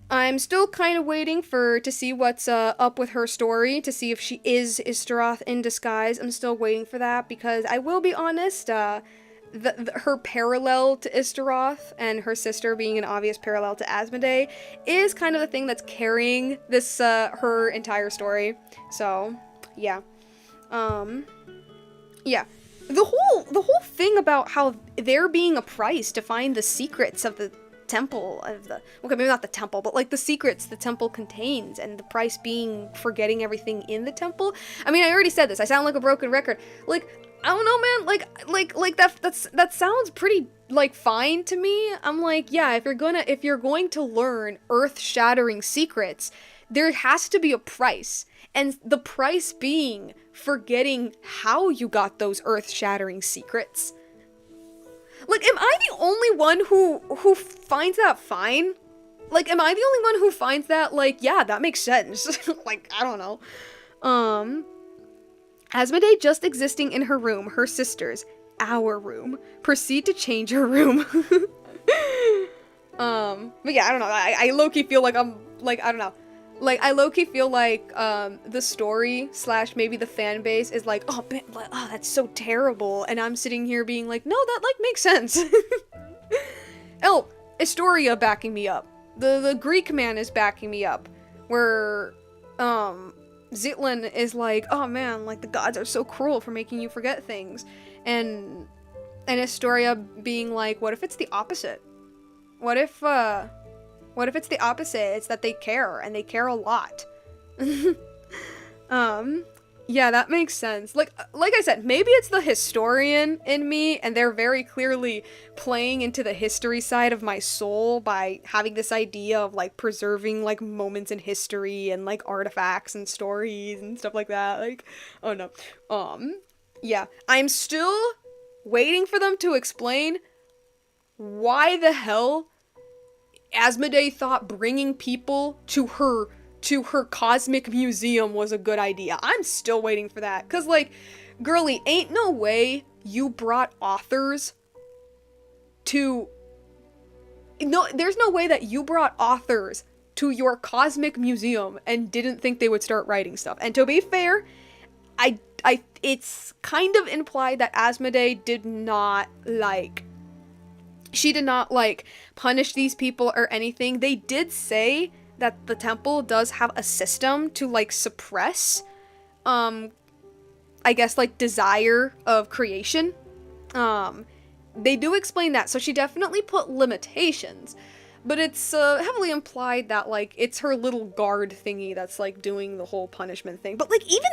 I'm still kind of waiting to see what's up with her story, to see if she is Istaroth in disguise. I'm still waiting for that, because I will be honest, her parallel to Istaroth, and her sister being an obvious parallel to Asmoday, is kind of the thing that's carrying this, her entire story. So, yeah. Yeah. The whole thing about how there being a price to find the secrets of the temple of the, okay, maybe not the temple, but like the secrets the temple contains, and the price being forgetting everything in the temple. I mean, I already said this, I sound like a broken record. Like, I don't know, man, like that sounds pretty, like, fine to me. I'm like, yeah, if you're going to learn earth-shattering secrets, there has to be a price, and the price being forgetting how you got those earth-shattering secrets. Like, am I the only one who finds that fine? Like, am I the only one who finds that, like, yeah, that makes sense? Like, I don't know. Asmoday just existing in her room, her sister's, our room. Proceed to change her room. But yeah, I don't know. I low-key feel like I'm, like, I don't know. Like, I low-key feel like, the story / maybe the fan base is like, oh, that's so terrible, and I'm sitting here being like, no, that, like, makes sense. Oh, Astoria backing me up. The Greek man is backing me up, where, Zetland is like, oh man, like, the gods are so cruel for making you forget things, and Astoria being like, what if it's the opposite? What if it's the opposite? It's that they care, and they care a lot. Yeah, that makes sense. Like I said, maybe it's the historian in me, and they're very clearly playing into the history side of my soul by having this idea of, like, preserving, like, moments in history and, like, artifacts and stories and stuff like that. Like, oh no. Yeah. I'm still waiting for them to explain why the hell Asmoday thought bringing people to her cosmic museum was a good idea. I'm still waiting for that. Cause, like, girly, ain't no way you brought authors to... No, there's no way that you brought authors to your cosmic museum and didn't think they would start writing stuff. And to be fair, it's kind of implied that Asmoday did not, like... She did not, like, punish these people or anything. They did say that the temple does have a system to, like, suppress, I guess, like, desire of creation. They do explain that, so she definitely put limitations. But it's heavily implied that, like, it's her little guard thingy that's, like, doing the whole punishment thing. But, like, even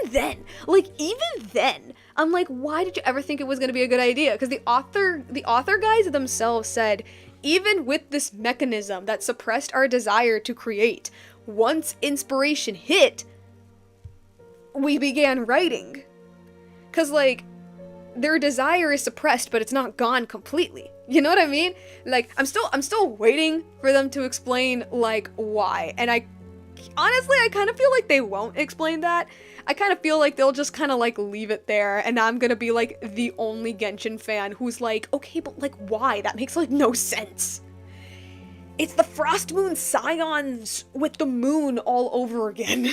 then, I'm like, why did you ever think it was gonna be a good idea? Because the author guys themselves said, even with this mechanism that suppressed our desire to create, once inspiration hit, we began writing. Because, like, their desire is suppressed, but it's not gone completely. You know what I mean? Like, I'm still waiting for them to explain, like, why. And honestly, I kind of feel like they won't explain that. I kind of feel like they'll just kind of, like, leave it there, and I'm gonna be, like, the only Genshin fan who's like, okay, but, like, why? That makes, like, no sense. It's the Frost Moon Scions with the moon all over again,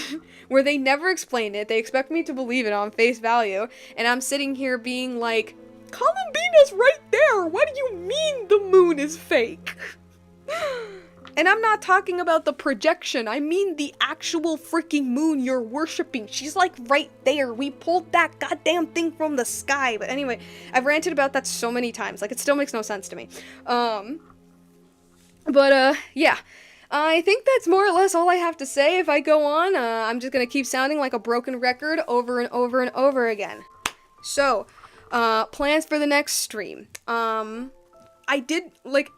where they never explain it. They expect me to believe it on face value, and I'm sitting here being like, Columbina's right there! What do you mean the moon is fake? And I'm not talking about the projection, I mean the actual freaking moon you're worshipping. She's like right there. We pulled that goddamn thing from the sky. But anyway, I've ranted about that so many times, like it still makes no sense to me. Yeah. I think that's more or less all I have to say. If I go on, I'm just gonna keep sounding like a broken record over and over and over again. So, plans for the next stream. I did, like,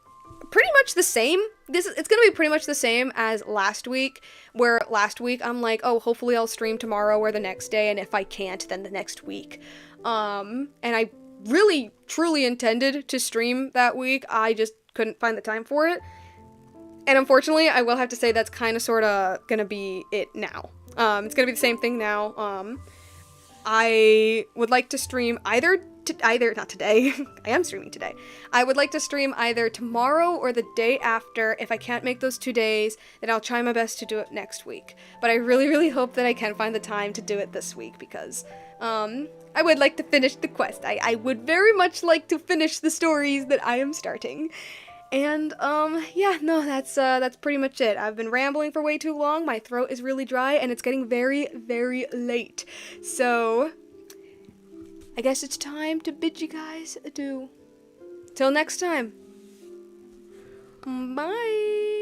pretty much the same. It's gonna be pretty much the same as last week, where last week I'm like, oh, hopefully I'll stream tomorrow or the next day, and if I can't, then the next week. And I really, truly intended to stream that week. I just couldn't find the time for it. And unfortunately, I will have to say that's kind of sort of gonna be it now. It's gonna be the same thing now. I would like to stream not today. I am streaming today. I would like to stream either tomorrow or the day after. If I can't make those 2 days, then I'll try my best to do it next week. But I really, really hope that I can find the time to do it this week because, I would like to finish the quest. I would very much like to finish the stories that I am starting. And, yeah, no, that's pretty much it. I've been rambling for way too long, my throat is really dry, and it's getting very, very late. So, I guess it's time to bid you guys adieu. Till next time. Bye!